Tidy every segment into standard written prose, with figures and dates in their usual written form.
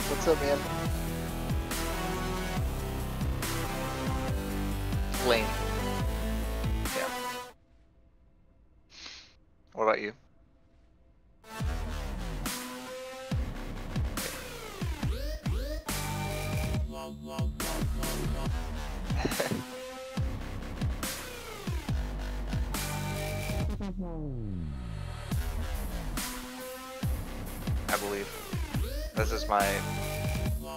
What's up, man? Lane. Yeah. What about you? I believe. This is my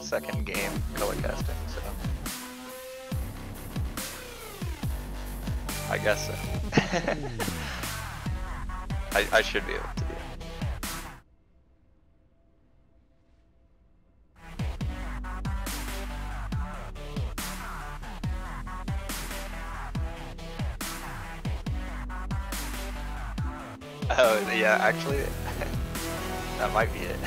second game color casting, so I guess so. I should be able to do it. Oh, yeah, actually, that might be it.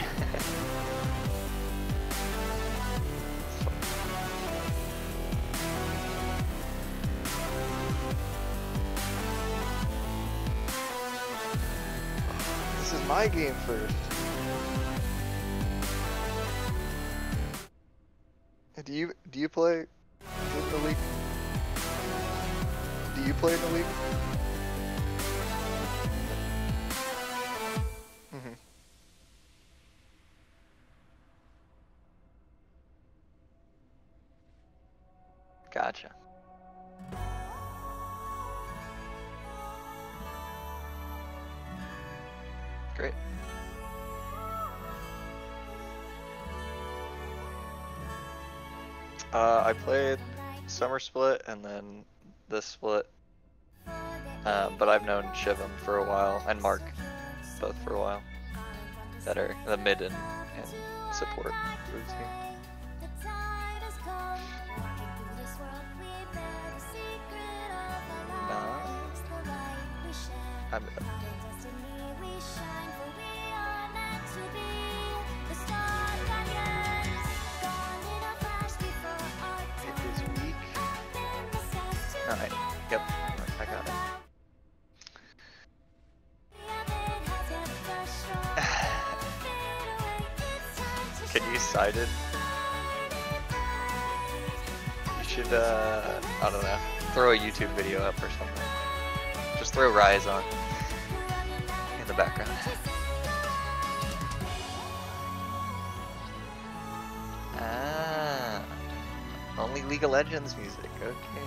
This is my game first. Do you play in the league? Do you play in the league? Mm-hmm. Gotcha. Great. I played Summer Split and then this split, but I've known Shivam for a while and Mark both for a while that are the mid and support for the team. I'm Alright, yep, I got it. Can you side it? You should, I don't know, throw a YouTube video up or something. Just throw Rise on in the background. Ah, only League of Legends music, okay.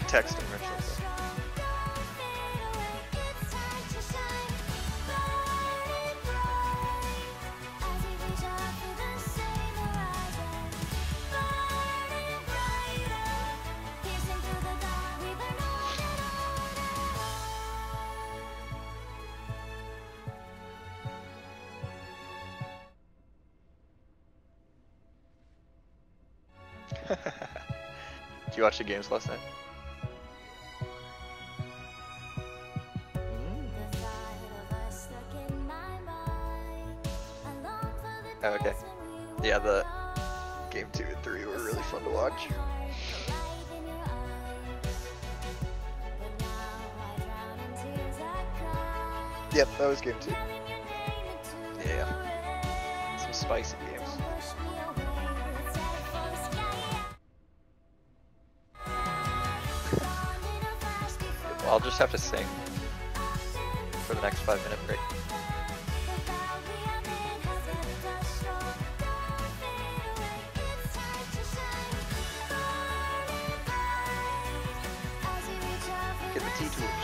Text him or something. Did you watch the games last night? Oh, okay. Yeah, the game 2 and 3 were really fun to watch. Yep, that was game 2. Yeah. Some spicy games. I'll just have to sing for the next 5-minute break. Get the T-tools.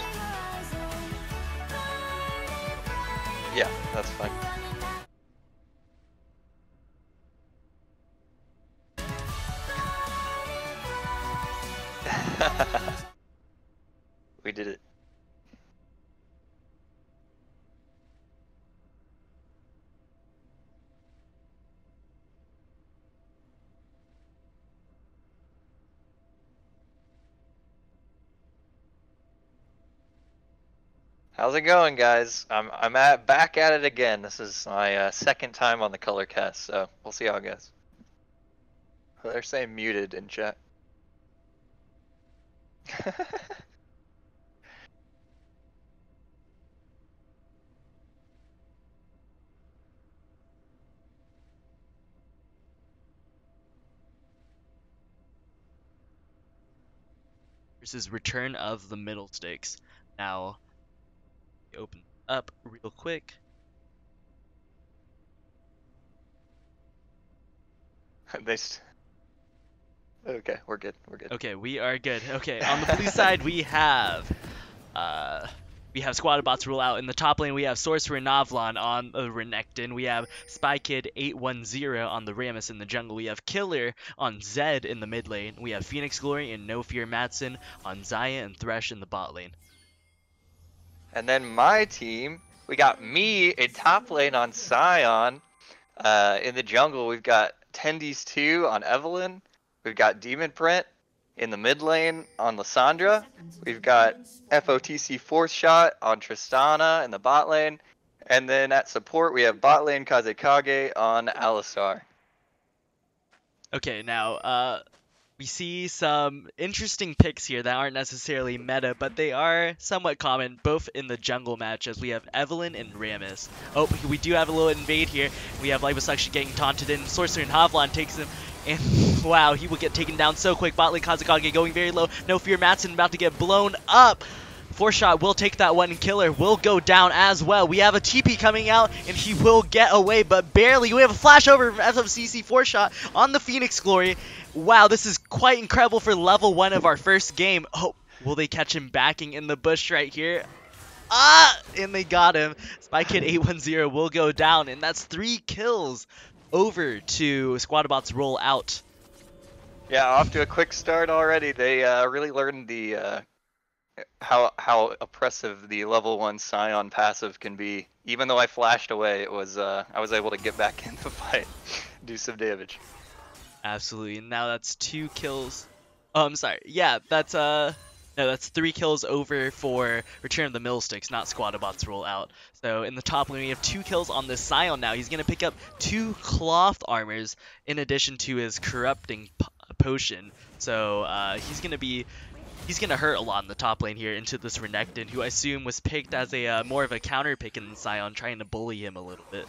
Yeah, that's fine. We did it. How's it going, guys? I'm back at it again. This is my second time on the color cast, so we'll see how it goes. They're saying muted in chat. Versus Return of the Middle Stakes. Now, open up real quick. Okay, we're good. We're good. Okay, we are good. Okay, on the blue side we have Squad Bots rule out. In the top lane we have Sorcerer Novlon on the Renekton. We have Spy Kid 810 on the Rammus in the jungle. We have Killer on Zed in the mid lane. We have Phoenix Glory and No Fear Matson on Xayah and Thresh in the bot lane. And then my team, we got me in top lane on Sion. In the jungle, we've got Tendies 2 on Evelyn. We've got Demon Print in the mid lane on Lissandra. We've got FOTC 4th Shot on Tristana in the bot lane. And then at support, we have bot lane Kazekage on Alistar. Okay, now, we see some interesting picks here that aren't necessarily meta, but they are somewhat common, both in the jungle match, as we have Evelyn and Rammus. Oh, we do have a little invade here. We have Liposuction getting taunted in. Sorcerer and Havlon takes him, and wow, he will get taken down so quick. Botlane Kazekage going very low. No Fear Matson about to get blown up. 4-Shot will take that one, and Killer will go down as well. We have a TP coming out, and he will get away, but barely. We have a flash over from FFCC 4-Shot on the Phoenix Glory. Wow, this is quite incredible for level 1 of our first game. Oh, will they catch him backing in the bush right here? And they got him. Spy Kid 810 will go down, and that's 3 kills over to Squadabots roll out. Yeah, off to a quick start already. They really learned the how oppressive the level 1 Scion passive can be. Even though I flashed away, it was I was able to get back in the fight, do some damage. Absolutely. And now that's 2 kills. Oh, I'm sorry. Yeah, that's no, that's 3 kills over for Return of the Millsticks, not Squadabots roll out. So in the top lane we have 2 kills on this Scion now. He's gonna pick up 2 cloth armors in addition to his corrupting potion. So he's gonna hurt a lot in the top lane here into this Renekton, who I assume was picked as a more of a counter pick in Scion, trying to bully him a little bit.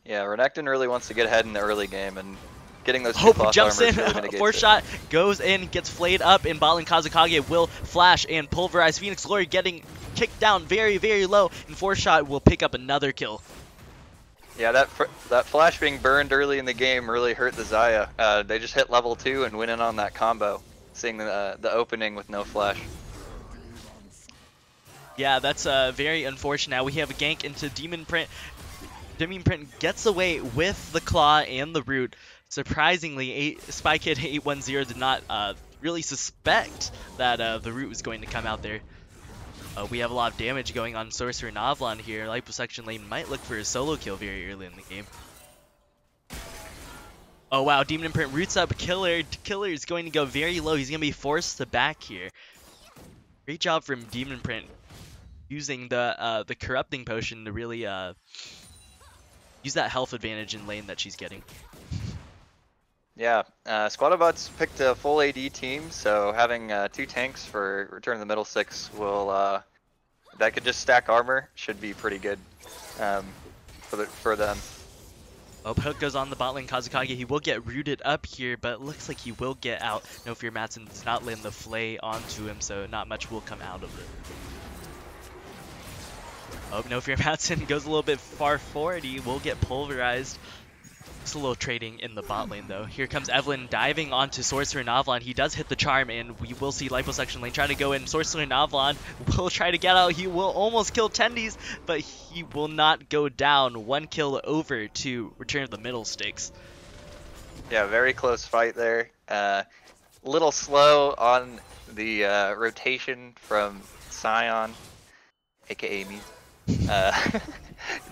Yeah, Renekton really wants to get ahead in the early game, and getting those 2 Hope cloth jumps in, really mitigates 4-Shot goes in, gets flayed up, and Botlane Kazekage will flash and pulverize. Phoenix Glory getting kicked down very, very low, and 4-Shot will pick up another kill. Yeah, that flash being burned early in the game really hurt the Xayah. They just hit level 2 and went in on that combo, seeing the opening with no flash. Yeah, that's very unfortunate. Now we have a gank into Demon Print. Demon Print gets away with the claw and the root. Surprisingly, Spy Kid 810 did not really suspect that the root was going to come out there. We have a lot of damage going on Sorcerer and Avlon here. Liposuction lane might look for a solo kill very early in the game. Oh wow, Demon Imprint roots up Killer. Killer is going to go very low. He's going to be forced to back here. Great job from Demon Imprint using the corrupting potion to really use that health advantage in lane that she's getting. Yeah, Squadabots picked a full AD team, so having 2 tanks for Return of the Middle Six will that could just stack armor, should be pretty good for them. Oh, hook goes on the bot lane. Kazekage, he will get rooted up here, but it looks like he will get out. No Fear Matson does not land the flay onto him, so not much will come out of it. Oh, No Fear Matson goes a little bit far forward. He will get pulverized. Just a little trading in the bot lane, though. Here comes Evelyn diving onto Sorcerer and Avlon. He does hit the charm, and we will see Liposuction lane trying to go in. Sorcerer and Avlon will try to get out. He will almost kill Tendies, but he will not go down. 1 kill over to Return of the Middle Stakes. Yeah, very close fight there. Little slow on the rotation from Sion, aka me.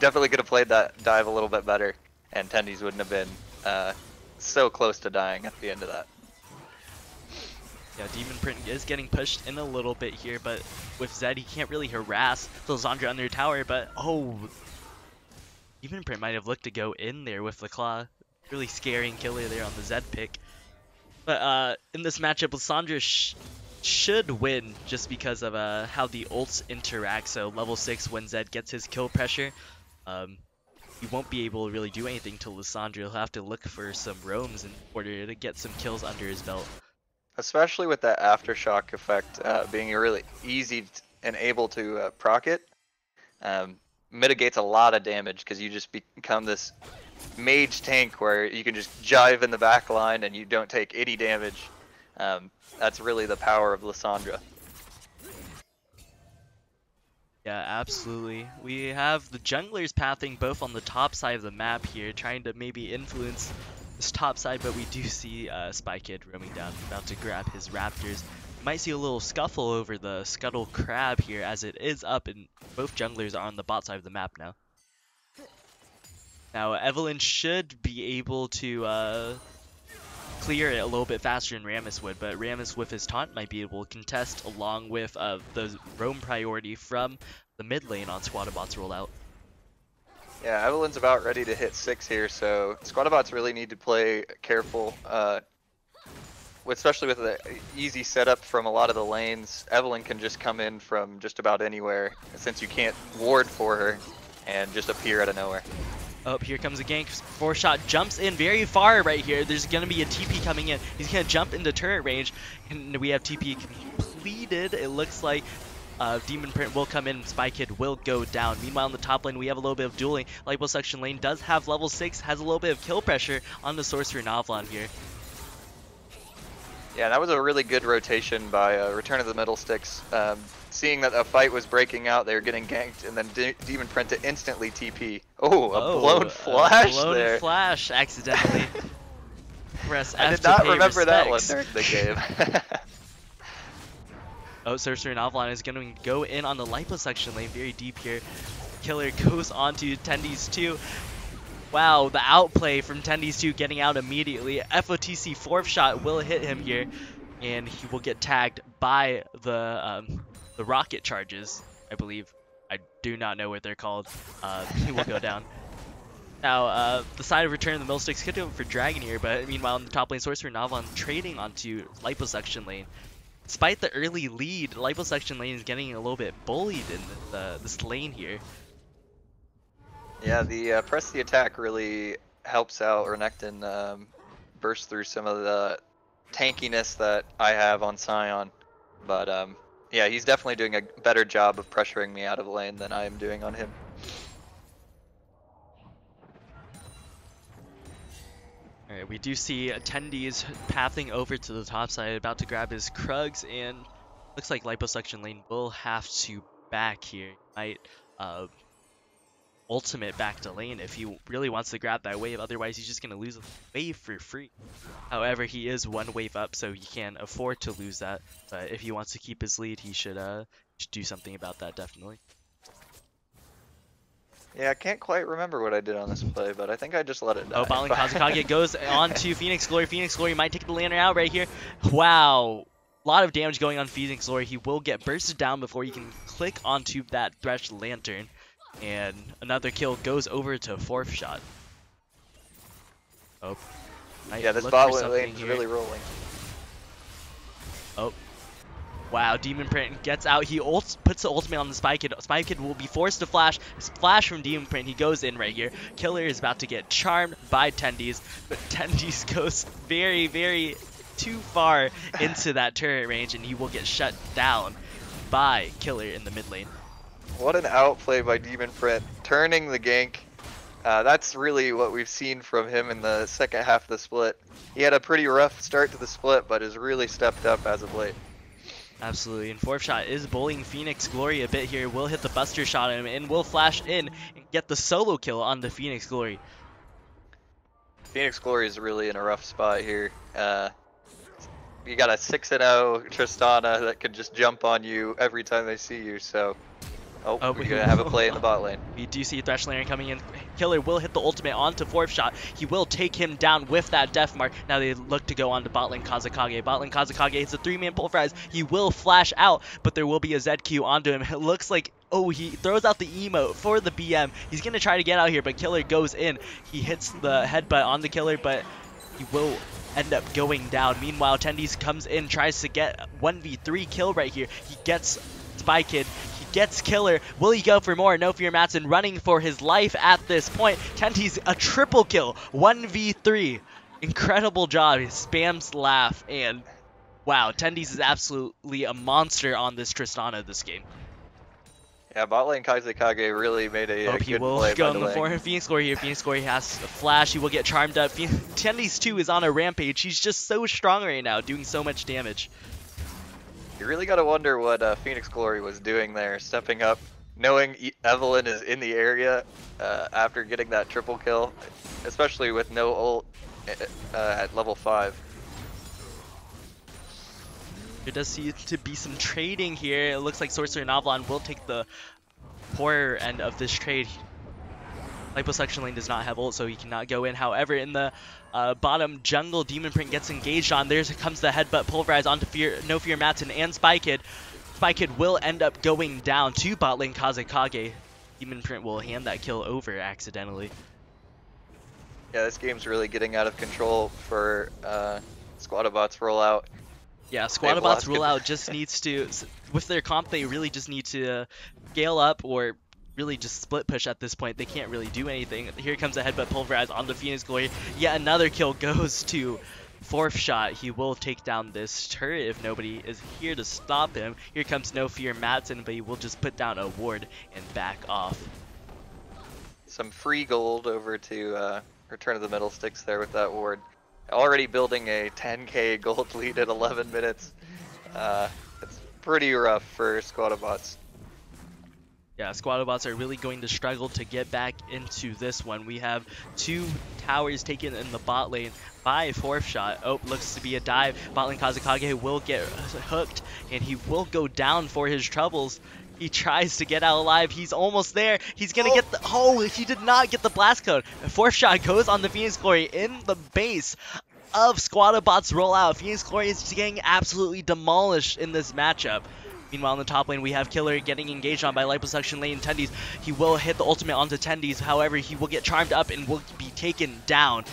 Definitely could have played that dive a little bit better, and Tendies wouldn't have been so close to dying at the end of that. Yeah, Demon Print is getting pushed in a little bit here, but with Zed, he can't really harass Lysandra under tower, but oh, Demon Print might have looked to go in there with the Claw. Really scaring Killer there on the Zed pick. But in this matchup, Lysandra should win just because of how the ults interact. So level 6, when Zed gets his kill pressure, he won't be able to really do anything to Lysandra. He'll have to look for some roams in order to get some kills under his belt. Especially with that aftershock effect being really easy and able to proc it, mitigates a lot of damage because you just become this mage tank where you can just jive in the back line and you don't take any damage. That's really the power of Lysandra. Yeah, absolutely. We have the junglers pathing both on the top side of the map here, trying to maybe influence this top side, but we do see Spy Kid roaming down, about to grab his raptors. We might see a little scuffle over the Scuttle Crab here, as it is up and both junglers are on the bot side of the map now. Now, Evelyn should be able to clear it a little bit faster than Rammus would, but Rammus with his taunt might be able to contest along with the roam priority from the mid lane on Squadabot's rollout. Yeah, Evelyn's about ready to hit 6 here, so Squadabots really need to play careful, especially with the easy setup from a lot of the lanes. Evelyn can just come in from just about anywhere, since you can't ward for her, and just appear out of nowhere. Oh, here comes a gank. 4-Shot jumps in very far right here. There's going to be a TP coming in. He's going to jump into turret range, and we have TP completed. It looks like Demon Print will come in, Spy Kid will go down. Meanwhile, in the top lane, we have a little bit of dueling. Liposuction lane does have level 6, has a little bit of kill pressure on the Sorcerer Novlan here. Yeah, that was a really good rotation by Return of the Middle Sticks. Seeing that a fight was breaking out, they were getting ganked, and then Demon Print to instantly TP. Oh, a blown flash blown there. Flash accidentally. Press F I did not to pay remember respects. that one during the game. Oh, Sorcerer Novlan is going to go in on the liposuction lane very deep here. Killer goes on to Tendies 2. Wow, the outplay from Tendies 2 getting out immediately. FOTC 4th shot will hit him here, and he will get tagged by the rocket charges, I believe. I do not know what they're called. He will go down. Now, the side of Return of the Millsticks could go for Dragon here, but meanwhile, in the top lane, Sorcerer Novlan trading onto liposuction lane. Despite the early lead, liposuction lane is getting a little bit bullied in this lane here. Yeah, the press the attack really helps out Renekton burst through some of the tankiness that I have on Sion. But yeah, he's definitely doing a better job of pressuring me out of lane than I am doing on him. Alright, we do see Tendies pathing over to the top side, about to grab his Krugs, and looks like liposuction lane will have to back here. Might ultimate back to lane if he really wants to grab that wave, otherwise he's just going to lose a wave for free. However, he is one wave up, so he can afford to lose that, but if he wants to keep his lead, he should do something about that, definitely. Yeah, I can't quite remember what I did on this play, but I think I just let it die. Oh, Balin Kazukage goes on to Phoenix Glory. Phoenix Glory might take the lantern out right here. Wow. A lot of damage going on Phoenix Glory. He will get bursted down before he can click onto that Thresh Lantern. And another kill goes over to 4th shot. Oh. Yeah, this bot lane is really rolling. Oh. Wow, Demon Print gets out. He puts the ultimate on the Spy Kid. Spy Kid will be forced to flash. Flash from Demon Print. He goes in right here. Killer is about to get charmed by Tendies, but Tendies goes very, very too far into that turret range, and he will get shut down by Killer in the mid lane. What an outplay by Demon Print, turning the gank. That's really what we've seen from him in the second half of the split. He had a pretty rough start to the split, but has really stepped up as of late. Absolutely, and 4th shot is bullying Phoenix Glory a bit here. Will hit the Buster shot on him and will flash in and get the solo kill on the Phoenix Glory. Phoenix Glory is really in a rough spot here. You got a 6-0 Tristana that could just jump on you every time they see you, so Oh, Oh, we're gonna have a play in the bot lane. We do see Threshlayer coming in. Killer will hit the ultimate onto fourth shot. He will take him down with that death mark. Now they look to go on to bot lane Kazekage. Bot lane Kazekage hits a 3-man pulverize. He will flash out, but there will be a ZQ onto him. It looks like, oh, he throws out the emote for the BM. He's gonna try to get out here, but Killer goes in. He hits the headbutt on the Killer, but he will end up going down. Meanwhile, Tendies comes in, tries to get 1v3 kill right here. He gets Spy Kid. Gets Killer. Will he go for more? No Fear Matson running for his life at this point. Tendies a triple kill. 1v3. Incredible job. He spams laugh, and wow, Tendies is absolutely a monster on this Tristana this game. Yeah, bot lane Kazekage really made a Hope good he will play, go by on the the way. forehand. Phoenix Glory here. Phoenix Glory has a flash. He will get charmed up. Tendies 2 is on a rampage. He's just so strong right now, doing so much damage. You really gotta wonder what Phoenix Glory was doing there, stepping up, knowing Evelyn is in the area after getting that triple kill, especially with no ult at level 5. There does seem to be some trading here. It looks like Sorcerer Novelon will take the poorer end of this trade. Liposuction Lane does not have ult, so he cannot go in. However, in the bottom jungle, Demon Print gets engaged on. There comes the headbutt pulverize onto No Fear Matson and Spy Kid. Spy Kid will end up going down to bot lane Kazekage. Demon Print will hand that kill over accidentally. Yeah, this game's really getting out of control for Squadabots rollout. Yeah, Squadabots rollout just needs to, with their comp, they really just need to scale up or really just split push at this point. They can't really do anything. Here comes a headbutt pulverize on the Phoenix Glory. Yet another kill goes to fourth shot. He will take down this turret if nobody is here to stop him. Here comes No Fear Matson, but he will just put down a ward and back off. Some free gold over to Return of the Middle Sticks there with that ward. Already building a 10k gold lead at 11 minutes. It's pretty rough for Squadabots. Yeah, Squadabots are really going to struggle to get back into this one. We have 2 towers taken in the bot lane by fourth shot. Oh, looks to be a dive. Bot lane Kazekage will get hooked, and he will go down for his troubles. He tries to get out alive. He's almost there. He's going to get the... Oh, he did not get the blast code. Fourth shot goes on the Phoenix Glory in the base of Squadabots rollout. Phoenix Glory is getting absolutely demolished in this matchup. Meanwhile, in the top lane, we have Killer getting engaged on by Liposuction Lane Tendies. He will hit the ultimate onto Tendies. However, he will get charmed up and will be taken down.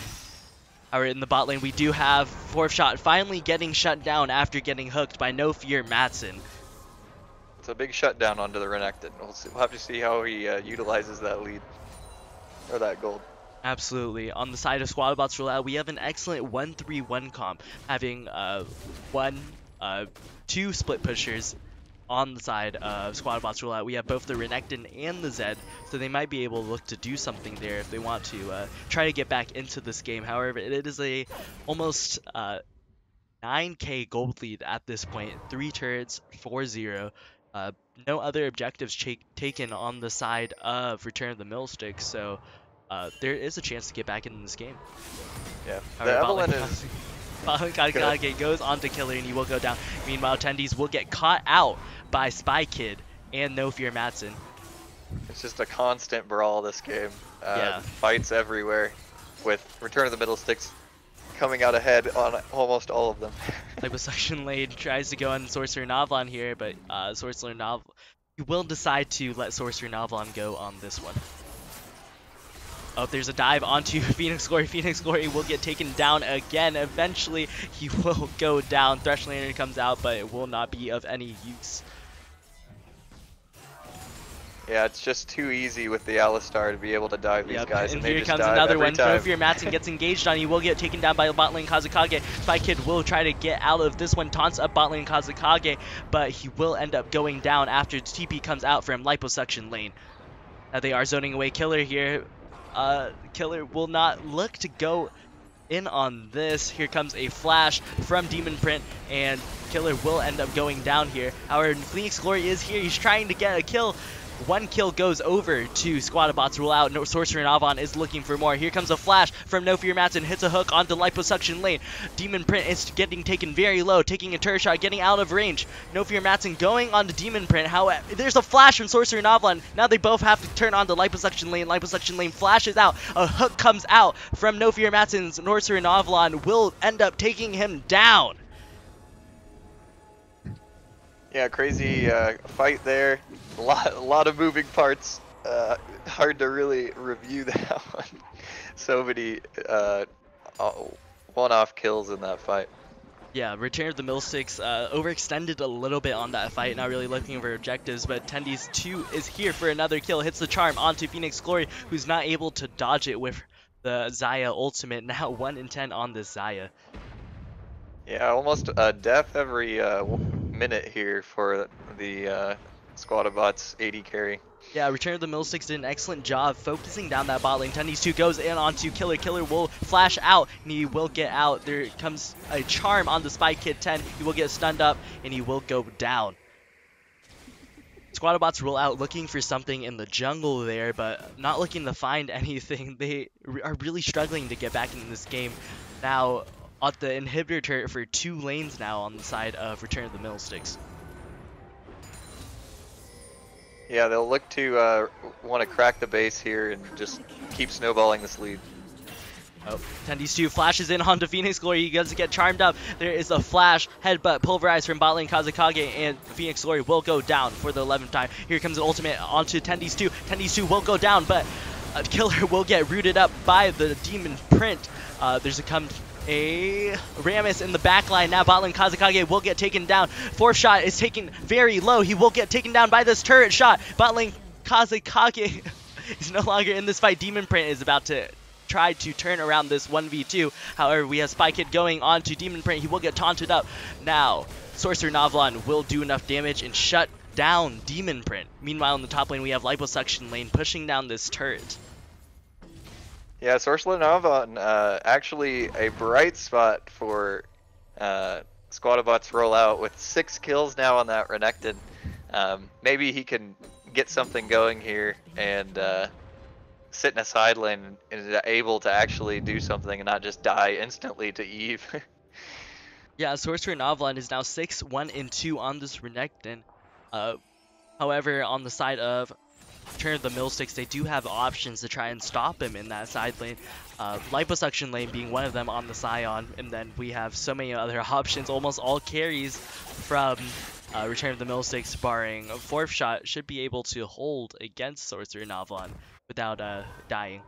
However, in the bot lane, we do have fourth shot finally getting shut down after getting hooked by No Fear Matson. It's a big shutdown onto the Renekton. We'll have to see how he utilizes that lead, or that gold. Absolutely. On the side of Squadabots rollout, we have an excellent 1-3-1 comp, having 2 split pushers on the side of Squadabots rollout. We have both the Renekton and the Zed, so they might be able to look to do something there if they want to try to get back into this game. However, it is a almost 9k gold lead at this point. 3 turrets, 4-0. No other objectives taken on the side of Return of the Millstick, so there is a chance to get back into this game. Yeah, However, the Evelyn is... Kazekage goes on to Killer and he will go down. Meanwhile, Tendies will get caught out by Spy Kid and No Fear Matson. It's just a constant brawl this game. Yeah. Fights everywhere, with Return of the Middle Sticks coming out ahead on almost all of them. Liposuction Lane tries to go on Sorcerer Novelon here, but Sorcerer Novelon, he will decide to let Sorcerer Novelon go on this one. Oh, there's a dive onto Phoenix Glory. Phoenix Glory will get taken down again. Eventually, he will go down. Threshlander comes out, but it will not be of any use. Yeah, it's just too easy with the Alistar to be able to dive these guys. And they here just comes dive another every one. time. No Fear Matson gets engaged on. He will get taken down by bot lane Kazekage. Spy Kid will try to get out of this one. Taunts up bot lane Kazekage, but he will end up going down after TP comes out from Liposuction Lane. They are zoning away Killer here. Killer will not look to go in on this. Here comes a flash from Demon Print, and Killer will end up going down here. However, Phoenix Glory is here. He's trying to get a kill. One kill goes over to Squadabots rule out. No, Sorcerer Navon is looking for more. Here comes a flash from No Fear Matson. Hits a hook onto Liposuction lane. Demon Print is getting taken very low. Taking a turret shot. Getting out of range. No Fear Matson going on to Demon Print. However, there's a flash from Sorcerer Navon. Now they both have to turn on the Liposuction lane. Liposuction lane flashes out. A hook comes out from No Fear Matson's Sorcerer Navon. Will end up taking him down. Yeah, crazy fight there. A lot of moving parts. Hard to really review that one. So many one-off kills in that fight. Yeah, Return of the Millsticks overextended a little bit on that fight, not really looking for objectives, but Tendies 2 is here for another kill. Hits the charm onto Phoenix Glory, who's not able to dodge it with the Xayah ultimate. Now 1 in 10 on this Xayah. Yeah, almost a death every minute here for the Squadabots 80 carry. Yeah, Return of the Millsticks did an excellent job focusing down that bot lane. Tendies 2 goes in onto Killer. Killer will flash out, and he will get out. There comes a charm on the Spy Kid 10. He will get stunned up, and he will go down. Squadabots roll out looking for something in the jungle there, but not looking to find anything. They are really struggling to get back into this game. Now, at the inhibitor turret for 2 lanes now on the side of Return of the Millsticks. Yeah, they'll look to want to crack the base here and just keep snowballing this lead. Oh, Tendies 2 flashes in onto Phoenix Glory. He does get charmed up. There is a flash, headbutt, pulverized from bot lane Kazekage, and Phoenix Glory will go down for the 11th time. Here comes an ultimate onto Tendies 2. Tendies 2 will go down, but Killer will get rooted up by the Demon Print. There's a Rammus in the back line. Now bot lane Kazekage will get taken down. 4th shot is taken very low. He will get taken down by this turret shot. Bot lane Kazekage is no longer in this fight. Demon Print is about to try to turn around this 1v2. However, we have Spy Kid going on to Demon Print. He will get taunted up. Now, Sorcerer Navlon will do enough damage and shut down Demon Print. Meanwhile, in the top lane, we have Liposuction lane pushing down this turret. Yeah, Sorcerer Navon, actually a bright spot for Squadabots rollout with 6 kills now on that Renekton. Maybe he can get something going here and sit in a side lane and is able to actually do something and not just die instantly to Eve. Yeah, Sorcerer Navlon is now 6-1-2 on this Renekton. However, on the side of Return of the Millsticks, they do have options to try and stop him in that side lane. Liposuction lane being one of them on the Scion, and then we have so many other options. Almost all carries from Return of the Millsticks, barring a 4th shot, should be able to hold against Sorcerer Navlon without dying.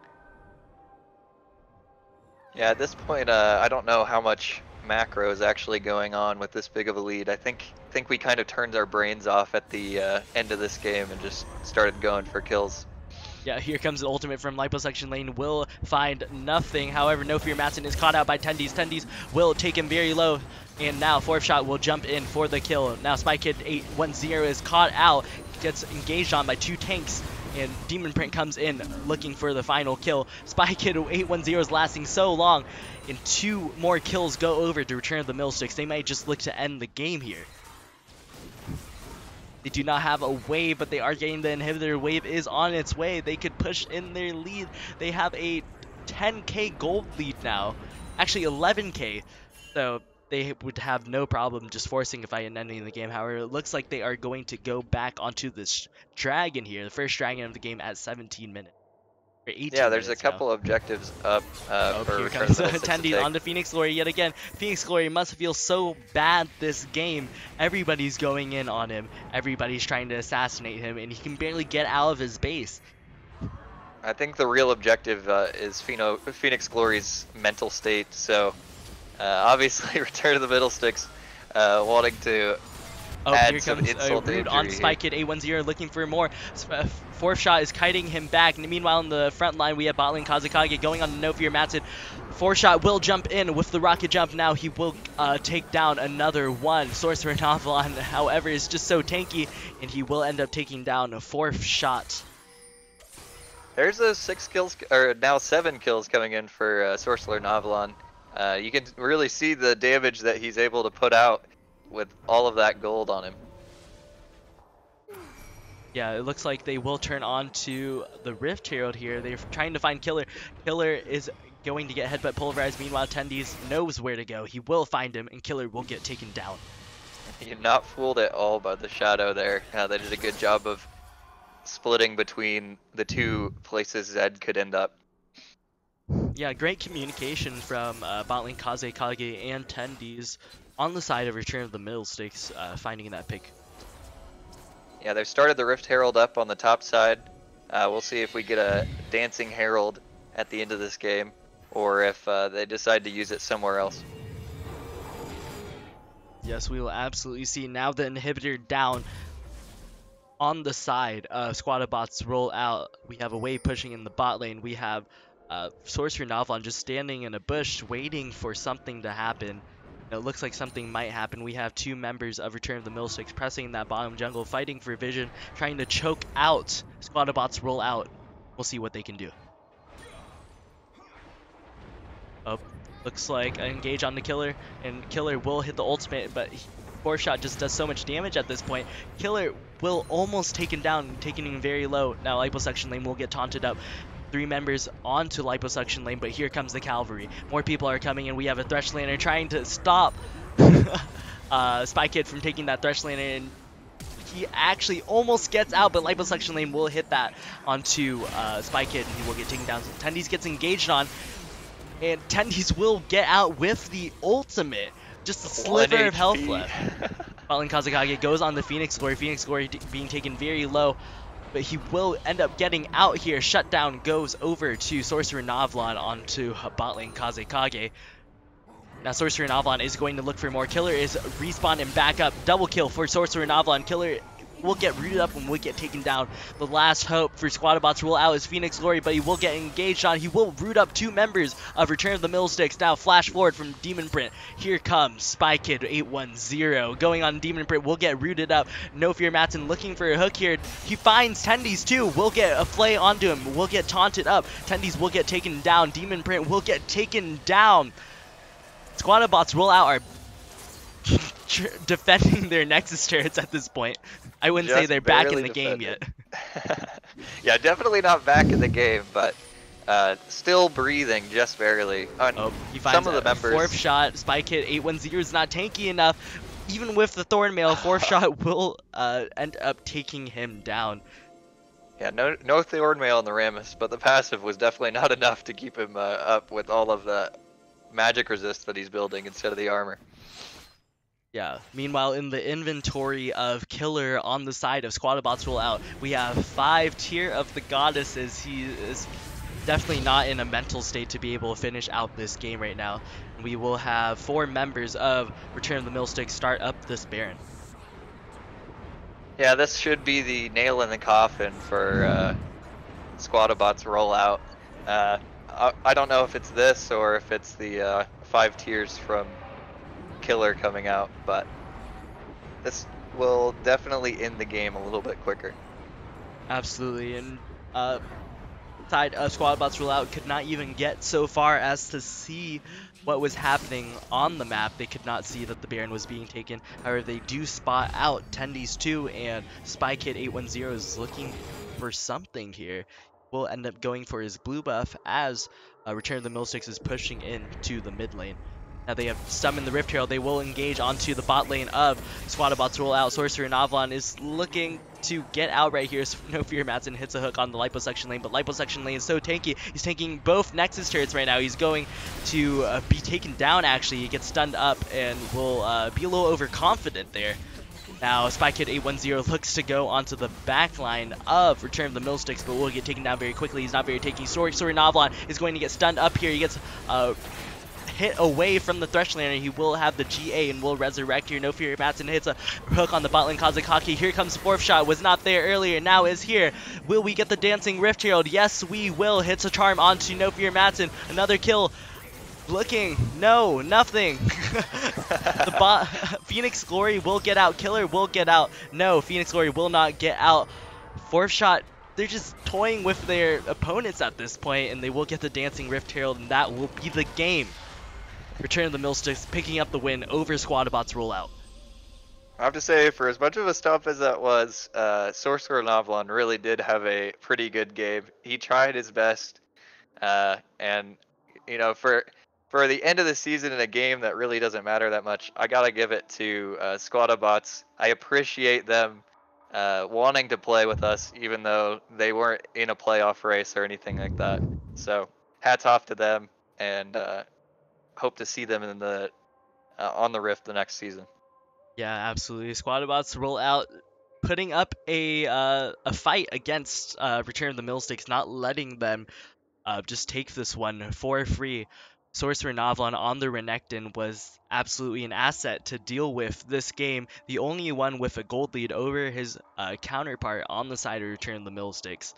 Yeah, at this point, I don't know how much macro is actually going on with this big of a lead. I think we kind of turned our brains off at the end of this game and just started going for kills. Yeah, here comes the ultimate from Liposuction lane. Will find nothing. However, No Fear Matson is caught out by Tendies. Tendies will take him very low. And now 4th shot will jump in for the kill. Now Spy Kid 810 is caught out. Gets engaged on by 2 tanks. And Demon Print comes in looking for the final kill. Spy Kid 810 is lasting so long. And 2 more kills go over to Return of the Millsticks. They might just look to end the game here. They do not have a wave, but they are getting the inhibitor. Wave is on its way. They could push in their lead. They have a 10k gold lead now. Actually 11k. So they would have no problem just forcing a fight and ending the game. However, it looks like they are going to go back onto this dragon here. The first dragon of the game at 17 minutes. Yeah, there's a couple objectives up for here Return comes of the Millsticks to Tendies take. onto Phoenix Glory yet again. Phoenix Glory must feel so bad this game. Everybody's going in on him. Everybody's trying to assassinate him, and he can barely get out of his base. I think the real objective is Phoenix Glory's mental state. So obviously, Return of the Millsticks wanting to add Here some comes insult to Rude on injury Spy here. Kid 810 looking for more. 4th shot is kiting him back. And meanwhile, in the front line, we have bot lane Kazekage going on to No Fear Matson. 4th shot will jump in with the rocket jump. Now he will take down another one. Sorcerer Navlon, however, is just so tanky, and he will end up taking down a 4th shot. There's a 6 kills, or now 7 kills coming in for Sorcerer Navlon. You can really see the damage that he's able to put out with all of that gold on him. Yeah, it looks like they will turn on to the Rift Herald here. They're trying to find Killer. Killer is going to get headbutt pulverized. Meanwhile, Tendies knows where to go. He will find him, and Killer will get taken down. You're not fooled at all by the shadow there. They did a good job of splitting between the two places Zed could end up. Yeah, great communication from bot lane Kaze Kage and Tendies on the side of Return of the Middle Stakes, finding that pick. Yeah, they've started the Rift Herald up on the top side. We'll see if we get a Dancing Herald at the end of this game, or if they decide to use it somewhere else. Yes, we will absolutely see. Now the inhibitor down on the side. Squad bots roll out. We have a wave pushing in the bot lane. We have Sorcerer Navlon just standing in a bush waiting for something to happen. It looks like something might happen. We have two members of Return of the Millsticks pressing that bottom jungle, fighting for vision, trying to choke out. Squad bots roll out. We'll see what they can do. Oh, looks like an engage on the Killer, and Killer will hit the ultimate, but Fourth Shot just does so much damage at this point. Killer will almost take him down, taking him very low. Now Liposuction Lane will get taunted up. 3 members onto Liposuction Lane, but here comes the Cavalry. More people are coming, and we have a Thresh Laner trying to stop Spy Kid from taking that Thresh Laner, and he actually almost gets out, but Liposuction Lane will hit that onto Spy Kid, and he will get taken down. So Tendies gets engaged on, and Tendies will get out with the ultimate. Just a sliver of health left. Fallen Kazekage goes on the Phoenix Glory. Phoenix Glory being taken very low, but he will end up getting out here. Shutdown goes over to Sorcerer Navlon onto bot lane Kazekage. Now Sorcerer Navlon is going to look for more. Killer is respawn and back up. Double kill for Sorcerer Navlon. Killer will get rooted up and will get taken down. The last hope for Squadabots to roll out is Phoenix Glory, but he will get engaged on. He will root up 2 members of Return of the Millsticks. Now flash forward from Demon Print. Here comes Spy Kid 810 going on Demon Print. Will get rooted up. No Fear Matson looking for a hook here. He finds Tendies too. Will get a flay onto him. Will get taunted up. Tendies will get taken down. Demon Print will get taken down. Squadabots roll out are defending their Nexus turrets at this point. I wouldn't say they're back in the game yet. Yeah, definitely not back in the game, but still breathing just barely. Oh, he finds some of the members. Fourth Shot. Spy Kid 810 is not tanky enough. Even with the Thornmail, Fourth Shot will end up taking him down. Yeah, no Thornmail in the Rammus, but the passive was definitely not enough to keep him up with all of the magic resist that he's building instead of the armor. Yeah, meanwhile in the inventory of Killer on the side of Squadabots roll out, we have 5 Tear of the Goddesses. He is definitely not in a mental state to be able to finish out this game right now. We will have 4 members of Return of the Millsticks start up this Baron. Yeah, this should be the nail in the coffin for Squadabots roll out. I don't know if it's this or if it's the 5 Tears from Killer coming out, but this will definitely end the game a little bit quicker. Absolutely, and side of Squadabots roll out could not even get so far as to see what was happening on the map. They could not see that the Baron was being taken. However, they do spot out Tendies 2, and Spy Kid 810 is looking for something here. Will end up going for his blue buff as Return of the Millsticks is pushing into the mid lane. Now they have summoned the Rift Herald. They will engage onto the bot lane of Squadabots roll out. Sorcerer Navlon is looking to get out right here. So no Fear Matson hits a hook on the Liposuction Lane, but Liposuction Lane is so tanky. He's tanking both Nexus turrets right now. He's going to be taken down actually. He gets stunned up and will be a little overconfident there. Now Spy Kid 810 looks to go onto the back line of Return of the Millsticks, but will get taken down very quickly. He's not very tanky. Sorcerer Navlon is going to get stunned up here. He gets hit away from the Thresh Laner. He will have the GA and will resurrect here. No Fear Matson hits a hook on the bot lane Kazekaki. Here comes Fourth Shot. Was not there earlier, now is here. Will we get the Dancing Rift Herald? Yes, we will. Hits a charm onto No Fear Matson. Another kill. Looking, no, nothing. The bot Phoenix Glory will get out. Killer will get out. No, Phoenix Glory will not get out. Fourth Shot, they're just toying with their opponents at this point, and they will get the Dancing Rift Herald, and that will be the game. Return of the Millsticks picking up the win over Squadabots roll out. I have to say, for as much of a stomp as that was, Sorcerer Novlon really did have a pretty good game. He tried his best, and you know, for the end of the season in a game that really doesn't matter that much, I gotta give it to Squadabots. I appreciate them wanting to play with us, even though they weren't in a playoff race or anything like that. So hats off to them, and hope to see them in the on the Rift the next season. Yeah, absolutely. Squadabots roll out, putting up a fight against Return of the Millsticks, not letting them just take this one for free. Sorcerer Novlon on the Renekton was absolutely an asset to deal with this game. The only one with a gold lead over his counterpart on the side of Return of the Millsticks.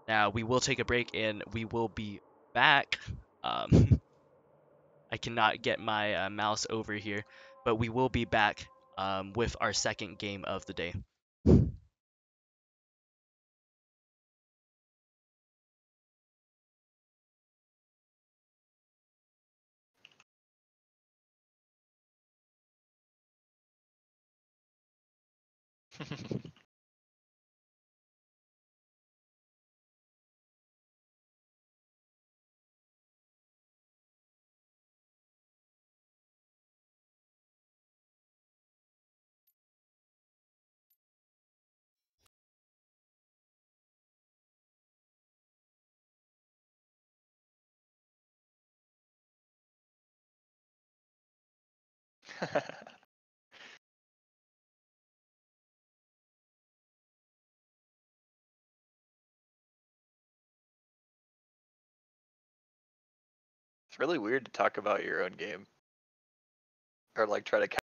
Now we will take a break and we will be back. I cannot get my mouse over here, but we will be back with our second game of the day. It's really weird to talk about your own game or like try to.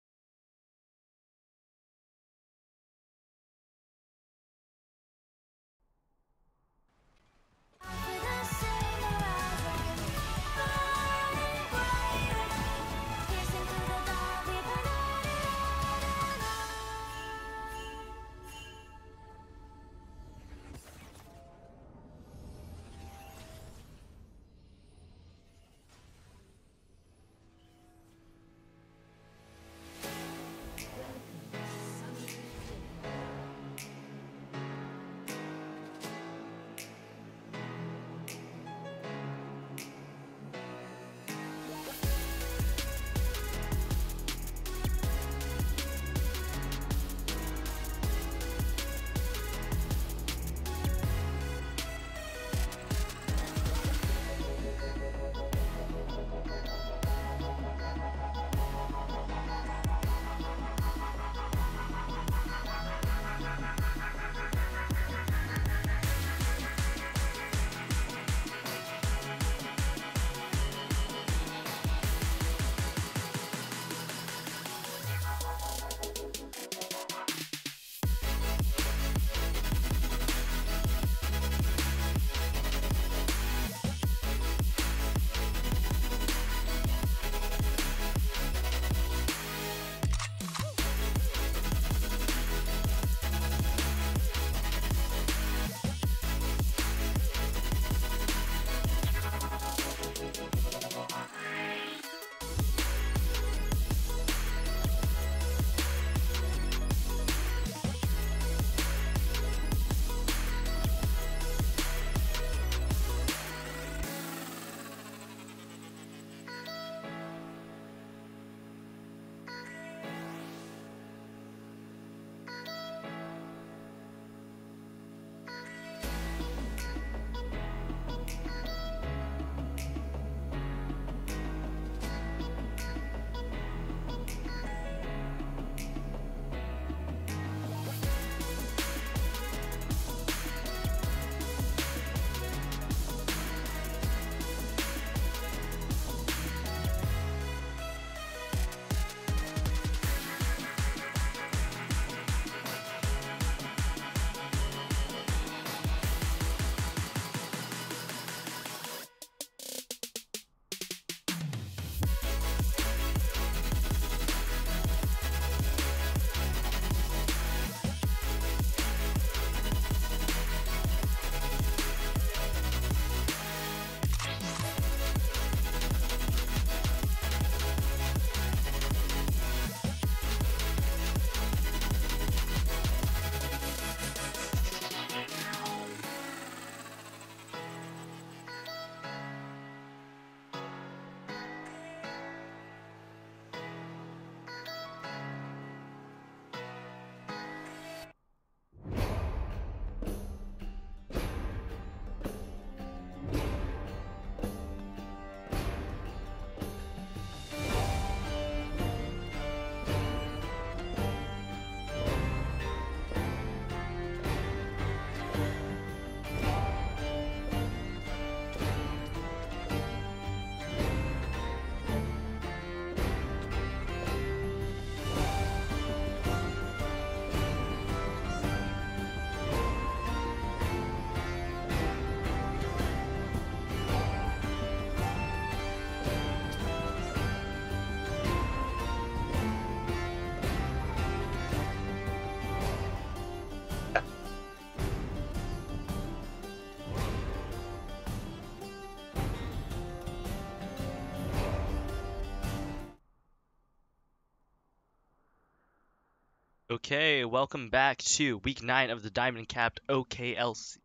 Okay, welcome back to week 9 of the Diamond Capped OKLC.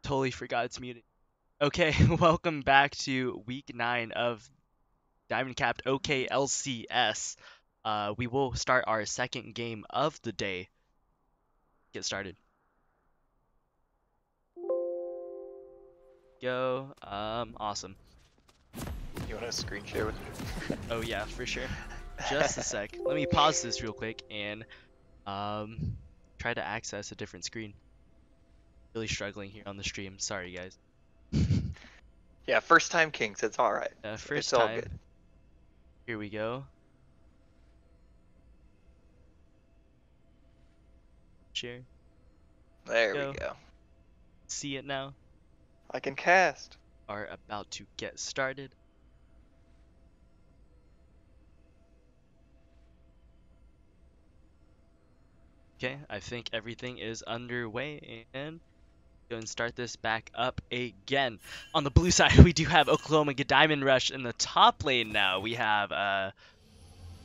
Totally forgot it's muted. Okay, welcome back to week 9 of Diamond Capped OKLCS. We will start our second game of the day. Get started. Go. Awesome. You want to screen share with me? Oh yeah, for sure. Just a sec. Let me pause this real quick and try to access a different screen. Really struggling here on the stream. Sorry guys. Yeah, first time Kings. It's all right. First It's all time. good. Here we go. Share. There we go. See it now. I can cast. Are about to get started. Okay, I think everything is underway and go and start this back up again. On the blue side, we do have Oklahoma Diamond Rush in the top lane now. We have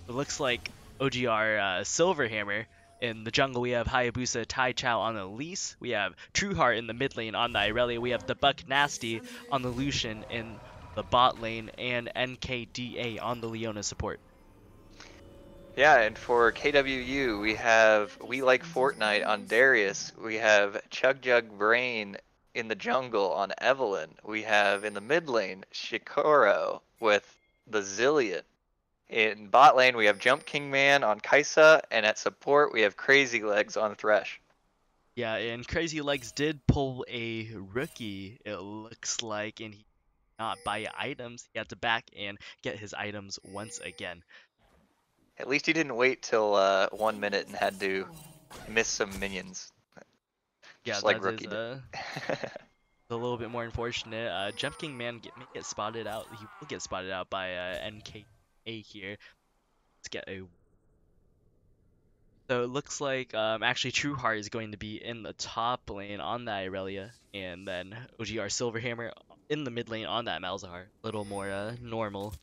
it looks like OGR Silverhammer. In the jungle, we have Hayabusa Tai Chao on the Elise. We have Trueheart in the mid lane on the Irelia. We have the Buck Nasty on the Lucian in the bot lane, and NKDA on the Leona support. Yeah, and for KWU, we have We Like Fortnite on Darius. We have Chug Jug Brain in the jungle on Evelyn. We have in the mid lane Shikoro with the Zillion. In bot lane, we have Jump King Man on Kaisa, and at support, we have Crazy Legs on Thresh. Yeah, and Crazy Legs did pull a rookie, it looks like, and he did not buy items. He had to back and get his items once again. At least he didn't wait till 1 minute and had to miss some minions. Just Yeah, like that Rookie is did. a little bit more unfortunate. Jump King Man may get spotted out. He will get spotted out by NKA here. Let's get a. So it looks like actually Trueheart is going to be in the top lane on that Irelia, and then OGR Silverhammer in the mid lane on that Malzahar. A little more normal.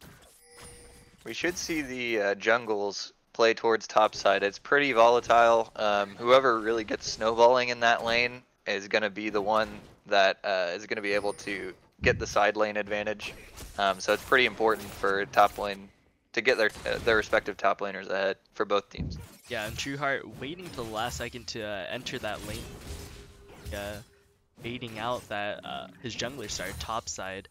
We should see the jungles play towards top side. It's pretty volatile. Whoever really gets snowballing in that lane is going to be the one that is going to be able to get the side lane advantage. So it's pretty important for top lane to get their respective top laners ahead for both teams. Yeah, and Trueheart waiting till the last second to enter that lane. Baiting out that his jungler started top side.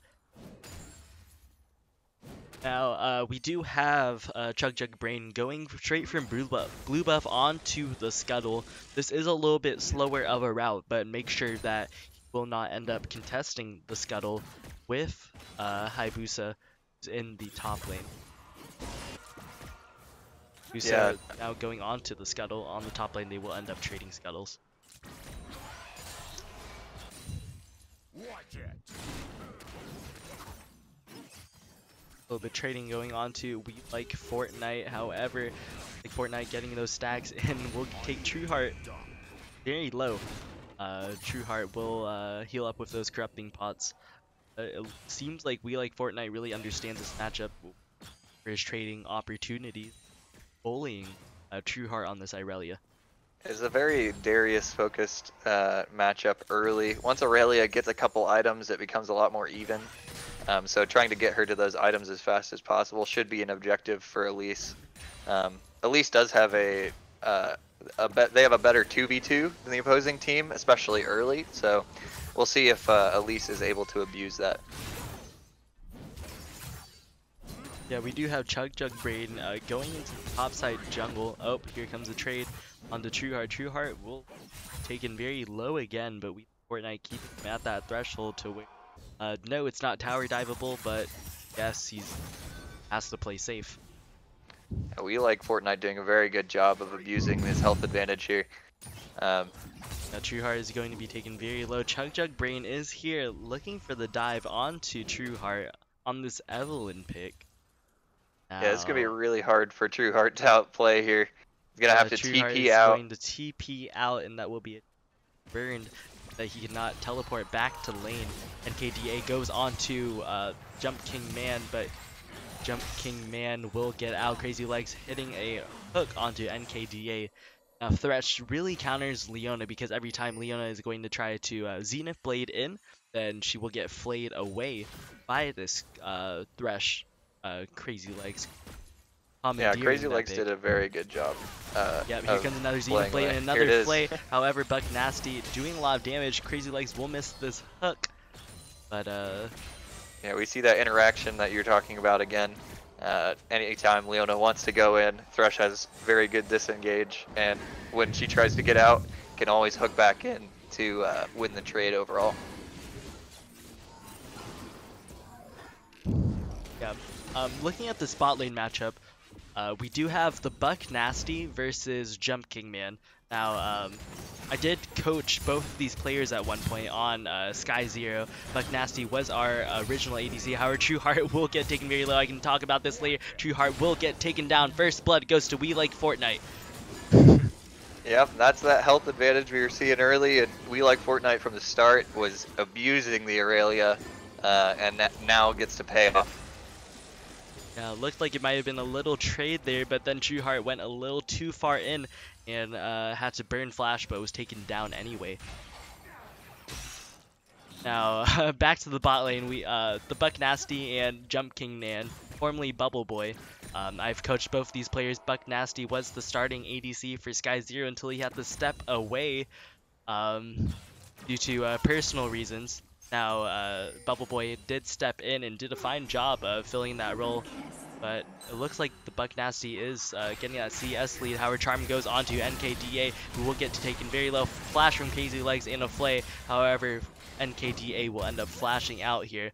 Now, we do have Chug Jug Brain going straight from blue buff onto the Scuttle. This is a little bit slower of a route, but make sure that he will not end up contesting the Scuttle with Hayabusa in the top lane. Hayabusa now going onto the Scuttle on the top lane, they will end up trading Scuttles. Watch it. A little bit trading going on to We Like Fortnite. However, like Fortnite getting those stacks and will take Trueheart very low. Trueheart will heal up with those corrupting pots. It seems like We Like Fortnite really understands this matchup for his trading opportunities, bullying Trueheart on this Irelia. It's a very Darius focused matchup early. Once Aurelia gets a couple items, it becomes a lot more even. So trying to get her to those items as fast as possible should be an objective for Elise. Elise does have they have a better 2v2 than the opposing team, especially early. So we'll see if Elise is able to abuse that. Yeah, we do have Chug Jug Brain going into the topside jungle. Oh, here comes a trade onto Trueheart. Trueheart will taken very low again, but Fortnite keeping him at that threshold to win. No, it's not tower diveable, but yes, he has to play safe. Yeah, We Like Fortnite doing a very good job of abusing his health advantage here. Now Trueheart is going to be taken very low. Chug Jug Brain is here looking for the dive onto Trueheart on this Evelyn pick. Now, yeah, it's going to be really hard for Trueheart to outplay here. He's going to have to Trueheart TP is out. going to TP out, and that will be burned. That he cannot teleport back to lane. NKDA goes on to Jump King Man, but Jump King Man will get out. Crazy Legs hitting a hook onto NKDA. Now Thresh really counters Leona because every time Leona is going to try to Zenith Blade in, then she will get flayed away by this Thresh. Crazy Legs Yeah, commandeering Crazy that Legs pick. did a very good job Yep, here of comes another Zenith playing Blade away. and Here it another is. flay. However, Buck Nasty doing a lot of damage. Crazy Legs will miss this hook. But Yeah, we see that interaction that you're talking about again. Anytime Leona wants to go in, Thresh has very good disengage, and when she tries to get out, can always hook back in to win the trade overall. yeah, looking at the spot lane matchup, we do have the Buck Nasty versus Jump King Man. Now, I did coach both of these players at one point on Sky Zero. Buck Nasty was our original ADC. However, True Heart will get taken very low. I can talk about this later. True Heart will get taken down. First blood goes to We Like Fortnite. Yep, that's that health advantage we were seeing early, and We Like Fortnite from the start was abusing the Aurelia, and that now gets to pay off. Yeah, looked like it might have been a little trade there, but then True Heart went a little too far in and had to burn Flash, but was taken down anyway. Now, back to the bot lane, the Buck Nasty and Jump King Nan, formerly Bubble Boy. I've coached both these players. Buck Nasty was the starting ADC for Sky Zero until he had to step away due to personal reasons. Now, Bubble Boy did step in and did a fine job of filling that role, but it looks like the Buck Nasty is getting that CS lead. However, Charm goes on to NKDA, who will get taken very low. Flash from Crazy Legs and a flay. However, NKDA will end up flashing out here.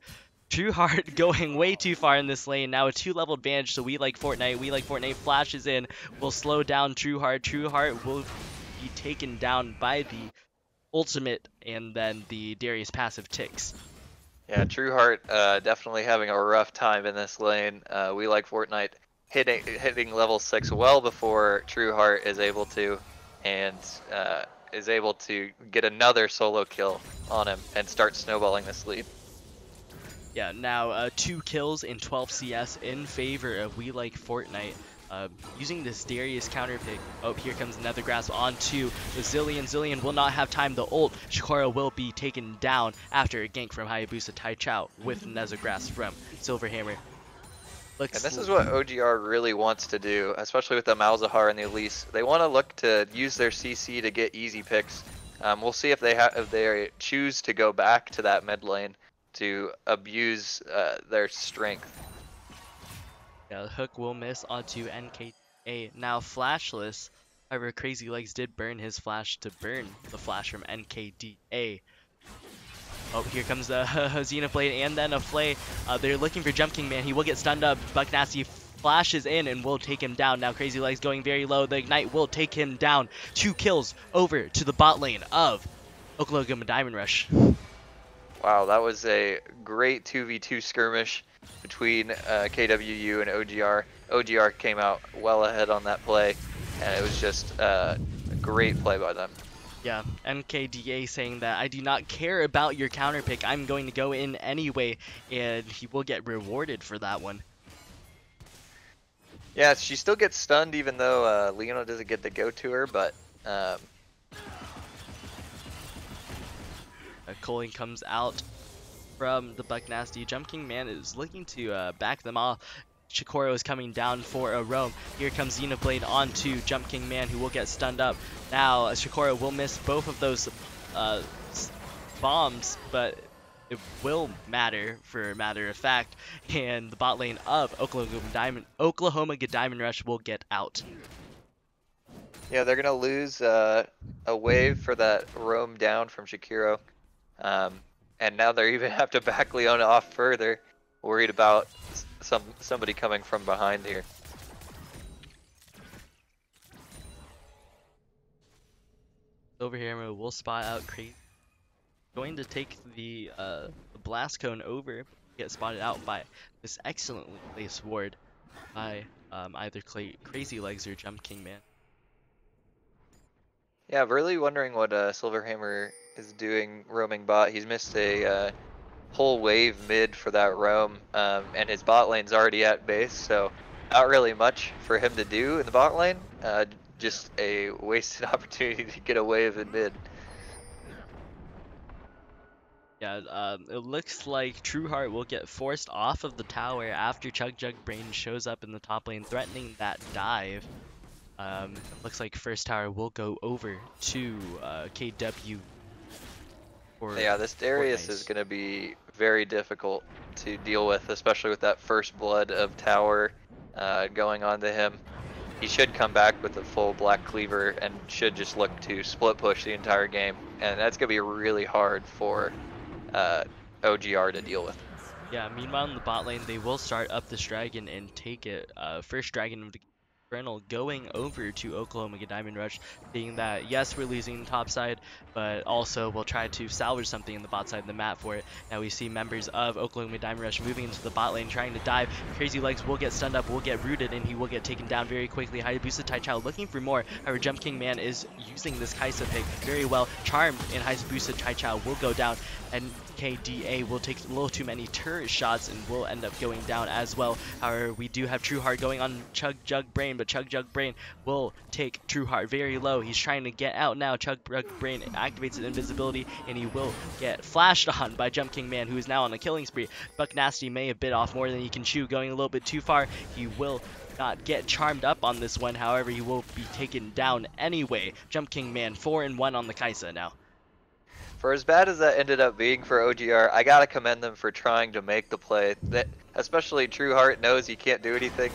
True Heart going way too far in this lane. Now a 2-level advantage, so We Like Fortnite. We Like Fortnite flashes in, will slow down True Heart. True Heart will be taken down by the ultimate and then the Darius passive ticks. Yeah, True Heart definitely having a rough time in this lane. We Like Fortnite hitting level 6 well before True Heart is able to, and is able to get another solo kill on him and start snowballing this lead. Yeah, now 2 kills in 12 CS in favor of We Like Fortnite. Using this Darius counter pick. Oh, here comes another grasp onto the Zillion. Zillion will not have time to ult. Shikora will be taken down after a gank from Hayabusa Taichao with Neza grasp from Silverhammer. And this is what OGR really wants to do, especially with the Malzahar and the Elise. They want to look to use their CC to get easy picks. We'll see if they choose to go back to that mid lane to abuse their strength. Yeah, the hook will miss onto NKA. Now flashless. However, Crazy Legs did burn his flash to burn the flash from NKDA. Oh, here comes the Xena Blade and then a Flay. They're looking for Jump King Man. He will get stunned up. Buck Nasty flashes in and will take him down. Now Crazy Legs going very low. The Ignite will take him down. 2 kills over to the bot lane of Oklahoma Diamond Rush. Wow, that was a great 2v2 skirmish between KWU and OGR. OGR came out well ahead on that play, and it was just a great play by them. Yeah, NKDA saying that I do not care about your counter pick. I'm going to go in anyway, and he will get rewarded for that one. Yeah, she still gets stunned even though Leona doesn't get to go to her, but Coling comes out from the Buck Nasty. Jump King Man is looking to back them off. Shikoro is coming down for a roam. Here comes Xenoblade onto Jump King Man, who will get stunned up. Now Shikoro will miss both of those bombs, but it will matter for a matter of fact. And the bot lane of Oklahoma Diamond Rush will get out. yeah, they're gonna lose a wave for that roam down from Shakiro. And now they even have to back Leona off further, worried about somebody coming from behind here. Silverhammer will spot out Crazy. Going to take the blast cone over, get spotted out by this excellently placed ward by either Crazy Legs or Jump King Man. Yeah, really wondering what Silverhammer is doing roaming bot. He's missed a pull wave mid for that roam, and his bot lane's already at base, so not really much for him to do in the bot lane. Just a wasted opportunity to get a wave in mid. Yeah, it looks like Trueheart will get forced off of the tower after Chug Jug Brain shows up in the top lane, threatening that dive. Looks like first tower will go over to KW. Yeah, this Darius is going to be very difficult to deal with, especially with that first blood of tower going on to him. He should come back with a full black cleaver and should just look to split push the entire game, and that's going to be really hard for OGR to deal with. Yeah, meanwhile in the bot lane, they will start up this dragon and take it. First dragon of the Infernal going over to Oklahoma Diamond Rush, being that yes, we're losing the top side, but also we'll try to salvage something in the bot side of the map for it. Now we see members of Oklahoma Diamond Rush moving into the bot lane, trying to dive. Crazy Legs will get stunned up, will get rooted, and he will get taken down very quickly. Hayabusa Taichao looking for more. However, Jump King Man is using this Kaisa pick very well. Charmed, and Hayabusa Taichao will go down, and KDA will take a little too many turret shots and will end up going down as well. However, we do have Trueheart going on Chug Jug Brain, but Chug Jug Brain will take Trueheart very low. He's trying to get out now. Chug Jug Brain activates his invisibility, and he will get flashed on by Jump King Man, who is now on a killing spree. Buck Nasty may have bit off more than he can chew, going a little bit too far. He will not get charmed up on this one. However, he will be taken down anyway. Jump King Man 4-1 on the Kaisa now. For as bad as that ended up being for OGR, I gotta commend them for trying to make the play. That, especially Trueheart knows he can't do anything.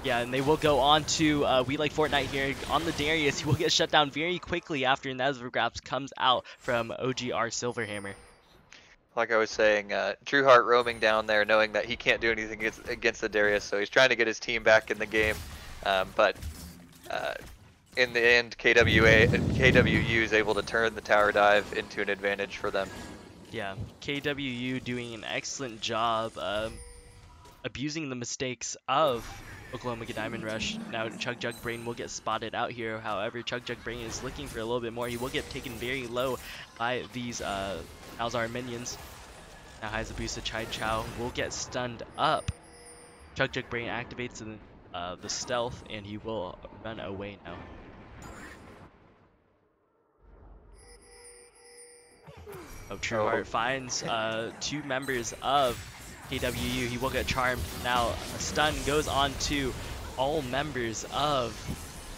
Yeah, and they will go on to We Like Fortnite here on the Darius. He will get shut down very quickly after Nezvergraps comes out from OGR Silverhammer. Like I was saying, Trueheart roaming down there knowing that he can't do anything against the Darius, so he's trying to get his team back in the game. But in the end, KWU is able to turn the tower dive into an advantage for them. Yeah, KWU doing an excellent job abusing the mistakes of Oklahoma Diamond Rush. Now Chug Jug Brain will get spotted out here. However, Chug Jug Brain is looking for a little bit more. He will get taken very low by these Malzahar minions. Now Hayabusa Taichao will get stunned up. Chug Jug Brain activates the stealth, and he will run away now. Trueheart finds two members of KWU. He will get charmed. Now a stun goes on to all members of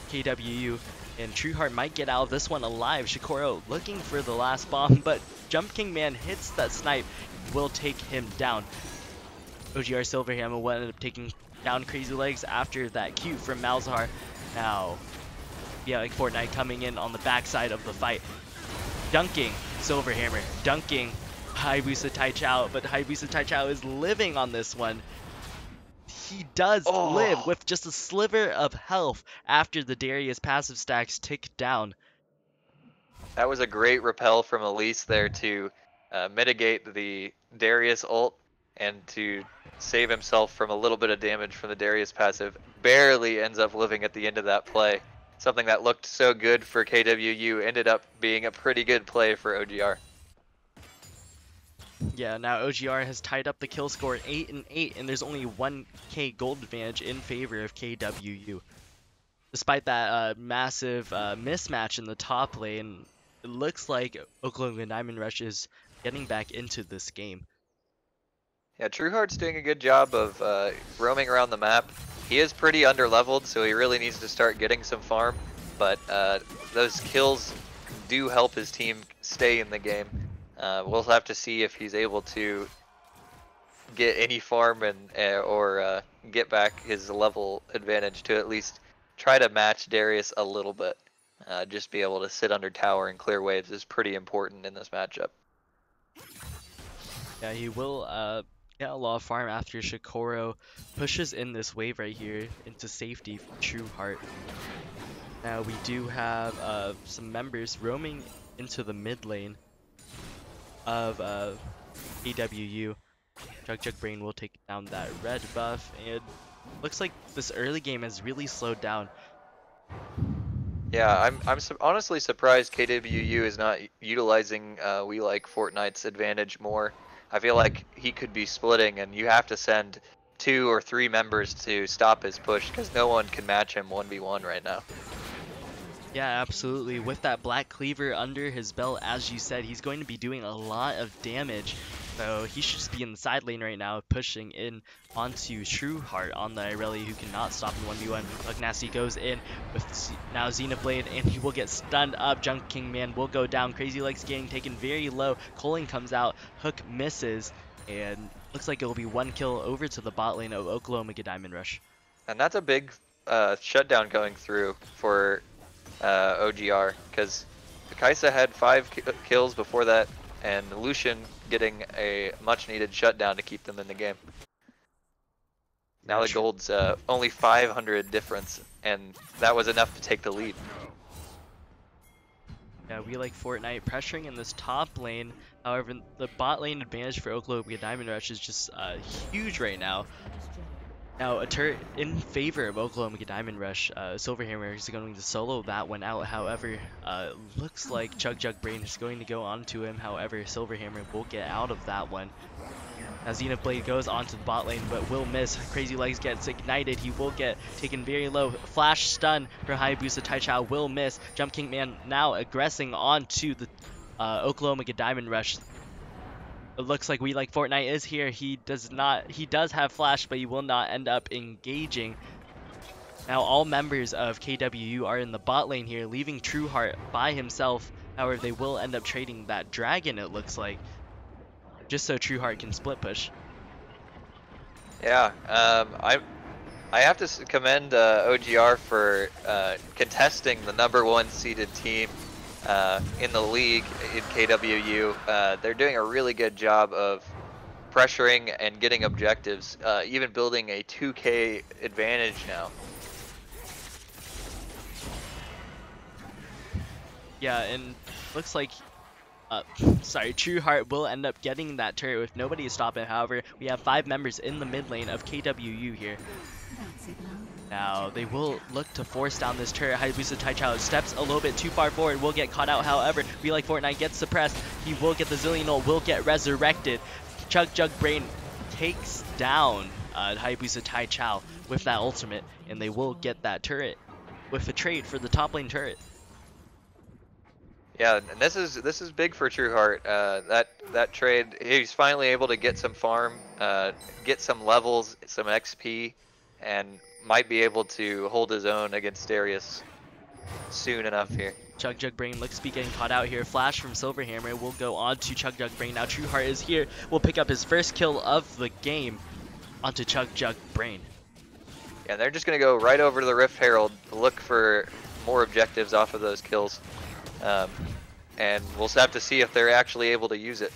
KWU, and Trueheart might get out of this one alive. Shikoro looking for the last bomb, but Jump King Man hits that snipe, will take him down. OGR Silverhammer will end up taking down Crazy Legs after that Q from Malzahar. Now, yeah, like Fortnite coming in on the backside of the fight. Dunking Silverhammer, dunking Hayabusa Taichao, but Hayabusa Taichao is living on this one. He does live with just a sliver of health after the Darius passive stacks tick down. That was a great repel from Elise there to mitigate the Darius ult and to save himself from a little bit of damage from the Darius passive. Barely ends up living at the end of that play. Something that looked so good for KWU ended up being a pretty good play for OGR. Yeah, now OGR has tied up the kill score 8-8, and there's only 1k gold advantage in favor of KWU. Despite that massive mismatch in the top lane, it looks like Oklahoma Diamond Rush is getting back into this game. Yeah, Trueheart's doing a good job of roaming around the map. He is pretty underleveled, so he really needs to start getting some farm, but those kills do help his team stay in the game. We'll have to see if he's able to get any farm or get back his level advantage to at least try to match Darius a little bit. Just be able to sit under tower and clear waves is pretty important in this matchup. Yeah, he will get a lot of farm after Shikoro pushes in this wave right here into safety for Trueheart. Now we do have some members roaming into the mid lane of AWU. Chug Jug Brain will take down that red buff, and looks like this early game has really slowed down. Yeah, I'm honestly surprised KWU is not utilizing We Like Fortnite's advantage more. I feel like he could be splitting, and you have to send 2 or 3 members to stop his push because no one can match him 1v1 right now. Yeah, absolutely. With that Black Cleaver under his belt, as you said, he's going to be doing a lot of damage. So he should just be in the side lane right now, pushing in onto Trueheart on the Irelia, who cannot stop in 1v1. Pugnasty goes in with now Xenoblade, and he will get stunned up. Junk King Man will go down. Crazy Legs getting taken very low. Culling comes out. Hook misses, and looks like it will be 1 kill over to the bot lane of Oklahoma Diamond Rush. And that's a big shutdown going through for OGR, because Kaisa had 5 kills before that, and Lucian getting a much needed shutdown to keep them in the game. Now the gold's only 500 difference, and that was enough to take the lead. Yeah, we like Fortnite pressuring in this top lane. However, the bot lane advantage for Oklahoma Diamond Rush is just huge right now. Now, a turret in favor of Oklahoma Diamond Rush. Silverhammer is going to solo that one out. However, looks like Chug Jug Brain is going to go onto him. However, Silverhammer will get out of that one. Now, Xenoblade goes onto the bot lane, but will miss. Crazy Legs gets ignited. He will get taken very low. Flash stun for Hayabusa Taichao will miss. Jump King Man now aggressing onto the Oklahoma Diamond Rush. It looks like We Like Fortnite is here. He does have flash, but he will not end up engaging. Now all members of KWU are in the bot lane here, leaving Trueheart by himself. However, they will end up trading that dragon, it looks like, just so Trueheart can split push. Yeah, I have to commend OGR for contesting the #1 seeded team in the league in KWU. They're doing a really good job of pressuring and getting objectives, even building a 2K advantage now. Yeah, and looks like Trueheart will end up getting that turret with nobody to stop it. However, we have 5 members in the mid lane of KWU here. Now, they will look to force down this turret. Hayabusa Taichao steps a little bit too far forward, will get caught out. However, We Like Fortnite gets suppressed. He will get the Zillion ult, will get resurrected. Chug Jug Brain takes down Hayabusa Taichao with that ultimate, and they will get that turret with a trade for the top lane turret. Yeah, and this is big for Trueheart. That trade, he's finally able to get some farm, get some levels, some XP, and might be able to hold his own against Darius soon enough here. Chug Jug Brain looks to be getting caught out here. Flash from Silverhammer will go on to Chug Jug Brain. Now Trueheart is here. Will pick up his first kill of the game onto Chug Jug Brain. Yeah, they're just going to go right over to the Rift Herald, look for more objectives off of those kills. And we'll have to see if they're actually able to use it.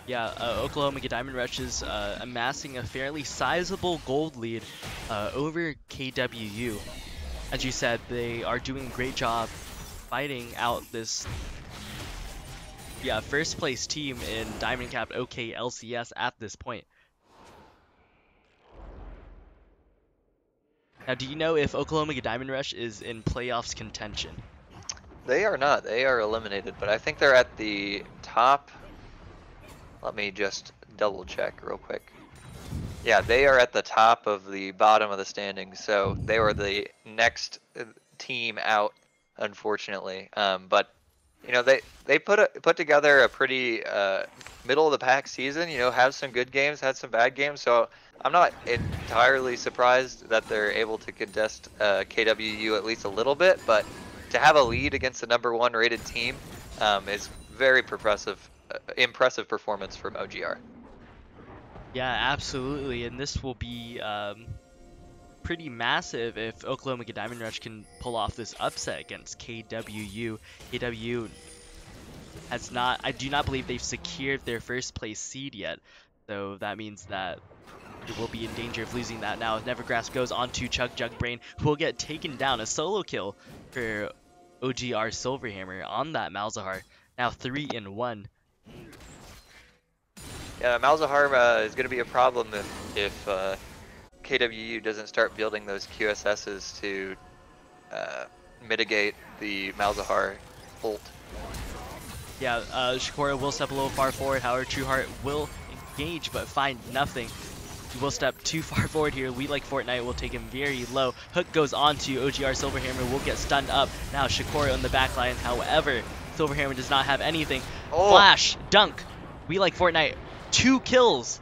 Yeah, Oklahoma Diamond Rush is amassing a fairly sizable gold lead over KWU. As you said, they are doing a great job fighting out this first place team in Diamond Cap OK LCS at this point. Now, do you know if Oklahoma Diamond Rush is in playoffs contention? They are not. They are eliminated, but I think they're at the top. Let me just double check real quick. Yeah, they are at the top of the bottom of the standings, so they were the next team out, unfortunately. But you know, they put together a pretty middle of the pack season. You know, have some good games, had some bad games. So I'm not entirely surprised that they're able to contest KWU at least a little bit. But to have a lead against the #1 rated team is very impressive performance from OGR. Yeah, absolutely, and this will be pretty massive if Oklahoma Diamond Rush can pull off this upset against KWU. KWU has not, I do not believe they've secured their first place seed yet, so that means that they will be in danger of losing that now. Nevergrasp goes on to Chug Jug Brain, who will get taken down. A solo kill for OGR Silverhammer on that Malzahar. Now 3-1. Yeah, Malzahar is going to be a problem if KWU doesn't start building those QSSs to mitigate the Malzahar ult. Yeah, Shikora will step a little far forward. However, Trueheart will engage but find nothing. He will step too far forward here. We Like Fortnite will take him very low. Hook goes on to OGR. Silverhammer will get stunned up. Now Shikora on the back line. However, Silverhammer does not have anything. Oh. Flash, dunk. We Like Fortnite, 2 kills.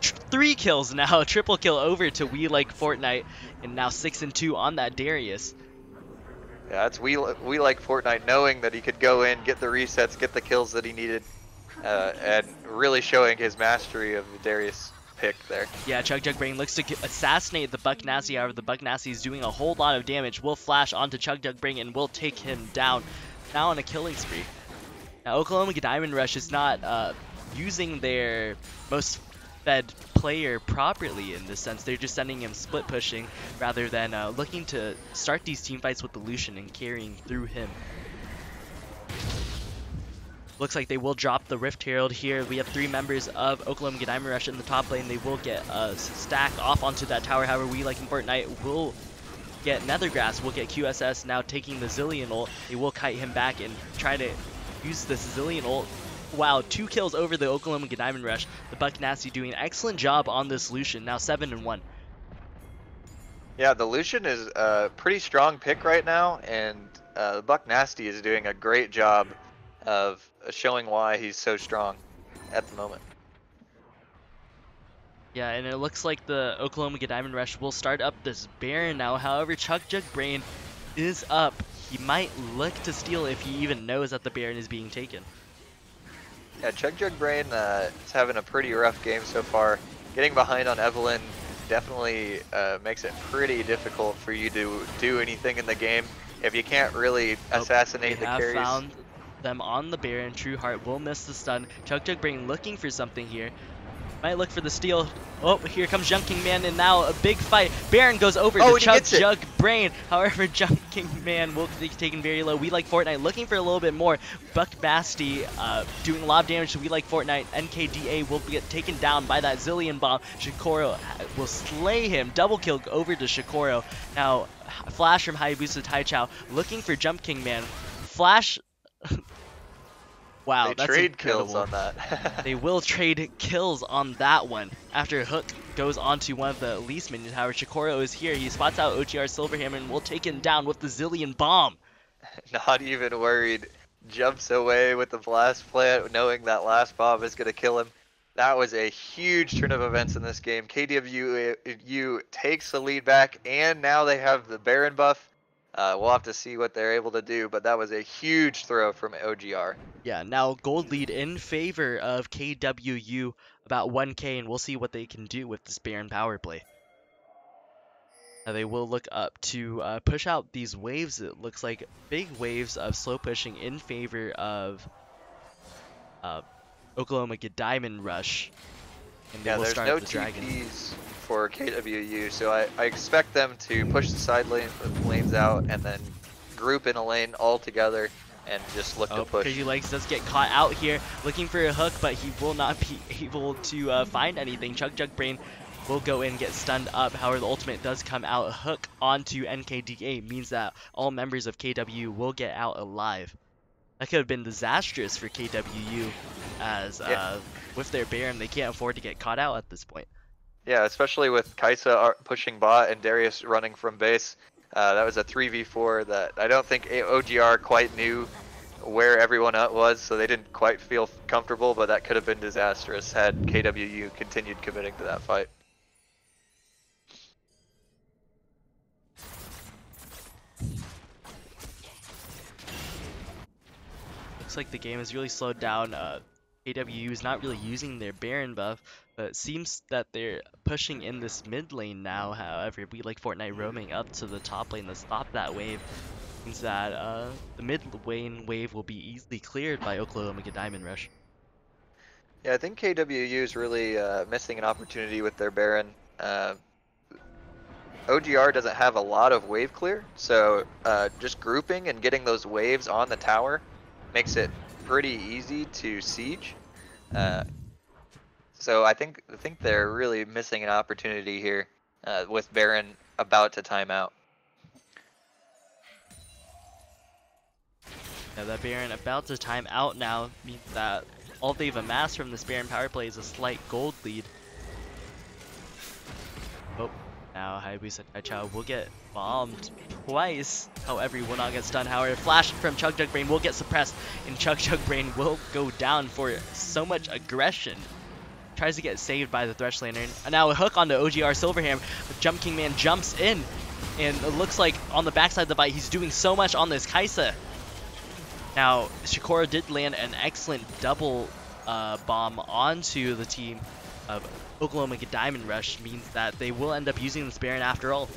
3 kills now. Triple kill over to We Like Fortnite. And now 6-2 on that Darius. Yeah, it's we Like Fortnite knowing that he could go in, get the resets, get the kills that he needed, and really showing his mastery of the Darius pick there. Yeah, Chug looks to assassinate the Buck Nasty. However, the Buck Nasty is doing a whole lot of damage. Will flash onto Chug and will take him down. Now on a killing spree. Now Oklahoma Diamond Rush is not using their most fed player properly in this sense. They're just sending him split pushing rather than looking to start these team fights with the Lucian and carrying through him. Looks like they will drop the Rift Herald here. We have 3 members of Oklahoma Diamond Rush in the top lane. They will get a stack off onto that tower. However, We Like Fortnite will get Nethergrass, will get QSS now taking the Zillion ult. They will kite him back and try to use this Zillion ult. Wow, 2 kills over the Oklahoma Diamond Rush. The Buck Nasty doing an excellent job on this Lucian, now 7-1. Yeah, the Lucian is a pretty strong pick right now, and the Buck Nasty is doing a great job of showing why he's so strong at the moment. Yeah, and it looks like the Oklahoma Diamond Rush will start up this Baron now. However, Brain is up. He might look to steal if he even knows that the Baron is being taken. Yeah, Brain is having a pretty rough game so far. Getting behind on Evelyn definitely makes it pretty difficult for you to do anything in the game if you can't really assassinate the carries. They have found them on the Baron. Trueheart will miss the stun. Brain looking for something here. Might look for the steal. Oh, here comes Junking Man, and now a big fight. Baron goes over to Brain. However, Junking Man will be taken very low. We Like Fortnite looking for a little bit more. Buck Nasty doing a lot of damage to We Like Fortnite. NKDA will get taken down by that Zillion bomb. Shikoro will slay him. Double kill over to Shikoro. Now, Flash from Hayabusa Taichao looking for Jump King Man. Flash... Wow, they trade kills on that. They will trade kills on that one. After Hook goes onto one of the least minions, however, Shikoro is here. He spots out OGR Silverhammer and will take him down with the Zillion bomb. Not even worried. Jumps away with the blast plant, knowing that last bomb is going to kill him. That was a huge turn of events in this game. KWU takes the lead back, and now they have the Baron buff. We'll have to see what they're able to do, but that was a huge throw from OGR. Yeah, now gold lead in favor of KWU, about 1k, and we'll see what they can do with this Baron power play. Now they will look up to push out these waves. It looks like big waves of slow pushing in favor of Oklahoma Diamond Rush. And they will there's start no the Dragon. TPs for KWU, so I expect them to push the side lanes out and then group in a lane all together and just look to push. Crazy Legs does get caught out here looking for a hook, but he will not be able to find anything. Brain will go in and get stunned up. However, the ultimate does come out. A hook onto NKDA means that all members of KW will get out alive. That could have been disastrous for KWU as with their Baron, they can't afford to get caught out at this point. Yeah, especially with Kaisa pushing bot and Darius running from base. That was a 3v4 that I don't think OGR quite knew where everyone was, so they didn't quite feel comfortable, but that could have been disastrous had KWU continued committing to that fight. Looks like the game has really slowed down. KWU is not really using their Baron buff, but it seems that they're pushing in this mid lane now. However, We Like Fortnite roaming up to the top lane to stop that wave means that the mid lane wave will be easily cleared by Oklahoma Diamond Rush. Yeah, I think KWU is really missing an opportunity with their Baron. OGR doesn't have a lot of wave clear, so just grouping and getting those waves on the tower makes it pretty easy to siege. So I think they're really missing an opportunity here with Baron about to time out. Yeah, that Baron about to time out now means that all they've amassed from this Baron power play is a slight gold lead. Oh, now Hayabusa Taichao will get bombed twice. However, he will not get stunned. However, Flash from Chug Jug Brain will get suppressed, and Chug Jug Brain will go down for so much aggression. Tries to get saved by the Thresh Lantern. And now a hook onto OGR Silverham. Jump King Man jumps in, and it looks like on the backside of the bite, he's doing so much on this Kaisa. Now, Shikora did land an excellent double bomb onto the team of Oklahoma Diamond Rush, means that they will end up using this Baron after all.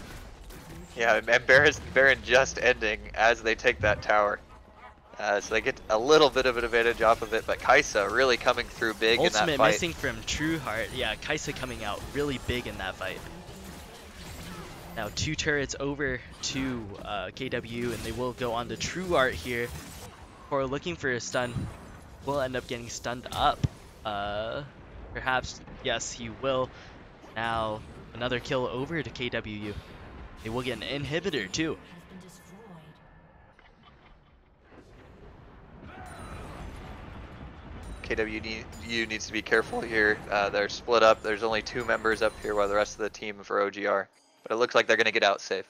Yeah, and Baron just ending as they take that tower. So they get a little bit of an advantage off of it, but Kaisa really coming through big in that fight. Ultimate missing from Trueheart. Yeah, Kaisa coming out really big in that fight. Now 2 turrets over to KW, and they will go on to Trueheart here. For looking for a stun, will end up getting stunned up. Perhaps, yes, he will. Now another kill over to KWU. They will get an inhibitor too. KWU needs to be careful here. They're split up. There's only 2 members up here while the rest of the team for OGR. But it looks like they're going to get out safe.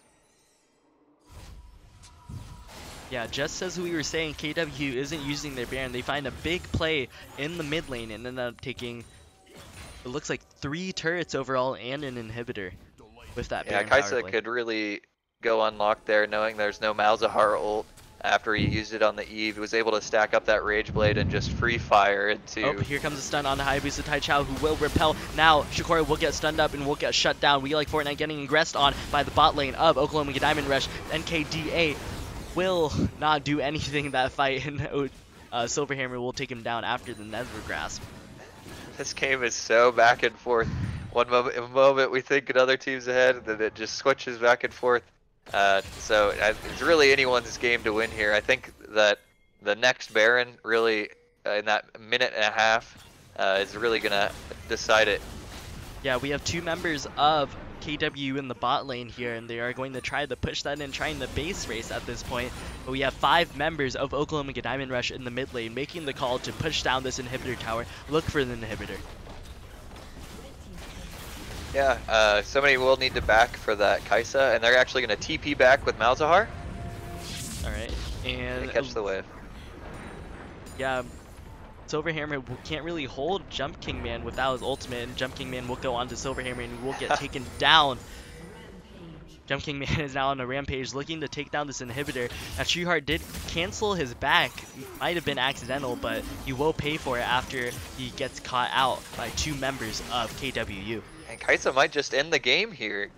Yeah, just as we were saying, KW isn't using their Baron. They find a big play in the mid lane and end up taking, it looks like 3 turrets overall and an inhibitor with that Baron power Kaisa play. could really go unlocked there, knowing there's no Malzahar ult. After he used it on the Eve, he was able to stack up that Rage Blade and just free fire into... Oh, here comes a stun on the Hayabusa Taichao, who will repel. Now, Shikora will get stunned up and will get shut down. We like Fortnite getting aggressed on by the bot lane of Oklahoma Diamond Rush. NKDA will not do anything in that fight, and Silverhammer will take him down after the Nether Grasp. This game is so back and forth. One moment we think another team's ahead, and then it just switches back and forth. So it's really anyone's game to win here. I think that the next Baron really, in that minute and a half, is really going to decide it. Yeah, we have 2 members of KW in the bot lane here, and they are going to try to push that in, trying the base race at this point. But we have 5 members of Oklahoma Diamond Rush in the mid lane, making the call to push down this inhibitor tower, look for the inhibitor. Yeah, somebody will need to back for that Kaisa, and they're actually going to TP back with Malzahar. Alright, and... They catch the wave. Yeah, Silverhammer can't really hold Jump King Man without his ultimate, and Jump King Man will go on to Silverhammer and will get taken down. Jump King Man is now on a rampage looking to take down this inhibitor. Now Trueheart did cancel his back, might have been accidental, but he will pay for it after he gets caught out by 2 members of KWU. And Kaisa might just end the game here.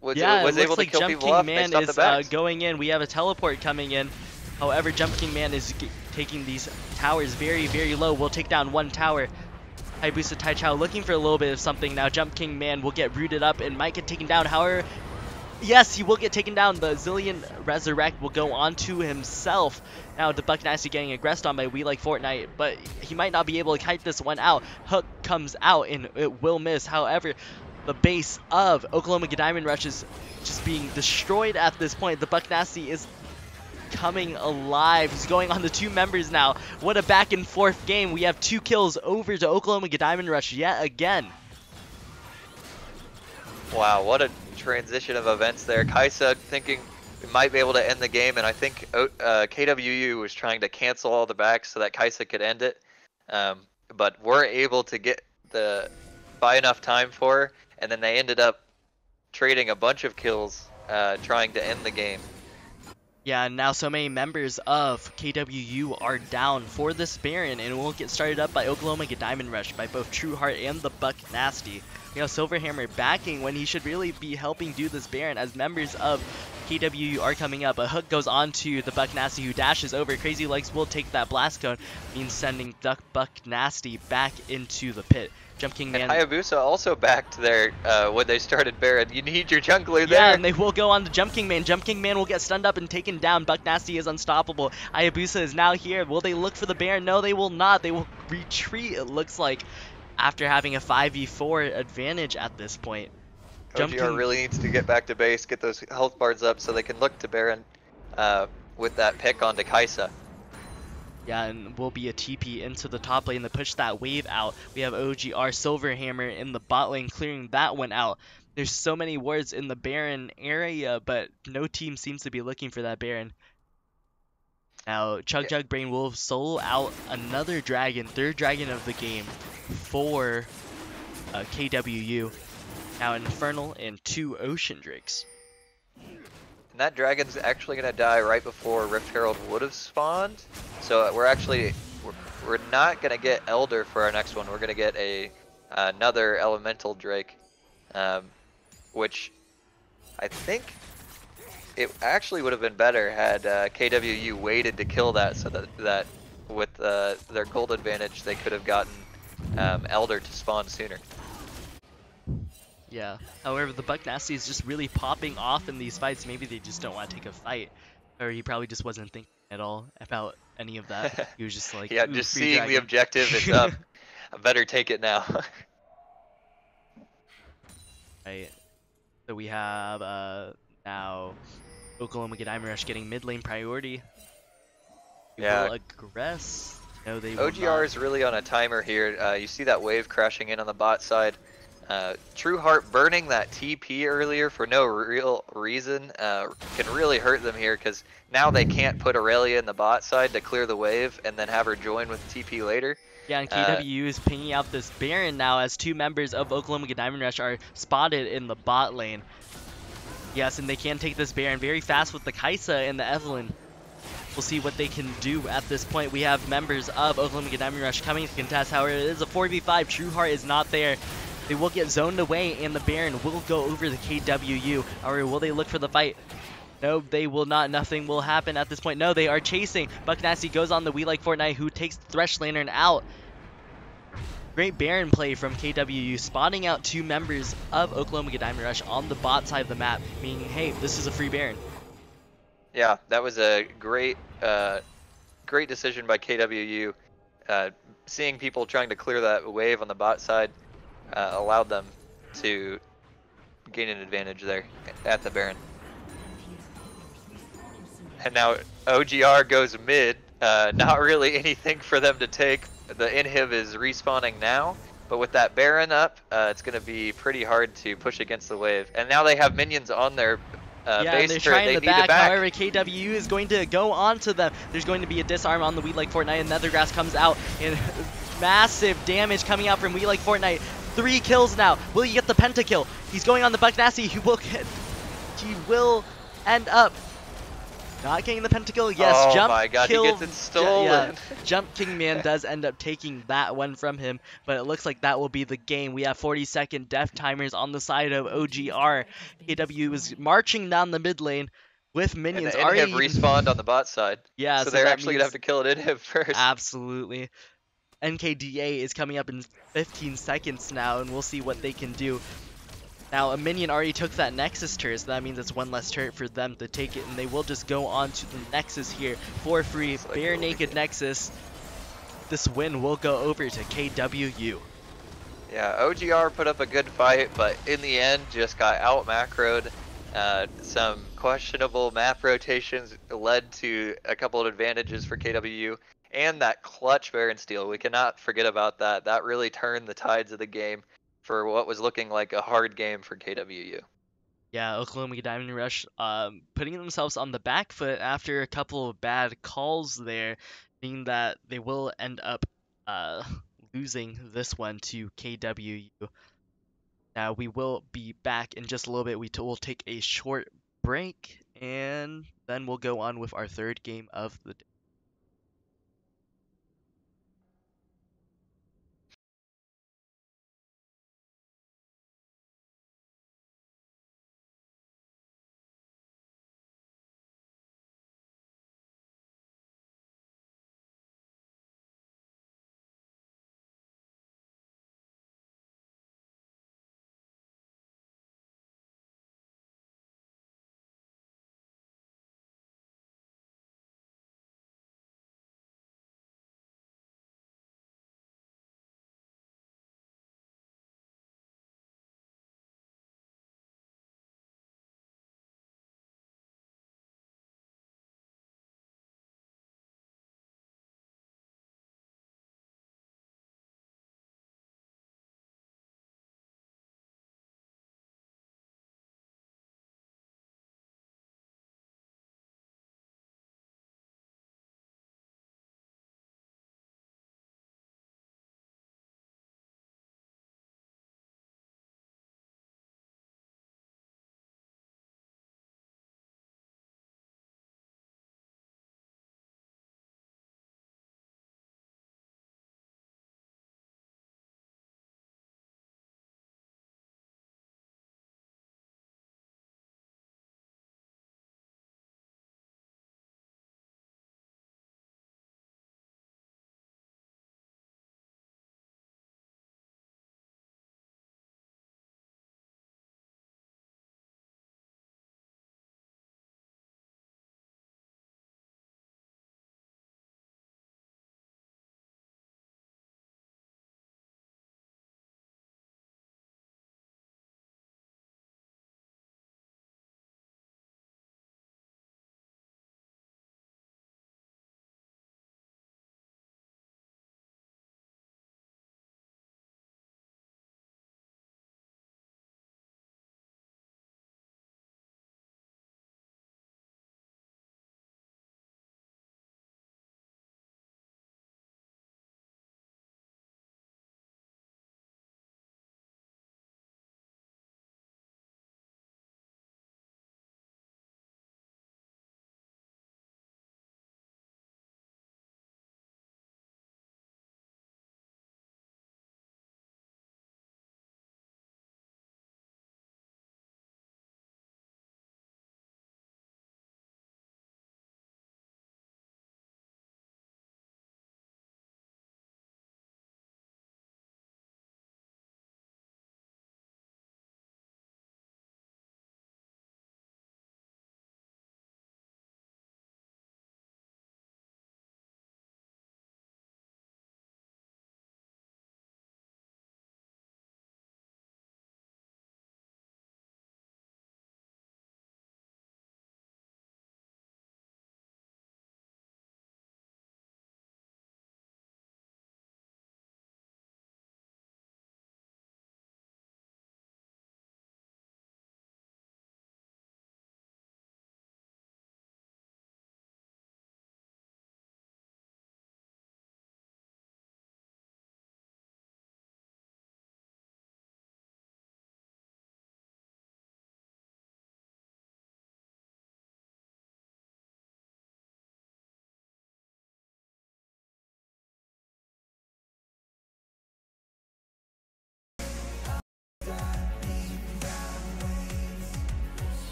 Was it looks able to like kill Jump people King off Man based off the is backs. going in. We have a teleport coming in. However, Jump King Man is taking these towers very, very low. We'll take down 1 tower. Hayabusa Taichao looking for a little bit of something now. Jump King Man will get rooted up and might get taken down. However, yes, he will get taken down. The Zillion Resurrect will go onto himself. Now, the Buck Nasty getting aggressed on by We Like Fortnite, but he might not be able to kite this one out. Hook comes out and it will miss. However, the base of Oklahoma Diamond Rush is just being destroyed at this point. The Buck Nasty is coming alive. He's going on to 2 members now. What a back and forth game. We have 2 kills over to Oklahoma Diamond Rush yet again. Wow, what a transition of events there. Kaisa thinking we might be able to end the game, and I think KWU was trying to cancel all the backs so that Kaisa could end it. But we're able to get buy enough time for her, and then they ended up trading a bunch of kills trying to end the game. Yeah, now so many members of KWU are down for this Baron, and it will get started up by Oklahoma Diamond Rush by both Trueheart and the Buck Nasty. You know, Silverhammer backing when he should really be helping do this Baron, as members of KWU are coming up. A hook goes on to the Buck Nasty, who dashes over. Crazy Legs will take that blast cone, means sending Buck Nasty back into the pit. Jump King Man. And Hayabusa also backed there when they started Baron. You need your jungler there. Yeah, and they will go on to Jump King Man. Jump King Man will get stunned up and taken down. Buck Nasty is unstoppable. Hayabusa is now here. Will they look for the Baron? No, they will not. They will retreat, it looks like, after having a 5v4 advantage at this point. OGR really needs to get back to base, get those health bars up so they can look to Baron with that pick onto Kaisa. Yeah, and will be a TP into the top lane to push that wave out. We have OGR Silverhammer in the bot lane clearing that one out. There's so many wards in the Baron area, but no team seems to be looking for that Baron. Now, Chug Jug Brain will solo out another dragon, third dragon of the game for KWU. Now, Infernal and 2 Ocean Drakes. And that dragon's actually going to die right before Rift Herald would have spawned. So we're not going to get Elder for our next one. We're going to get another Elemental Drake, which I think it actually would have been better had KWU waited to kill that, so that with their gold advantage they could have gotten Elder to spawn sooner. Yeah. However, the Buck Nasty is just really popping off in these fights. Maybe they just don't want to take a fight, or he probably just wasn't thinking at all about any of that. He was just like, yeah, ooh, just free seeing dragon. the objective, it's up. I better take it now. Right. So we have now Oklahoma Diamond Rush getting mid lane priority. They will aggress. No, they will OGR not. is really on a timer here. You see that wave crashing in on the bot side. Trueheart burning that TP earlier for no real reason can really hurt them here, because now they can't put Aurelia in the bot side to clear the wave and then have her join with TP later. Yeah, and KWU is pinging out this Baron now as 2 members of Oklahoma Diamond Rush are spotted in the bot lane. Yes, and they can take this Baron very fast with the Kaisa and the Evelyn. We'll see what they can do at this point. We have members of Oklahoma Diamond Rush coming to contest. However, it is a 4v5. Trueheart is not there. They will get zoned away, and the Baron will go over the KWU. However, will they look for the fight? No, they will not. Nothing will happen at this point. No, they are chasing. Buck Nasty goes on the We Like Fortnite, who takes Thresh Lantern out. Great Baron play from KWU, spotting out 2 members of Oklahoma Diamond Rush on the bot side of the map, meaning, hey, this is a free Baron. Yeah, that was a great decision by KWU. Seeing people trying to clear that wave on the bot side allowed them to gain an advantage there at the Baron. And now OGR goes mid. Not really anything for them to take. The inhib is respawning now, but with that Baron up, it's going to be pretty hard to push against the wave. And now they have minions on their yeah, base and they're turret. trying They to need back. to back. However, KWU is going to go onto them. There's going to be a disarm on the We Like Fortnite, and Nethergrass comes out, and massive damage coming out from We Like Fortnite. 3 kills now. Will he get the pentakill? He's going on the Buck Nasty. He will end up not getting the pentakill. Yes, oh Jump my god, kill, he gets it stolen. Yeah, Jump King Man does end up taking that one from him, but it looks like that will be the game. We have 40-second death timers on the side of OGR. KW is marching down the mid lane with minions. And the inhib respawned on the bot side. Yeah, so they're actually going to have to kill an inhib first. Absolutely. NKDA is coming up in 15 seconds now, and we'll see what they can do. Now, a minion already took that Nexus turret, so that means it's 1 less turret for them to take it, and they will just go on to the Nexus here for free. Like bare naked Nexus. This win will go over to KWU. Yeah, OGR put up a good fight, but in the end just got out macroed. Some questionable map rotations led to a couple of advantages for KWU, and that clutch Baron steal. We cannot forget about that. That really turned the tides of the game for what was looking like a hard game for KWU. Yeah, Oklahoma Diamond Rush putting themselves on the back foot after a couple of bad calls there, meaning that they will end up losing this one to KWU. Now we will be back in just a little bit. We'll take a short break, and then we'll go on with our 3rd game of the day.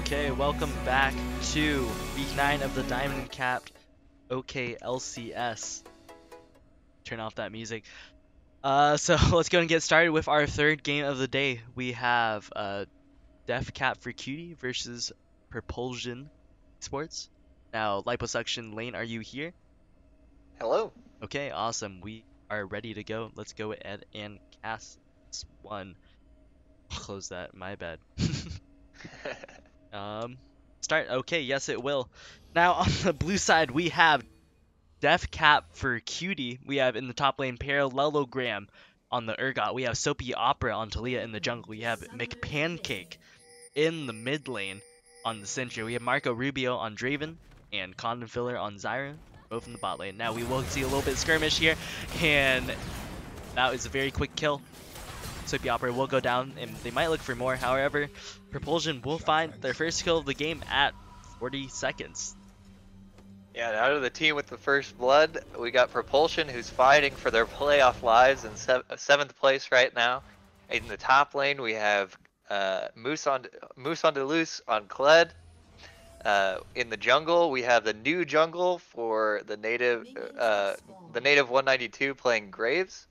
Okay, welcome back to week 9 of the Diamond Capped OKLCS. Turn off that music. So let's go and get started with our third game of the day. We have Def Cap for Cutie versus Propulsion Sports. Now, liposuction lane, are you here? Hello. Okay, awesome. We are ready to go. Let's go ahead and cast this one. Close that, my bad. Start. Okay, yes it will. Now on the blue side we have Def Cap for Cutie. We have in the top lane Parallelogram on the Urgot. We have Soapy Opera on Talia in the jungle. We have McPancake in the mid lane on the Sentry. We have Marco Rubio on Draven and Condom Filler on Zyra, both in the bot lane. Now we will see a little bit of skirmish here, and that was a very quick kill. Soapy Opera will go down, and they might look for more. However, Propulsion will find their first kill of the game at 40 seconds. Yeah, out of the team with the first blood, we got Propulsion, who's fighting for their playoff lives in 7th place right now. In the top lane, we have Moose on Deleuze on Kled. In the jungle, we have the new jungle for the native 192 playing Graves.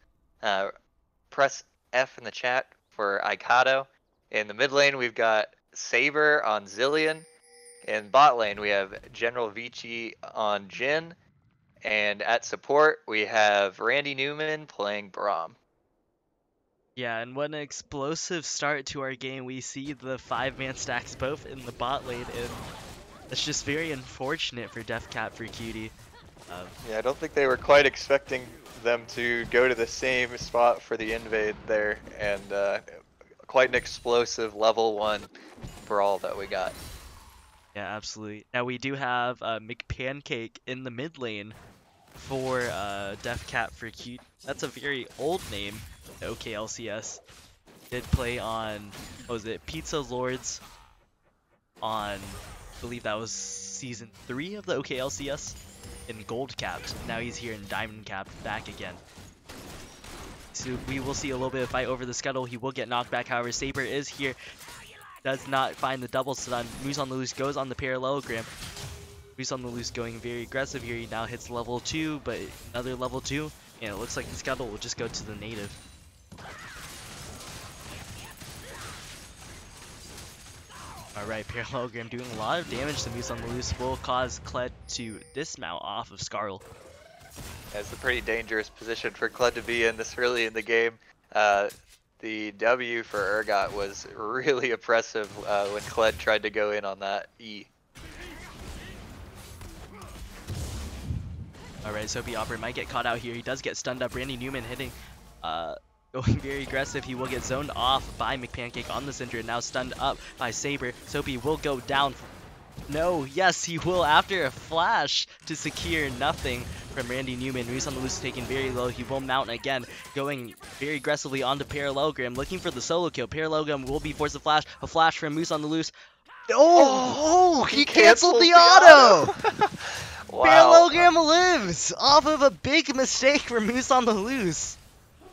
Press F in the chat for Aikado. In the mid lane, we've got Saber on Zillion. In bot lane, we have General Vici on Jhin. And at support, we have Randy Newman playing Braum. Yeah, and what an explosive start to our game. We see the 5-man stacks both in the bot lane, and it's just very unfortunate for Def Cap for Cutie. Yeah, I don't think they were quite expecting them to go to the same spot for the invade there, and quite an explosive level 1 brawl that we got. Yeah, absolutely. Now we do have McPancake in the mid lane for Def Cap for Cutie. That's a very old name, OKLCS. Did play on, what was it, Pizza Lords on, I believe that was season 3 of the OKLCS in Gold Capped. Now he's here in Diamond Capped, back again. So we will see a little bit of fight over the scuttle. He will get knocked back, however, Saber is here. Does not find the double stun. Moose on the Loose goes on the Parallelogram. Moose on the Loose going very aggressive here. He now hits level 2, but another level 2. And it looks like the scuttle will just go to the native. Alright, Parallelogram doing a lot of damage to Moose on the Loose will cause Kled to dismount off of Skarl. It's a pretty dangerous position for Kled to be in this early in the game. The W for Urgot was really oppressive when Kled tried to go in on that E. Alright, Soapy Opera might get caught out here. He does get stunned up. Randy Newman hitting, going very aggressive. He will get zoned off by McPancake on the Syndra. Now stunned up by Saber. Soapy will go down. No, yes, he will after a flash to secure nothing from Randy Newman. Moose on the Loose taken very low. He will mount again, going very aggressively onto Parallelogram, looking for the solo kill. Parallelogram will be forced to flash. A flash from Moose on the Loose. Oh, he canceled the auto! Wow. Parallelogram lives off of a big mistake from Moose on the Loose.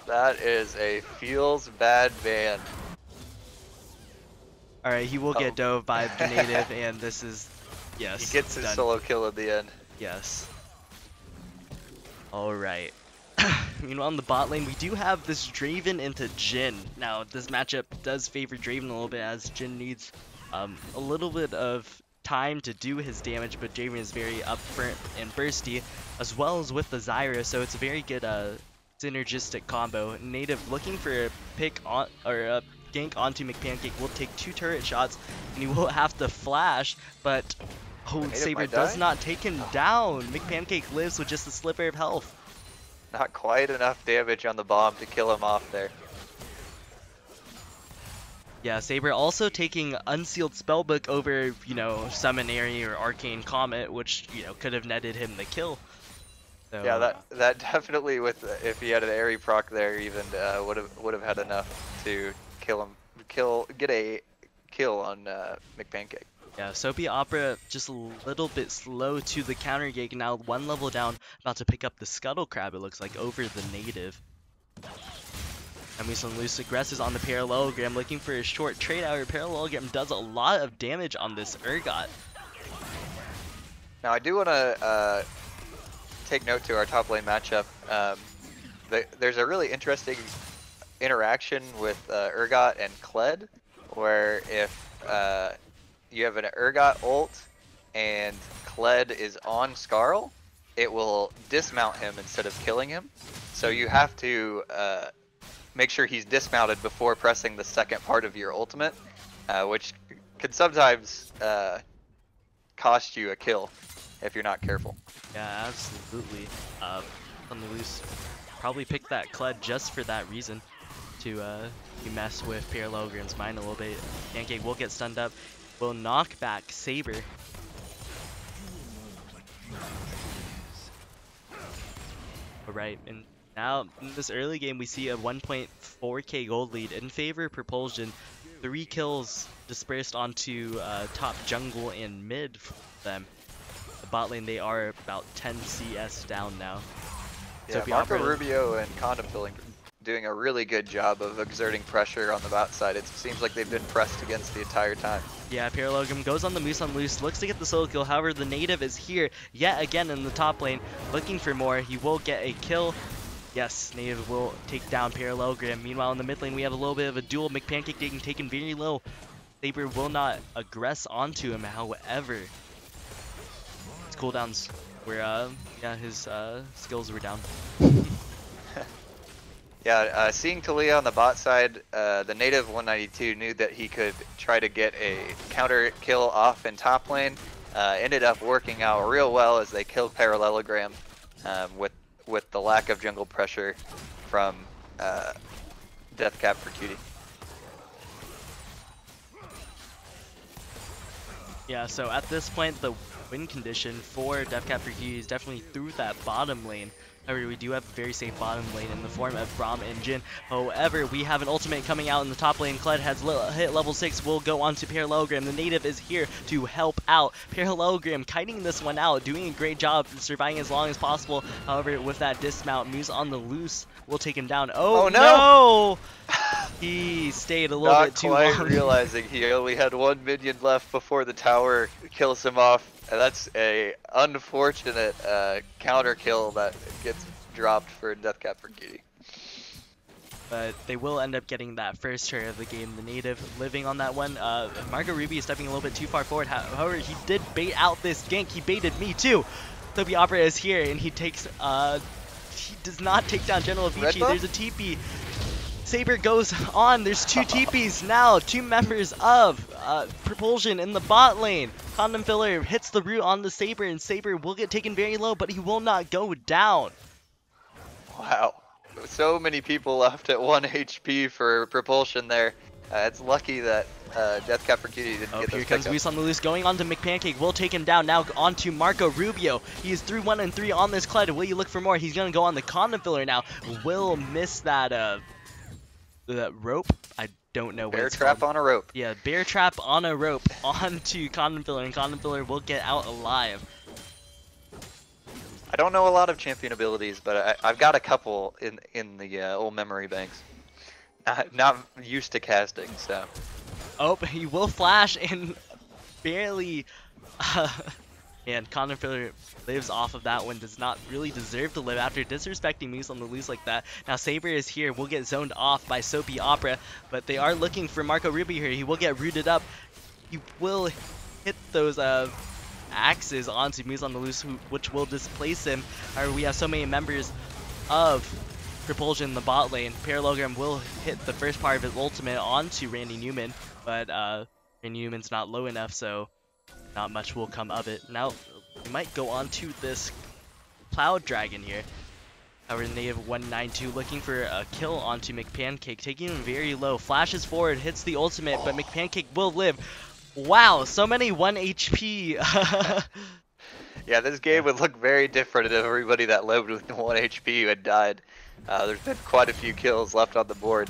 That is a feels bad ban. Alright, he will get dove by the native, and this is, yes, he gets his done. solo kill at the end. Yes. Alright. Meanwhile, on the bot lane, we do have this Draven into Jhin. Now, this matchup does favor Draven a little bit, as Jhin needs a little bit of time to do his damage, but Draven is very upfront and bursty, as well as with the Zyra, so it's a very good synergistic combo. Native looking for a pick on, or a gank onto McPancake will take 2 turret shots, and he will have to flash, but Saber does not take him down. McPancake lives with just a sliver of health. Not quite enough damage on the bomb to kill him off there. Yeah, Saber also taking Unsealed Spellbook over, Summon Airy or Arcane Comet, which, could have netted him the kill. So, yeah, that definitely, if he had an Airy proc there, even would have had enough to get a kill on McPancake. Yeah, Soapy Opera just a little bit slow to the counter gig. Now 1 level down, about to pick up the Scuttle Crab, it looks like, over the native. And Muson Loose aggresses on the parallelogram, looking for a short trade out. Parallelogram does a lot of damage on this Urgot. Now I do want to take note to our top lane matchup. There's a really interesting interaction with Urgot and Kled, where if you have an Urgot ult and Kled is on Skarl, it will dismount him instead of killing him. So you have to make sure he's dismounted before pressing the second part of your ultimate, which could sometimes cost you a kill if you're not careful. Yeah, absolutely. On the loose, probably picked that Kled just for that reason, to mess with Parallelogram's mind a little bit. Pancake will get stunned up, will knock back Saber. Alright, and now in this early game we see a 1.4k gold lead in favor of Propulsion. 3 kills dispersed onto top jungle and mid for them. The bot lane, they are about 10 CS down now. Yeah, Marco Rubio and Condom Filling doing a really good job of exerting pressure on the bot side. It seems like they've been pressed against the entire time. Yeah, Parallelogram goes on the Muson Loose, looks to get the solo kill. However, the native is here yet again in the top lane, looking for more. He will get a kill. Yes, native will take down Parallelogram. Meanwhile, in the mid lane, we have a little bit of a duel. McPancake getting taken very low. Saber will not aggress onto him, however. His cooldowns were, yeah, his skills were down. Yeah, seeing Talia on the bot side, the native 192 knew that he could try to get a counter kill off in top lane. Ended up working out real well as they killed Parallelogram with the lack of jungle pressure from Deathcap for Cutie. Yeah, so at this point, the win condition for Deathcap for Cutie is definitely through that bottom lane. However, we do have a very safe bottom lane in the form of Braum and Jhin. However, we have an ultimate coming out in the top lane. Kled has hit level 6, will go on to Parallelogram. The native is here to help out. Parallelogram kiting this one out, doing a great job surviving as long as possible. However, with that dismount, Muse on the loose will take him down. Oh no! He stayed a little bit too long. Not quite realizing he only had 1 minion left before the tower kills him off. And that's a unfortunate counter kill that gets dropped for Deathcap for Cutie. But they will end up getting that first turret of the game. The native living on that one. Marco Ruby is stepping a little bit too far forward. However, he did bait out this gank. He baited me too. Soapy Opera is here and he takes he does not take down General Vici. There's a TP. Saber goes on. There's 2 TPs now. 2 members of Propulsion in the bot lane. Condom Filler hits the root on the Saber, and Saber will get taken very low, but he will not go down. Wow. So many people left at 1 HP for Propulsion there. It's lucky that Deathcap for Cutie didn't get those. Here comes Reese on the loose, going on to McPancake. Will take him down. Now on to Marco Rubio. He is 3-1 and 3 on this Kled. Will you look for more? He's going to go on the Condom Filler now. Will miss that rope. I don't know what it's called. Bear trap on a rope. Yeah, bear trap on a rope onto Condom Filler, and Condom Filler will get out alive. I don't know a lot of champion abilities, but I've got a couple in the old memory banks. Not used to casting, so. Oh, he will flash and barely. And Condom Filler lives off of that one, does not really deserve to live after disrespecting Moose on the loose like that. Now Saber is here, will get zoned off by Soapy Opera, but they are looking for Marco Ruby here. He will get rooted up. He will hit those axes onto Moose on the loose, which will displace him. However, we have so many members of Propulsion in the bot lane. Parallelogram will hit the first part of his ultimate onto Randy Newman, but Randy Newman's not low enough, so not much will come of it. Now, we might go on to this Cloud Dragon here. However, native 192 looking for a kill onto McPancake, taking him very low. Flashes forward, hits the ultimate, but McPancake will live. Wow, so many 1 HP. Yeah, this game would look very different if everybody that lived with 1 HP had died. There's been quite a few kills left on the board.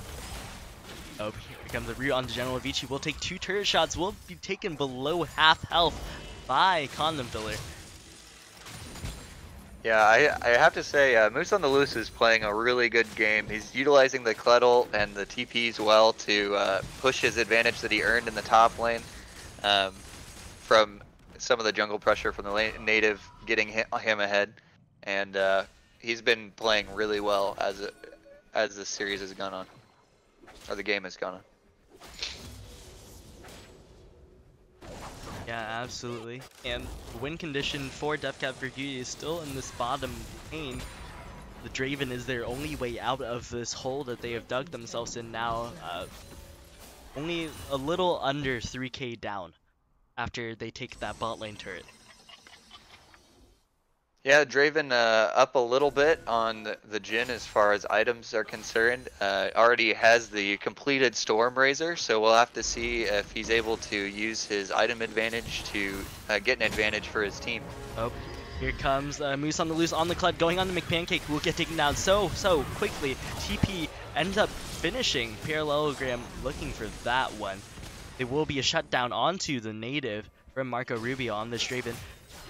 Oh, here comes a root onto General Vici. Will take 2 turret shots. Will be taken below half health by Condom Filler. Yeah, I have to say, Moose on the Loose is playing a really good game. He's utilizing the Cluddle and the TPs well to push his advantage that he earned in the top lane from some of the jungle pressure from the native getting him ahead. And he's been playing really well as the series has gone on, or the game has gone on. Yeah, absolutely. And the win condition for DefCat for Cutie is still in this bottom lane. The Draven is their only way out of this hole that they have dug themselves in now. Only a little under 3k down after they take that bot lane turret. Yeah, Draven up a little bit on the Jhin as far as items are concerned. Already has the completed Storm Razor, so we'll have to see if he's able to use his item advantage to get an advantage for his team. Oh, here comes Moose on the Loose on the Clud going on to McPancake, who will get taken down so quickly. TP ends up finishing. Parallelogram looking for that one. There will be a shutdown onto the native from Marco Rubio on this Draven.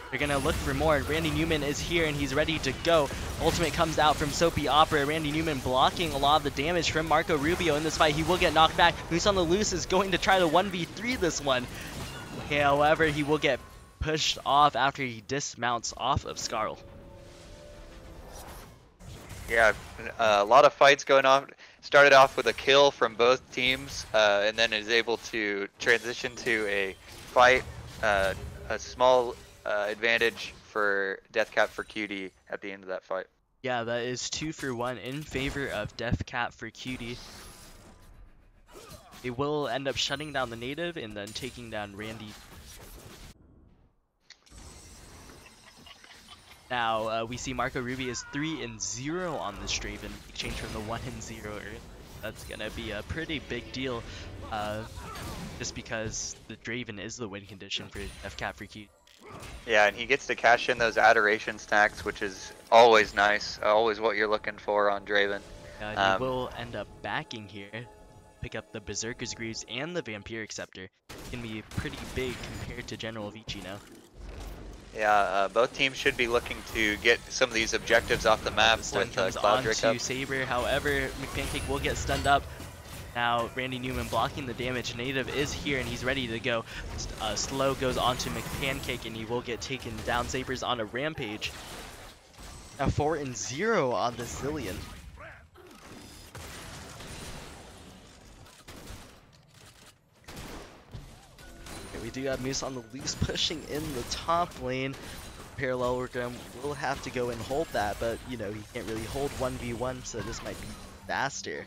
They're gonna look for more. Randy Newman is here and he's ready to go. Ultimate comes out from Soapy Opera. Randy Newman blocking a lot of the damage from Marco Rubio in this fight. He will get knocked back. Moose on the Loose is going to try to 1v3 this one. However, he will get pushed off after he dismounts off of Skarl. Yeah, a lot of fights going on. Started off with a kill from both teams, and then is able to transition to a fight, a small advantage for Deathcap for Cutie at the end of that fight. Yeah, that is 2 for 1 in favor of Deathcat for Cutie. They will end up shutting down the native and then taking down Randy. Now we see Marco Rubio is 3-0 on this Draven, exchange from the 1-0 early. That's gonna be a pretty big deal, just because the Draven is the win condition for Deathcat for Cutie. Yeah, and he gets to cash in those adoration stacks, which is always nice, always what you're looking for on Draven. He will end up backing here, pick up the Berserker's Greaves and the Vampiric Scepter. It's gonna be pretty big compared to General Vici now. Yeah, both teams should be looking to get some of these objectives off the map with Cloud Drake up. Saber, however, McPancake will get stunned up. Now Randy Newman blocking the damage. Native is here and he's ready to go. Slow goes onto McPancake and he will get taken down. Saber's on a rampage. Now 4-0 on the Zillion. Okay, we do have Moose on the Loose pushing in the top lane. Parallelogram will have to go and hold that, but you know, he can't really hold 1v1, so this might be faster.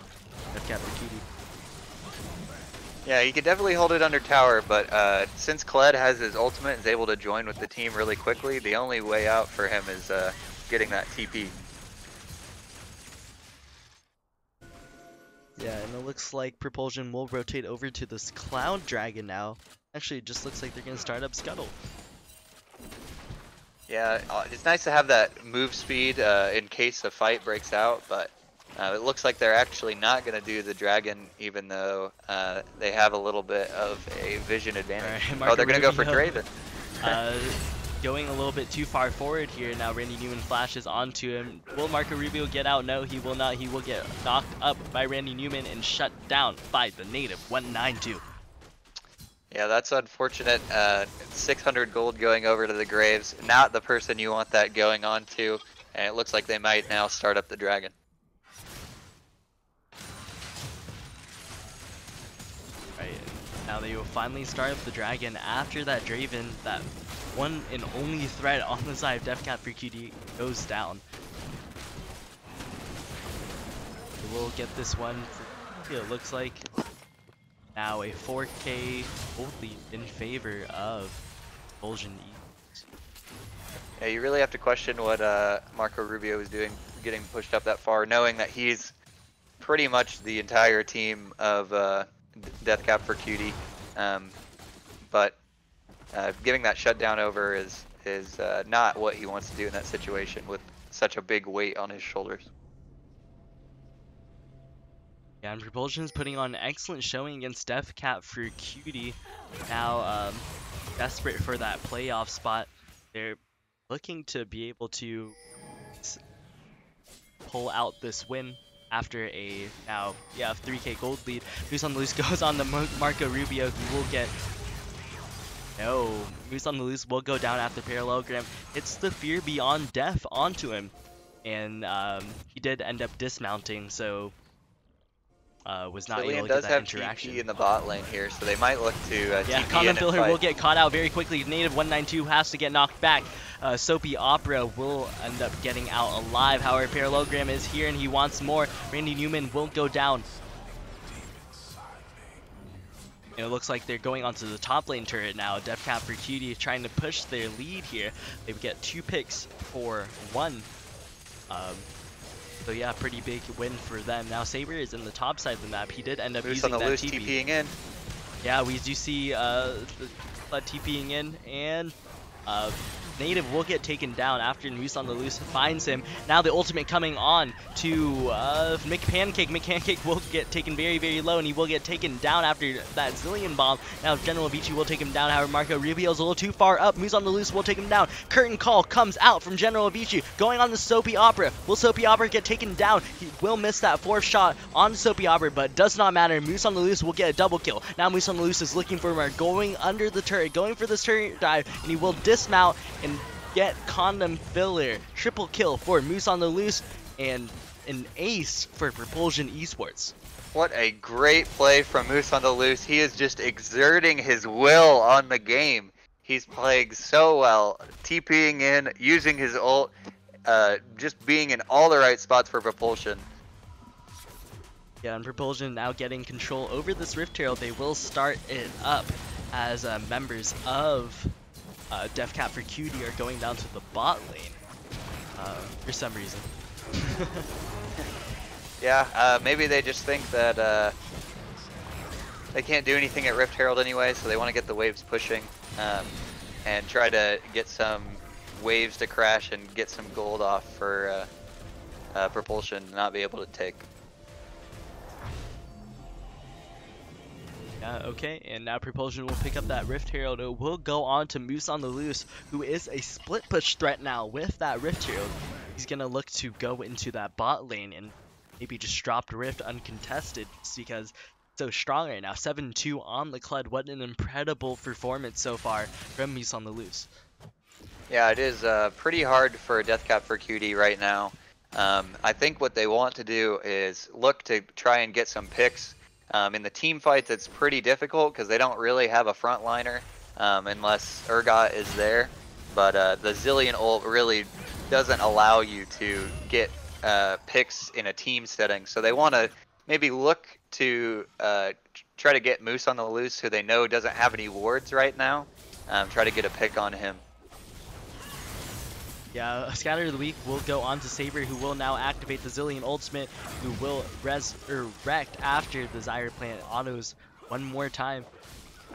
Yeah, he could definitely hold it under tower, but since Kled has his ultimate and is able to join with the team really quickly, the only way out for him is getting that TP. Yeah, and it looks like Propulsion will rotate over to this Cloud Dragon now. Actually, it just looks like they're going to start up Scuttle. Yeah, it's nice to have that move speed in case a fight breaks out, but it looks like they're actually not going to do the dragon, even though they have a little bit of a vision advantage. Right, oh, they're going to go for Draven. Going a little bit too far forward here. Now Randy Newman flashes onto him. Will Marco Rubio get out? No, he will not. He will get knocked up by Randy Newman and shut down by the native 192. Yeah, that's unfortunate. 600 gold going over to the Graves. Not the person you want that going on to. And it looks like they might now start up the dragon. Right, now they will finally start up the dragon after that Draven, that one and only threat on the side of Deathcat for QD goes down. We'll get this one for, it looks like. Now a 4k gold lead in favor of Vol'jin Eagles. Yeah, you really have to question what Marco Rubio is doing, getting pushed up that far, knowing that he's pretty much the entire team of Deathcap for Cutie. But giving that shutdown over is not what he wants to do in that situation with such a big weight on his shoulders. Yeah, and Propulsion is putting on an excellent showing against Deathcat for Cutie. Now, desperate for that playoff spot. They're looking to be able to pull out this win after a now 3K gold lead. Moose on the Loose goes on the Marco Rubio, who will get Moose on the Loose will go down after parallelogram. It's the Fear Beyond Death onto him, and he did end up dismounting, so was not able to get that interaction. TP in the bot lane here, so they might look to yeah, TP Common in Filler and fight. will get caught out very quickly. Native 192 has to get knocked back. Soapy Opera will end up getting out alive. However, Parallelogram is here and he wants more. Randy Newman will go down. And it looks like they're going onto the top lane turret now. Deathcap for Cutie trying to push their lead here. They would get 2 picks for 1. So yeah, pretty big win for them. Now Saber is in the top side of the map. He did end up using that TP. TPing in. Yeah, we do see the TPing in, and Native will get taken down after Moose on the Loose finds him. Now the ultimate coming on to McPancake. McPancake will get taken very, very low, and he will get taken down after that Zillion Bomb. Now General Avicii will take him down. However, Marco Rubio's a little too far up. Moose on the Loose will take him down. Curtain Call comes out from General Avicii, going on the Soapy Opera. Will Soapy Opera get taken down? He will miss that 4th shot on Soapy Opera, but it does not matter. Moose on the Loose will get a double kill. Now Moose on the Loose is looking for him, going under the turret, going for this turret dive, and he will dismount and get Condom Filler. Triple kill for Moose on the Loose, and an ace for Propulsion Esports. What a great play from Moose on the Loose. He is just exerting his will on the game. He's playing so well, TPing in, using his ult, just being in all the right spots for Propulsion. Yeah, and Propulsion now getting control over this Rift Herald. They will start it up as members of Deathcap for Cutie are going down to the bot lane for some reason. Yeah, maybe they just think that they can't do anything at Rift Herald anyway, so they want to get the waves pushing and try to get some waves to crash and get some gold off for Propulsion to not be able to take. Okay, and now Propulsion will pick up that Rift Herald. It will go on to Moose on the Loose, who is a split push threat now with that Rift Herald. He's going to look to go into that bot lane and maybe just drop Rift uncontested just because it's so strong right now. 7-2 on the Clud. What an incredible performance so far from Moose on the Loose. Yeah, it is pretty hard for Deathcap for Cutie right now. I think what they want to do is look to try and get some picks. In the team fights, it's pretty difficult because they don't really have a frontliner unless Urgot is there. But the Zillion ult really doesn't allow you to get picks in a team setting. So they want to maybe look to try to get Moose on the Loose, who they know doesn't have any wards right now. Try to get a pick on him. Yeah, Scatter of the Week will go on to Saber, who will now activate the Zillion Ultimate, who will resurrect after the Zyre plant autos one more time.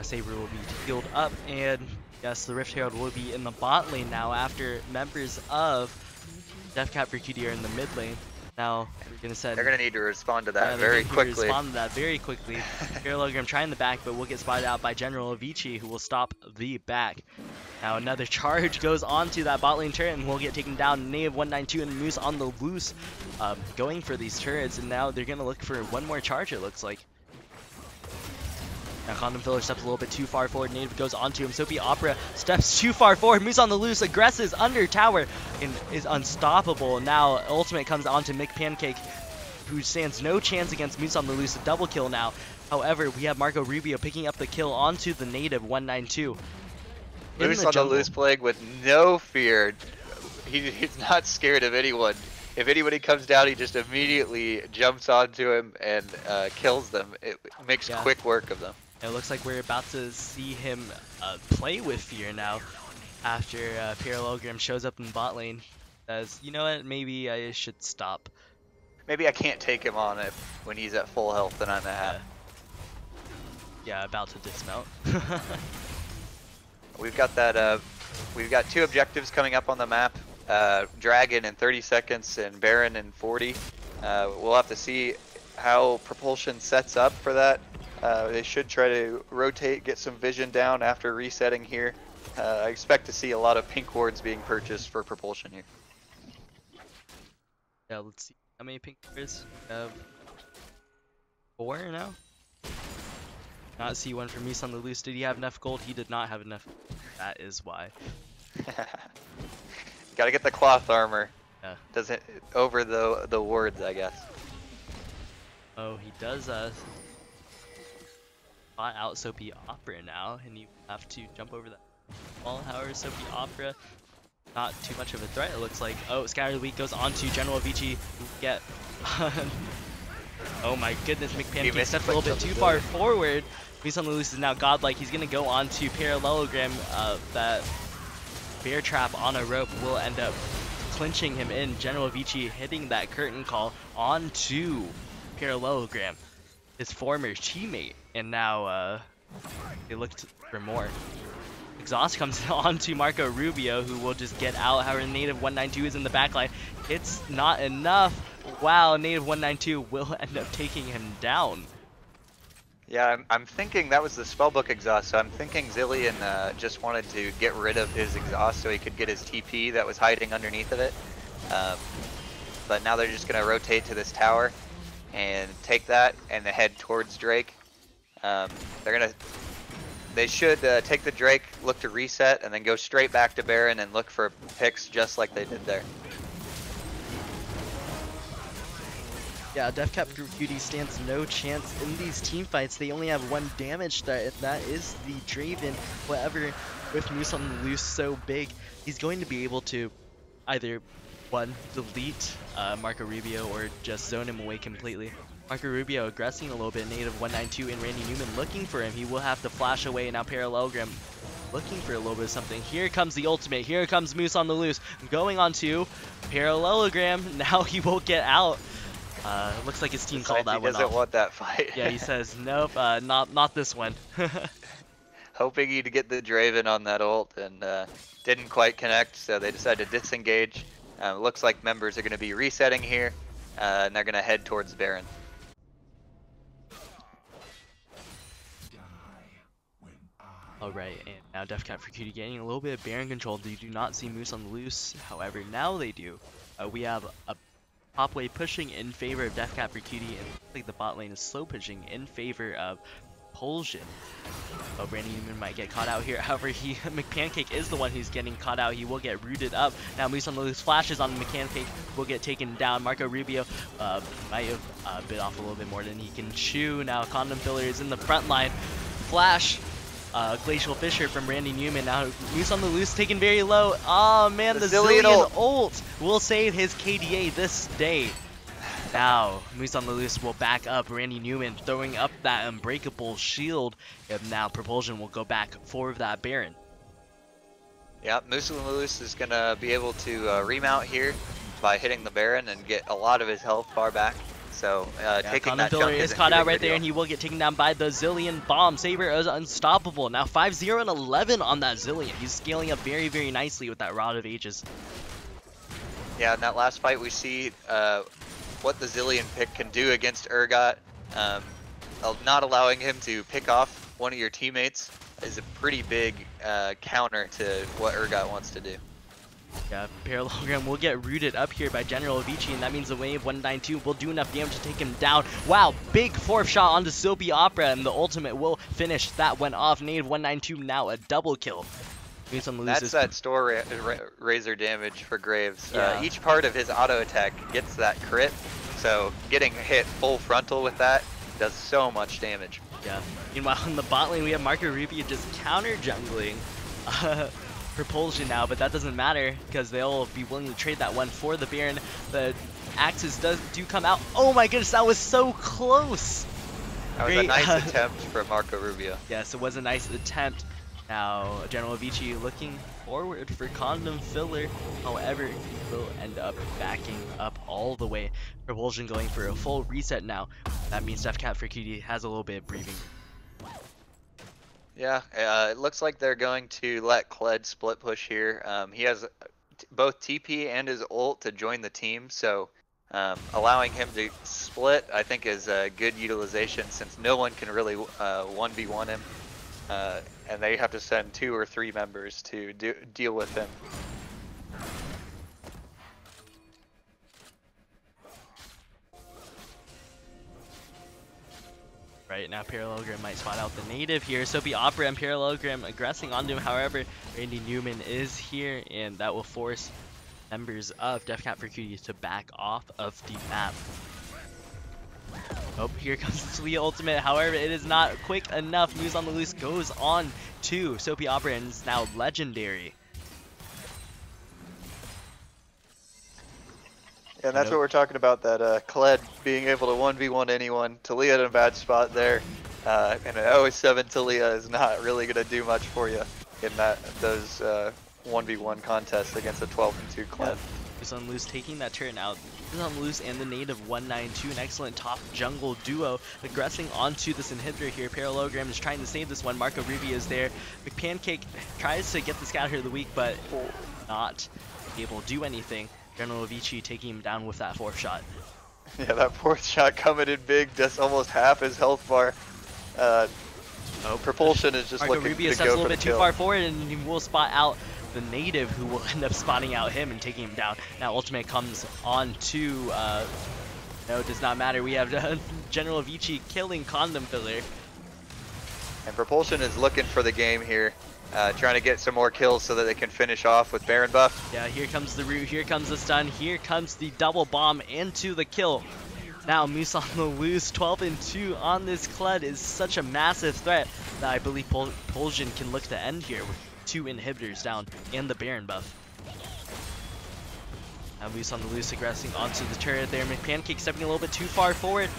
Saber will be healed up, and yes, the Rift Herald will be in the bot lane now after members of Deathcap for Cutie are in the mid lane. Now, we're going to send... They're going to need to respond to that very quickly. Respond to that very quickly. Parallelogram trying the back, but will get spotted out by General Avicii, who will stop the back. Now another charge goes onto that bot lane turret, and will get taken down. Native 192 and Moose on the Loose going for these turrets, and now they're going to look for one more charge, it looks like. Now Condom Filler steps a little bit too far forward. Native goes onto him. Soapy Opera steps too far forward. Moose on the Loose, aggresses under tower, and is unstoppable. Now ultimate comes onto McPancake, who stands no chance against Moose on the Loose. A double kill now. However, we have Marco Rubio picking up the kill onto the Native 192. Moose on the Loose playing with no fear. He's not scared of anyone. If anybody comes down, he just immediately jumps onto him and kills them. It makes quick work of them. It looks like we're about to see him play with fear now after Parallelogram shows up in bot lane. Says, you know what, maybe I should stop. Maybe I can't take him on it when he's at full health and I'm at half. Yeah, about to dismount. We've got that. We've got 2 objectives coming up on the map. Dragon in 30 seconds and Baron in 40. We'll have to see how Propulsion sets up for that. They should try to rotate, get some vision down after resetting here. I expect to see a lot of pink wards being purchased for propulsion here. Yeah, let's see. How many pink wards? We have 4 now? Not see one from Mies on the Loose. Did he have enough gold? He did not have enough. That is why. Gotta get the cloth armor. Yeah. Does it over the wards, I guess. Oh, he does spot out Soapy Opera now, and you have to jump over that wall. However, Soapy Opera, not too much of a threat, it looks like. Oh, Scattered Weak goes on to General Vici. Get. Oh my goodness, McPancake steps a little bit too far forward. Mies on the Loose is now godlike. He's gonna go on to Parallelogram. That bear trap on a rope will end up clinching him in. General Vici hitting that curtain call onto Parallelogram, his former teammate, and now they looked for more. Exhaust comes on to Marco Rubio, who will just get out. However, Native 192 is in the backline. It's not enough. Wow, Native 192 will end up taking him down. Yeah, I'm thinking that was the spellbook exhaust, so I'm thinking Zillion just wanted to get rid of his exhaust so he could get his TP that was hiding underneath of it. But now they're just going to rotate to this tower and take that and head towards Drake. They should take the Drake, look to reset, and then go straight back to Baron and look for picks just like they did there. Yeah, Deathcap Group Cutie stands no chance in these team fights. They only have 1 damage threat, and that is the Draven. However, with Mies on the Loose so big, he's going to be able to either, 1, delete Marco Rubio or just zone him away completely. Marco Rubio aggressing a little bit, Native 192 and Randy Newman looking for him. He will have to flash away, and now Parallelogram looking for a little bit of something. Here comes the ultimate. Here comes Mies on the Loose. Going on to Parallelogram. Now he will get out. Looks like his team called that one off. He doesn't want that fight. Yeah, he says, nope, not this one. Hoping he'd get the Draven on that ult, and didn't quite connect, so they decided to disengage. Looks like members are going to be resetting here, and they're going to head towards Baron. Alright, and now Deathcap for Cutie getting a little bit of Baron control. They do not see Mies on the Loose, however, now they do. We have a top lane pushing in favor of Deathcap for Cutie, and like the bot lane is slow pushing in favor of Propulsion. Oh, Randy Newman might get caught out here. However, McPancake is the one who's getting caught out. He will get rooted up. Now Mies on the Loose flashes on McPancake, will get taken down. Marco Rubio might have bit off a little bit more than he can chew. Now Condom Filler is in the front line. Flash. Glacial Fissure from Randy Newman. Now Mies on the Loose taken very low. Oh man, the Zillion ult will save his KDA this day. Now Mies on the Loose will back up Randy Newman, throwing up that unbreakable shield. And now Propulsion will go back for that Baron. Yeah, Mies on the Loose is going to be able to remount here by hitting the Baron and get a lot of his health far back. So taking that chunk is caught out right there, and he will get taken down by the Zillion bomb. Saber is unstoppable. Now 5-0 and 11 on that Zillion. He's scaling up very, very nicely with that Rod of Ages. Yeah, in that last fight we see what the Zillion pick can do against Urgot. Not allowing him to pick off one of your teammates is a pretty big counter to what Urgot wants to do. Yeah, Parallelogram will get rooted up here by General Vici, and that means the wave 192 will do enough damage to take him down. Wow, big 4th shot onto Soapy Opera, and the ultimate will finish that one off. Native 192 now a double kill. That's that store razor damage for Graves. Yeah. Each part of his auto attack gets that crit, so getting hit full frontal with that does so much damage. Yeah. Meanwhile, in the bot lane, we have Marco Rubio just counter jungling Propulsion now, but that doesn't matter because they'll be willing to trade that one for the Baron. The axes do come out. Oh my goodness, that was so close. That was a nice attempt from Marco Rubio. Yes, it was a nice attempt. Now General Vici looking forward for Condom Filler. However, he will end up backing up all the way. Propulsion going for a full reset now. That means Deathcap for Cutie has a little bit of breathing. Yeah, it looks like they're going to let Kled split push here. He has both TP and his ult to join the team, so allowing him to split I think is a good utilization since no one can really 1v1 him. and they have to send 2 or 3 members to deal with him. Right now, Parallelogram might spot out the native here. Soapy Opera and Parallelogram aggressing onto him. However, Randy Newman is here, and that will force members of Deathcat for Cutie to back off of the map. Oh, here comes the Talia ultimate. However, it is not quick enough. Moose on the Loose goes on to Soapy Opera and is now legendary. And that's what we're talking about, that Kled being able to 1v1 anyone. Talia in a bad spot there. And an 0-7 Talia is not really going to do much for you in those 1v1 contests against a 12-2 Kled. Moose on the Loose taking that turret out. Moose on the Loose and the native 192, an excellent top jungle duo aggressing onto this inhibitor here. Parallelogram is trying to save this one. Marco Rubio is there. McPancake tries to get the scout here of the week, but not able to do anything. General Vici taking him down with that 4th shot. Yeah, that 4th shot coming in big, just almost half his health bar. Propulsion is just Marco looking Rubio to steps go a little for the bit too kill. far forward, and he will spot out the native, who will end up spotting out him and taking him down. Now ultimate comes on to, no, it does not matter. We have General Vici killing Condom Filler. And Propulsion is looking for the game here. Trying to get some more kills so that they can finish off with Baron buff. Yeah, here comes the root, here comes the stun, here comes the double bomb into the kill. Now Moose on the Loose, 12-2 on this Kled is such a massive threat that I believe Propulsion can look to end here with 2 inhibitors down and the Baron buff. Now Moose on the Loose aggressing onto the turret there. McPancake stepping a little bit too far forward,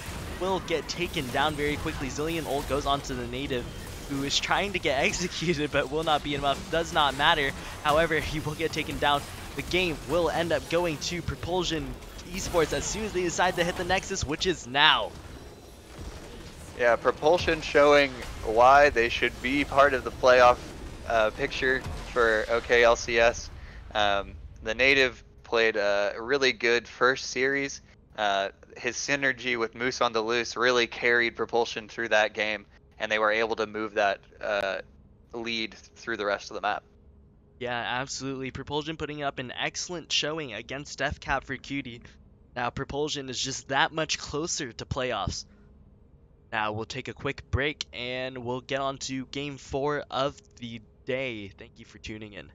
will get taken down very quickly. Zillion ult goes onto the native, who is trying to get executed but will not be enough. Does not matter. However, he will get taken down. The game will end up going to Propulsion Esports as soon as they decide to hit the Nexus, which is now. Yeah, Propulsion showing why they should be part of the playoff picture for OKLCS. The native played a really good first series. His synergy with Moose on the Loose really carried Propulsion through that game, and they were able to move that lead through the rest of the map. Yeah, absolutely. Propulsion putting up an excellent showing against Deathcat for Cutie. Now Propulsion is just that much closer to playoffs. Now we'll take a quick break and we'll get on to game 4 of the day. Thank you for tuning in.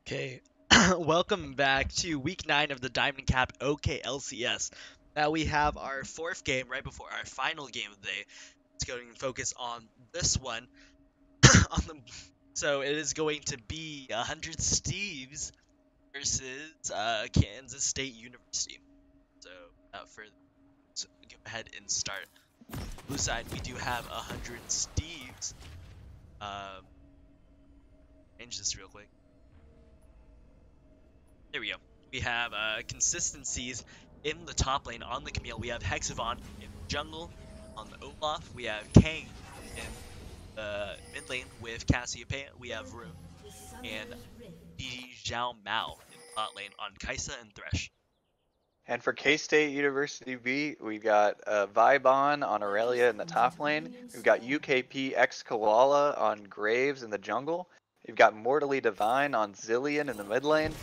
Okay, welcome back to week 9 of the Diamond Cap OK LCS. Now we have our 4th game right before our final game of the day. Let's go and focus on this one. So it is going to be 100 Steves versus Kansas State University. So without further ado, go ahead and start. Blue side, we do have 100 Steves. Change this real quick. There we go. We have consistencies in the top lane on the Camille. We have Hexavon in jungle on the Olaf. We have Kang in the mid lane with Cassiopeia. We have Rune and Zhao Mao in the bot lane on Kaisa and Thresh. And for K-State University B, we've got Vibon on Aurelia in the top lane. We've got UKP X Koala on Graves in the jungle. We've got Mortally Divine on Zillion in the mid lane.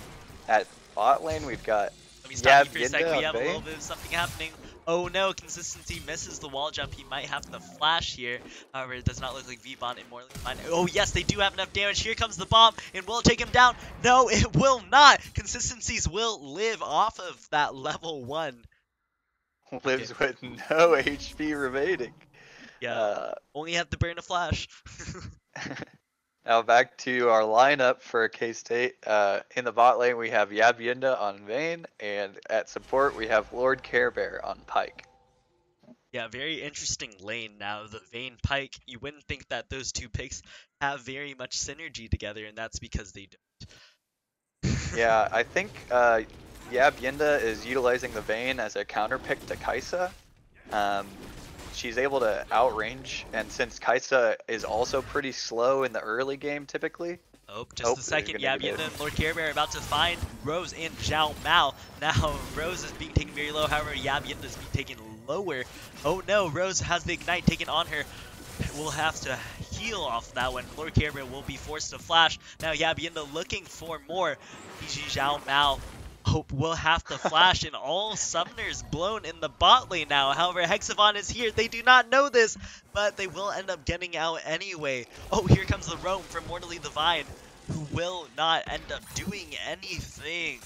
At bot lane, we've got Let me stop you for a Yinda sec. We on have a little Vayne. bit of something happening. Oh no, consistency misses the wall jump. He might have the flash here. However, it does not look like V-Bond and Morley Divine. Oh yes, they do have enough damage. Here comes the bomb, and will it take him down? No, it will not. Consistencies will live off of that level 1. Lives Okay. with no HP remaining. Yeah, only have to burn a flash. Now back to our lineup for K-State. In the bot lane, we have Yinda on Vayne, and at support, we have Lord Care Bear on Pike. Yeah, very interesting lane now. The Vayne Pike, you wouldn't think that those two picks have very much synergy together, and that's because they don't. Yeah, I think Yinda is utilizing the Vayne as a counter pick to Kaisa. She's able to outrange, and since Kaisa is also pretty slow in the early game typically. Oh, just a second. Yeah, Yinda and Lord Care Bear are about to find Rose and Zhao Mao. Now, Rose is being taken very low. However, Yab Yinda is being taken lower. Oh no, Rose has the Ignite taken on her. We'll have to heal off that one. Lord Care Bear will be forced to flash. Now, Yab Yinda looking for more. Zhao Mao Hope will have to flash, and all summoners blown in the bot lane now. However, Hexavon is here. They do not know this, but they will end up getting out anyway. Oh, here comes the roam from Mortally Divine, who will not end up doing anything.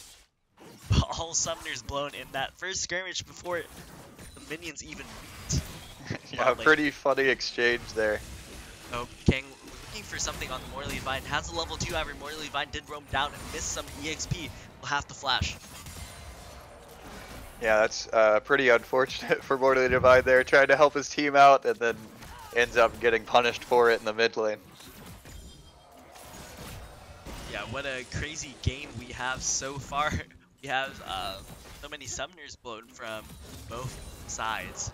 All summoners blown in that first skirmish before the minions even meet. Yeah, pretty funny exchange there. Oh, Kang looking for something on Mortally Divine. Has a level 2, however, Mortally Divine did roam down and miss some EXP. Will have to flash. Yeah, that's pretty unfortunate for Mortally Divine there, trying to help his team out and then ends up getting punished for it in the mid lane. Yeah, what a crazy game we have so far. We have so many summoners blown from both sides.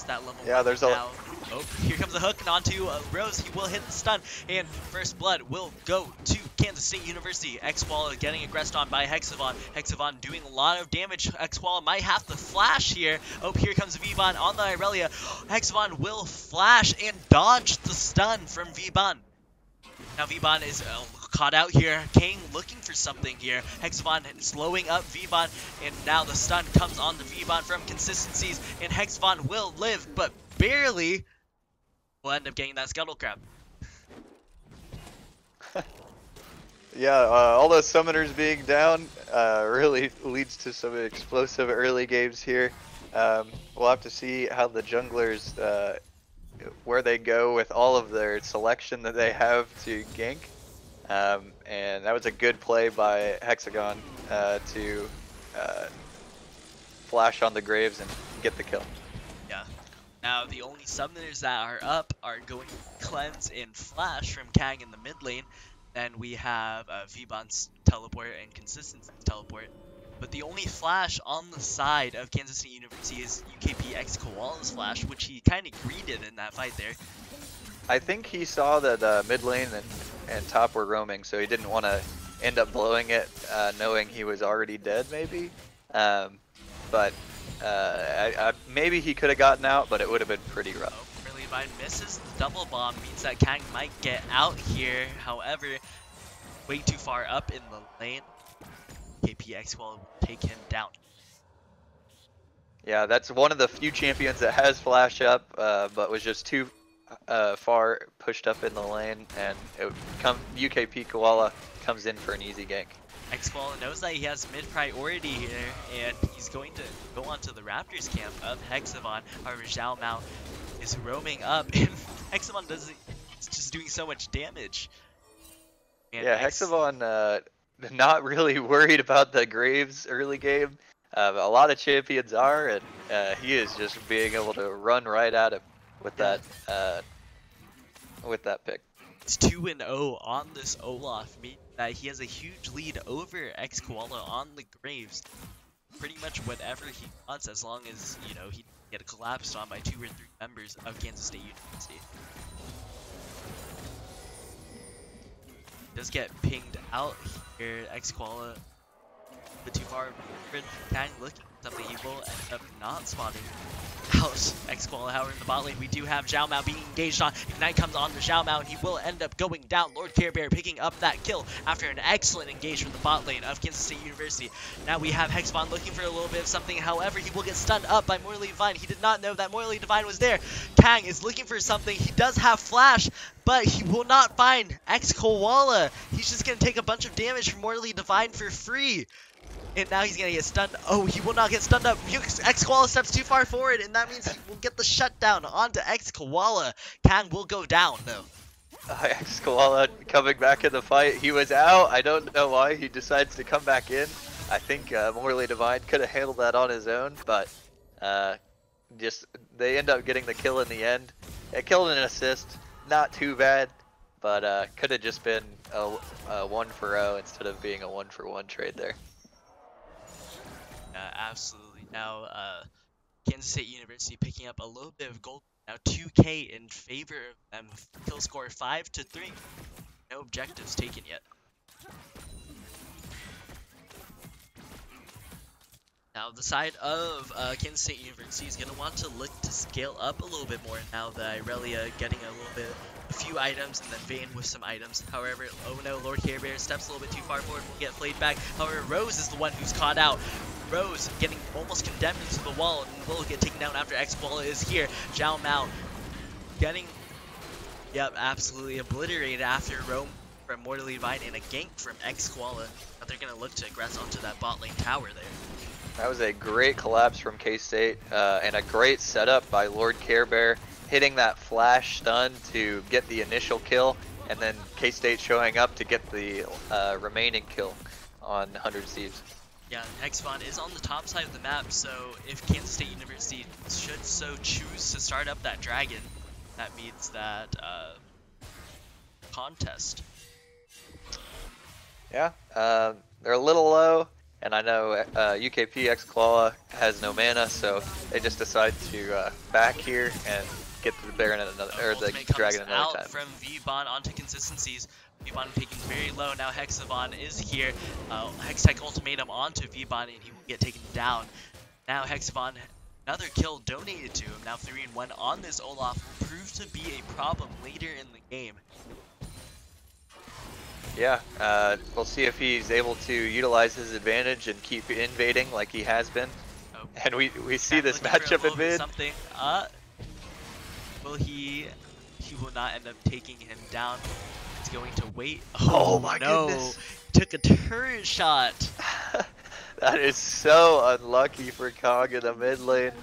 That level there's now. Oh, here comes a hook and onto Rose. He will hit the stun, and first blood will go to Kansas State University. X-Wall getting aggressed on by Hexavon. Hexavon doing a lot of damage. X-Wall might have to flash here. Oh, here comes V-Bon on the Irelia. Hexavon will flash and dodge the stun from V-Bon. Now V-Bon is caught out here. Kang looking for something here. Hexavon slowing up V-Bon, and now the stun comes on the V-Bon from consistencies, and Hexavon will live, but barely. Will end up getting that Scuttle Crab. Yeah, all those summoners being down really leads to some explosive early games here. We'll have to see how the junglers where they go with all of their selection that they have to gank. And that was a good play by Hexagon to flash on the Graves and get the kill. Yeah. Now the only summoners that are up are going to Cleanse and Flash from Kang in the mid lane. Then we have V-Bon's teleport and Consistency's teleport. But the only flash on the side of Kansas State University is UKP X Koala's flash, which he kind of greeted in that fight there. I think he saw that mid lane and top were roaming, so he didn't want to end up blowing it knowing he was already dead, maybe. But maybe he could have gotten out, but it would have been pretty rough. Oh, Mortally Divine misses the double bomb, means that Kang might get out here. However, way too far up in the lane. KPX will take him down. Yeah, that's one of the few champions that has flash up, but was just too far pushed up in the lane, and UKP Koala comes in for an easy gank. Xquala knows that he has mid priority here, and he's going to go onto the Raptors camp of Hexavon. However, Zhao Mao is roaming up, and Hexavon is just doing so much damage. And yeah, Hexavon not really worried about the Graves early game. A lot of champions are, and he is just being able to run right at him with that pick. It's 2-0 on this Olaf, meaning that he has a huge lead over Xquala on the Graves. Pretty much whatever he wants, as long as, you know, he get collapsed on by 2 or 3 members of Kansas State University. Does get pinged out here. Xquala a bit too far. Kang looking for something. He will end up not spotting out Xquala. However, in the bot lane, we do have Zhao Mao being engaged on. Ignite comes on to Zhao Mao, and he will end up going down. Lord Care Bear picking up that kill after an excellent engagement in the bot lane of Kansas State University. Now we have Hexavon looking for a little bit of something. However, he will get stunned up by Morley Divine. He did not know that Morley Divine was there. Kang is looking for something. He does have flash, but he will not find Xquala. He's just going to take a bunch of damage from Morley Divine for free. And now he's going to get stunned. Oh, he will not get stunned up. Xquala steps too far forward, and that means he will get the shutdown onto Xquala. Kang will go down, though. Xquala coming back in the fight. He was out. I don't know why he decides to come back in. I think Morley Divine could have handled that on his own, but just they end up getting the kill in the end. A kill and an assist. Not too bad, but could have just been a 1-for-0 instead of being a 1-for-1 trade there. Absolutely. Now, Kansas State University picking up a little bit of gold. Now 2K in favor of them. Kill score 5-3. No objectives taken yet. Now the side of Kansas State University is going to want to look to scale up a little bit more now that Irelia getting a few items, and then Vayne with some items. However, oh no, Lord Care Bear steps a little bit too far forward, will get flayed back. However, Rose is the one who's caught out. Rose getting almost condemned into the wall and will get taken down after Xquala is here. Zhao Mao getting, absolutely obliterated after roam from Morley Divine and a gank from Xquala. But they're going to look to aggress onto that bot lane tower there. That was a great collapse from K-State and a great setup by Lord Care Bear, hitting that flash stun to get the initial kill, and then K-State showing up to get the remaining kill on 100 Thieves. Yeah, Hexavon is on the top side of the map, so if Kansas State University should so choose to start up that dragon, that means that contest. Yeah, they're a little low, and I know UKP Xquala has no mana, so they just decide to back here and get the Baron another, or the dragon another time. From V-Bon onto consistencies. V-Bon taken very low. Now Hexavon is here. Hextech ultimatum onto V-Bon, and he will get taken down. Now Hexavon, another kill donated to him. Now 3-1 on this Olaf will prove to be a problem later in the game. Yeah, we'll see if he's able to utilize his advantage and keep invading like he has been. Oh. And we see this matchup in mid. Something. Will he will not end up taking him down. He's going to wait. Oh my goodness. Took a turret shot. That is so unlucky for Kong in the mid lane.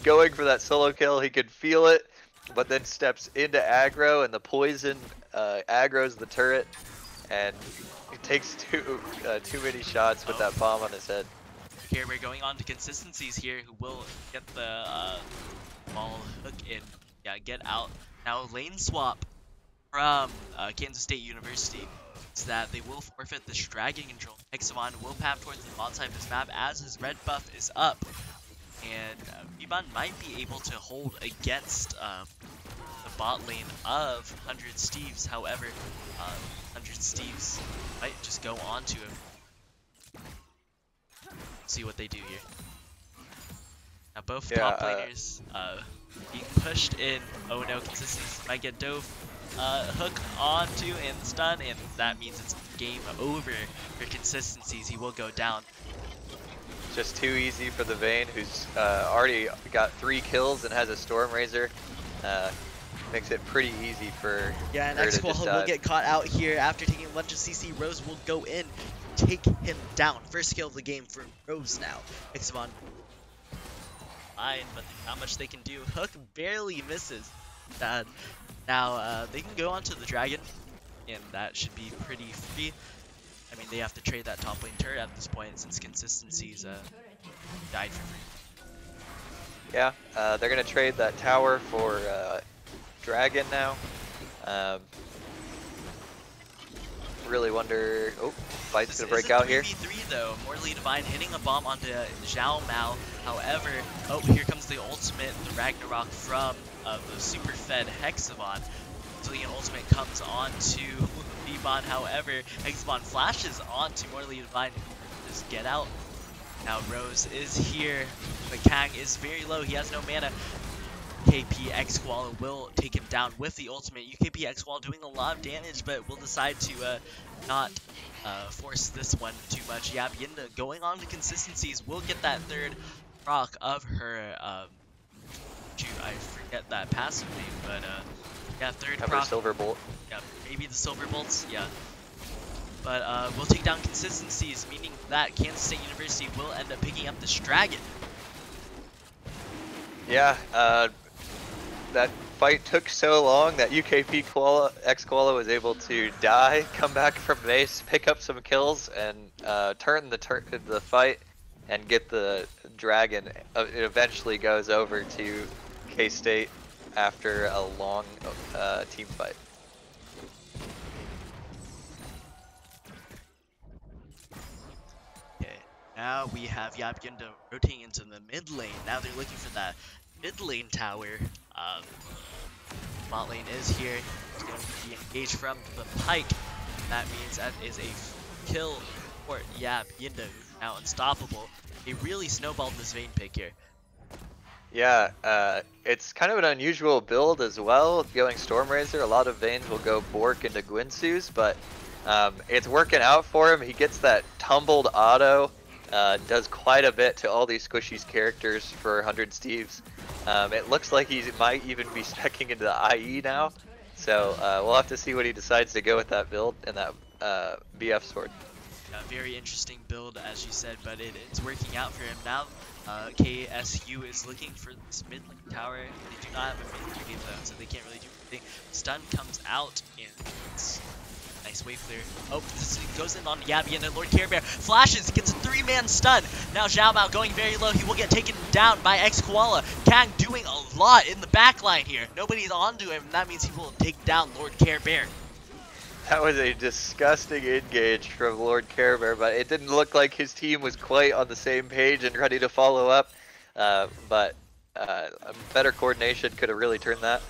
Going for that solo kill, he could feel it, but then steps into aggro, and the poison aggro's the turret, and he takes too many shots with that bomb on his head. Here we're going on to consistencies here, who will get the ball hook in. Yeah, get out. Now lane swap from Kansas State University is that they will forfeit this dragon control. Hexavon will path towards the bot side of this map as his red buff is up. And V-Bon might be able to hold against the bot lane of 100 Steves. However, 100 Steves might just go onto him. See what they do here. Now both top laners being pushed in. Oh no, consistency might get dove. Hook onto and stun, and that means it's game over for consistencies. He will go down. Just too easy for the Vayne, who's already got 3 kills and has a Storm Razor. makes it pretty easy for Yeah, and her to just X-Koala will dive. get caught out here after taking a bunch of CC. Rose will go in, take him down. First kill of the game for Rose now. Hexavon fine, but not much they can do. Hook barely misses. Sad. Now they can go onto the dragon, and that should be pretty free. I mean, they have to trade that top lane turret at this point since consistency's died for free. Yeah, they're gonna trade that tower for dragon now. Really wonder. Oh, fight's gonna break out here. 3v3 though. Mortally Divine hitting a bomb onto Zhao Mao. However, oh, here comes the ultimate, the Ragnarok from the super fed Hexavon. So the ultimate comes on to Vbon. However, Hexavon flashes onto Mortally Divine. Just get out. Now Rose is here, but Kang is very low. He has no mana. UKP X-Koala will take him down with the ultimate. UKP X-Koala doing a lot of damage, but will decide to not force this one too much. Yeah, Yinda going on to consistencies will get that third proc of her, shoot, I forget that passive name, but yeah, third proc. Silver Bolt. Yeah, maybe the Silver Bolts, yeah. But we'll take down consistencies, meaning that Kansas State University will end up picking up this dragon. Yeah, that fight took so long that UKP X-Koala was able to die, come back from base, pick up some kills, and turn the fight and get the dragon. It eventually goes over to K-State after a long team fight. Okay, now we have Yab Yinda rotating into the mid lane. Now they're looking for that mid lane tower. Bot lane is here. It's going to be engaged from the pike. That means that is a kill for Yab Yinda, now unstoppable. He really snowballed this Vayne pick here. Yeah, it's kind of an unusual build as well. Going Stormrazor, a lot of Vaynes will go Bork into Gwynsu's, but it's working out for him. He gets that tumbled auto, does quite a bit to all these Squishy's characters for 100 Steves. It looks like he might even be stacking into the IE now, so we'll have to see what he decides to go with that build and that BF sword. A very interesting build, as you said, but it's working out for him now. KSU is looking for this mid lane tower. They do not have a mid lane though, so they can't really do anything. Stun comes out, and it's nice wave clear. Oh, this goes in on Yabby, and then Lord Care Bear flashes, gets a 3-man stun. Now Zhao Mao going very low. He will get taken down by X-Koala. Kang doing a lot in the backline here. Nobody's onto him, and that means he will take down Lord Care Bear. That was a disgusting engage from Lord Care Bear, but it didn't look like his team was quite on the same page and ready to follow up. But better coordination could have really turned that.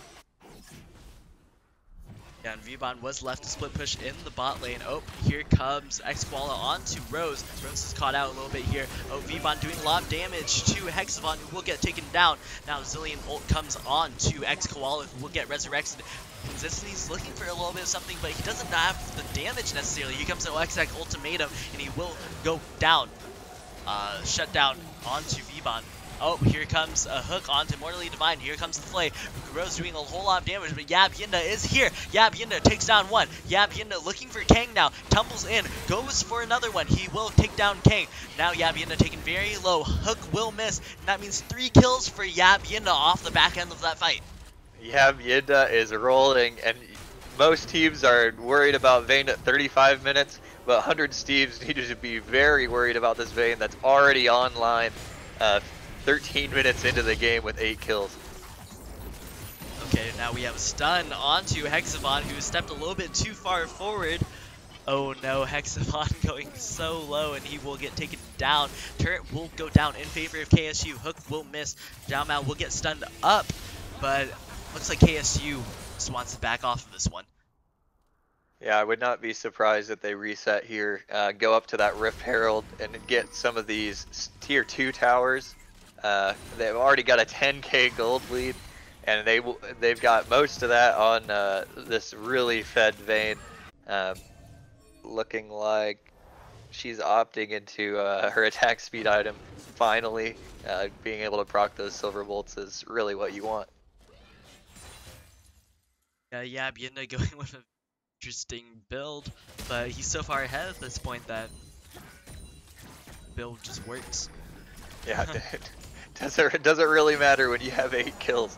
Yeah, and Vbon was left to split push in the bot lane. Oh, here comes X-Koala onto Rose. Rose is caught out a little bit here. Oh, Vbon doing a lot of damage to Hexavon, who will get taken down. Now Zillion ult comes on to X-Koala, who will get resurrected. Consistency's looking for a little bit of something, but he doesn't have the damage necessarily. Here comes the OXX ultimatum, and he will go down. Shut down onto Vbon. Oh, here comes a hook onto Mortally Divine. Here comes the flay. Rose doing a whole lot of damage, but Yab Yinda is here. Yab Yinda takes down one. Yab Yinda looking for Kang now. Tumbles in. Goes for another one. He will take down Kang. Now Yab Yinda taken very low. Hook will miss. And that means 3 kills for Yab Yinda off the back end of that fight. Yab Yinda is rolling, and most teams are worried about Vayne at 35 minutes, but 100 Steves needed to be very worried about this Vayne that's already online. 13 minutes into the game with 8 kills. Okay, now we have a stun onto Hexavon, who stepped a little bit too far forward. Oh no, Hexavon going so low, and he will get taken down. Turret will go down in favor of KSU. Hook will miss. Zhao Mao will get stunned up, but looks like KSU just wants to back off of this one. Yeah, I would not be surprised if they reset here, go up to that Rift Herald, and get some of these tier 2 towers. They've already got a 10k gold lead, and they've got most of that on this really fed Vayne. Looking like she's opting into her attack speed item finally. Being able to proc those silver bolts is really what you want. Yeah, Bienda going with an interesting build, but he's so far ahead at this point that build just works. Yeah, doesn't really matter when you have 8 kills.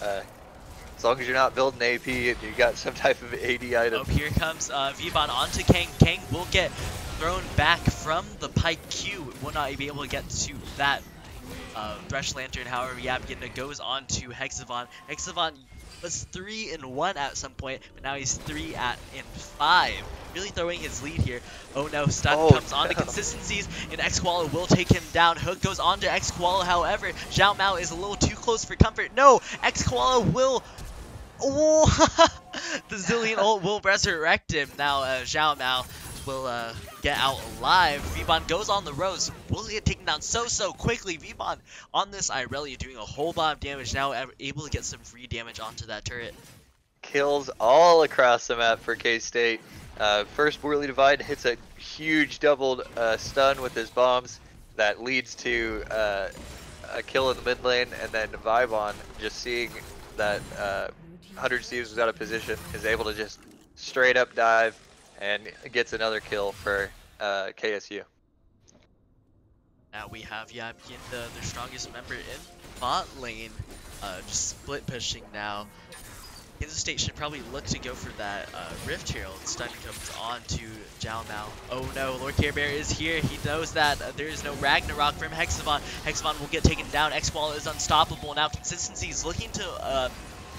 As long as you're not building AP and you got some type of AD item. Oh, here comes Vbon onto Kang. Kang will get thrown back from the Pike Q. Will not be able to get to that Thresh Lantern. However, Bienda goes on to Hexavon. Hexavon was 3-1 at some point, but now he's 3-5. Really throwing his lead here. Oh no, stun comes on to consistencies, and X-Koala will take him down. Hook goes on to X-Koala, however, Zhao Mao is a little too close for comfort. No, X-Koala will... Oh, the Zillion ult will resurrect him. Now Zhao Mao will get out alive. Vbon goes on the Rose. Will get taken down so quickly. Vbon on this Irelia doing a whole lot of damage. Now able to get some free damage onto that turret. Kills all across the map for K-State. First Morley Divide hits a huge doubled stun with his bombs that leads to a kill in the mid lane, and then Vibon, just seeing that 100 Steves was out of position, is able to just straight up dive and gets another kill for KSU. Now we have Bienda, their strongest member in bot lane, just split pushing now. Kansas State should probably look to go for that Rift Herald. Stun comes on to Zhao Mao. Oh no, Lord Care Bear is here. He knows that there is no Ragnarok from Hexavon. Hexavon will get taken down. X-Wall is unstoppable. Now Consistency is looking to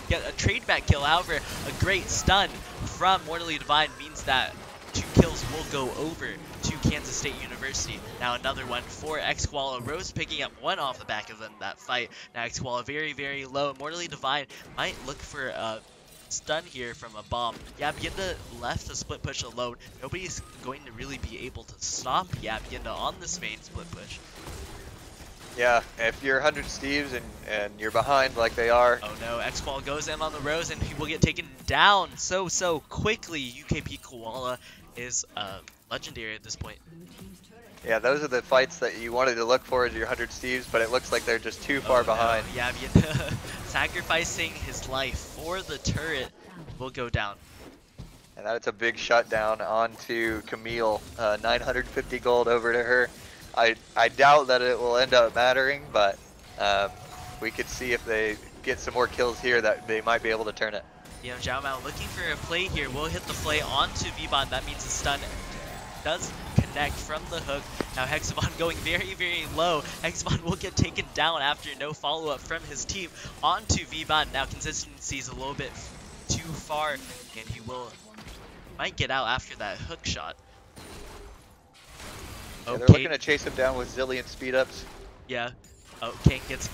get a trade back kill. However, a great stun from Mortally Divine means that 2 kills will go over to Kansas State University. Now another one for X-Koala. Rose picking up 1 off the back of them, that fight. Now X-Koala very low. Mortally Divine might look for a stun here from a bomb. Bienda left the split push alone. Nobody's going to really be able to stop Bienda on this main split push. Yeah, if you're 100 Steves and you're behind like they are. Oh no, X-Koala goes in on the Rose and he will get taken down so quickly. UKP Koala is legendary at this point. Yeah, those are the fights that you wanted to look for as your 100 Steves, but it looks like they're just too far behind. Yeah, Bienda sacrificing his life for the turret will go down. And that's a big shutdown onto Camille. 950 gold over to her. I doubt that it will end up mattering, but we could see if they get some more kills here that they might be able to turn it. You know, Zhao Mao looking for a play here. Will hit the play onto Vbon. That means the stun does connect from the hook. Now Hexavon going very low. Hexavon will get taken down after no follow-up from his team onto Vbon. Now Consistency is a little bit too far, and he might get out after that hook shot. Yeah, they're looking to chase him down with Zillion speed-ups. Yeah. Oh, Kang gets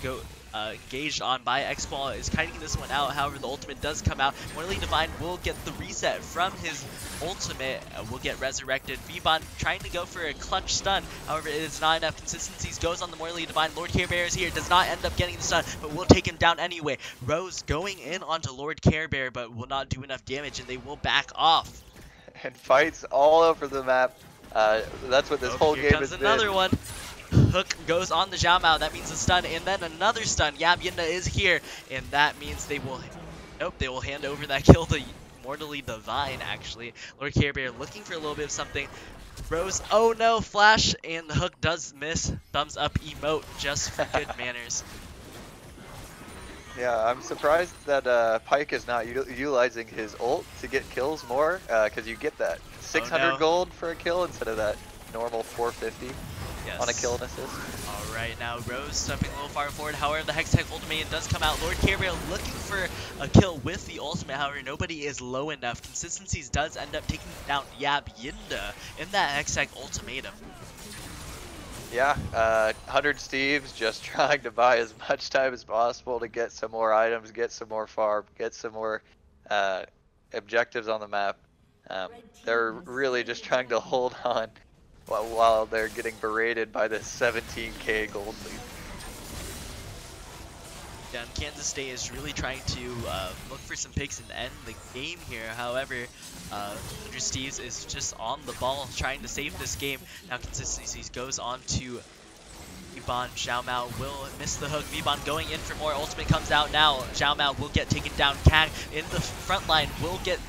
engaged on by X-Koala, is kiting this one out. However, the ultimate does come out. Mortally Divine will get the reset from his ultimate, will get resurrected. Vbon trying to go for a clutch stun. However, it is not enough. Consistencies goes on the Mortally Divine. Lord Care Bear is here, does not end up getting the stun, but will take him down anyway. Rose going in onto Lord Care Bear, but will not do enough damage, and they will back off. And fights all over the map. That's what this whole game has been. Here comes another one. Hook goes on the Zhao Mao. That means a stun, and then another stun. Bienda is here, and that means they will... Nope, they will hand over that kill to Mortally Divine, actually. Lord Care Bear looking for a little bit of something. Rose, oh no, flash, and the Hook does miss. Thumbs up emote, just for good manners. Yeah, I'm surprised that Pike is not utilizing his ult to get kills more, because you get that 600 gold for a kill instead of that normal 450 on a kill and assist. Alright, now Rose stepping a little far forward. However, the Hextech ultimate does come out. Lord Care Bear looking for a kill with the ultimate. However, nobody is low enough. Consistencies does end up taking down Bienda in that Hextech ultimatum. Yeah, 100 Steves just trying to buy as much time as possible to get some more items, get some more farm, get some more objectives on the map. They're really just trying to hold on while they're getting berated by the 17k gold lead. Yeah, and Kansas State is really trying to look for some picks and end the game here. However, 100 Steves is just on the ball trying to save this game. Now Consistencies goes on to V-Bon. Xiao Mao will miss the hook. V-Bon going in for more. Ultimate comes out now. Xiao Mao will get taken down. Kang in the front line will get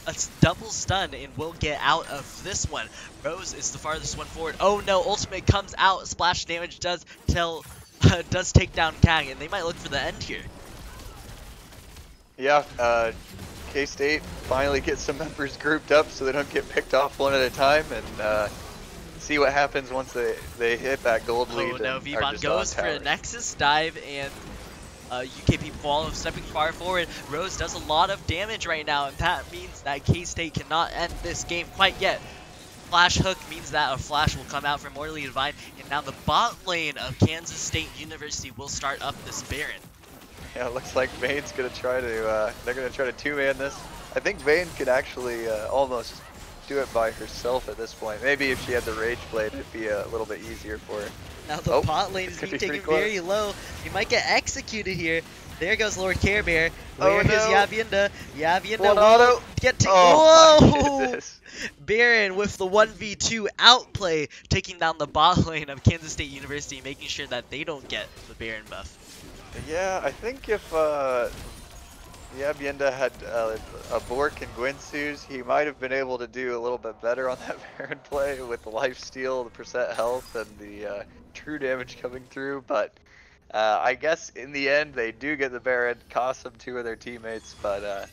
a double stun and will get out of this one. Rose is the farthest one forward. Oh no, ultimate comes out. Splash damage does take down Kang, and they might look for the end here. Yeah, K-State finally gets some members grouped up so they don't get picked off one at a time, and see what happens once they hit that gold lead. Oh no, V-Bon goes for a Nexus dive, and UKP follow stepping far forward. Rose does a lot of damage right now, and that means that K-State cannot end this game quite yet. Flash hook means that a flash will come out from Morley Divine, and now the bot lane of Kansas State University will start up this Baron. Yeah, it looks like Vane's gonna try to they're gonna try to two-man this. I think Vane could actually almost do it by herself at this point. Maybe if she had the Rage Blade, it'd be a little bit easier for her. Now the bot lane is being taken very low. He might get executed here. There goes Lord Care Bear. Where is Yavienda? Yavienda will get to— whoa! Baron with the 1v2 outplay, taking down the bot lane of Kansas State University, making sure that they don't get the Baron buff. Yeah, I think if Yabienda had a Bork and Gwynsu's, he might have been able to do a little bit better on that Baron play with the lifesteal, the percent health, and the true damage coming through. But I guess in the end they do get the Baron, cost them 2 of their teammates, but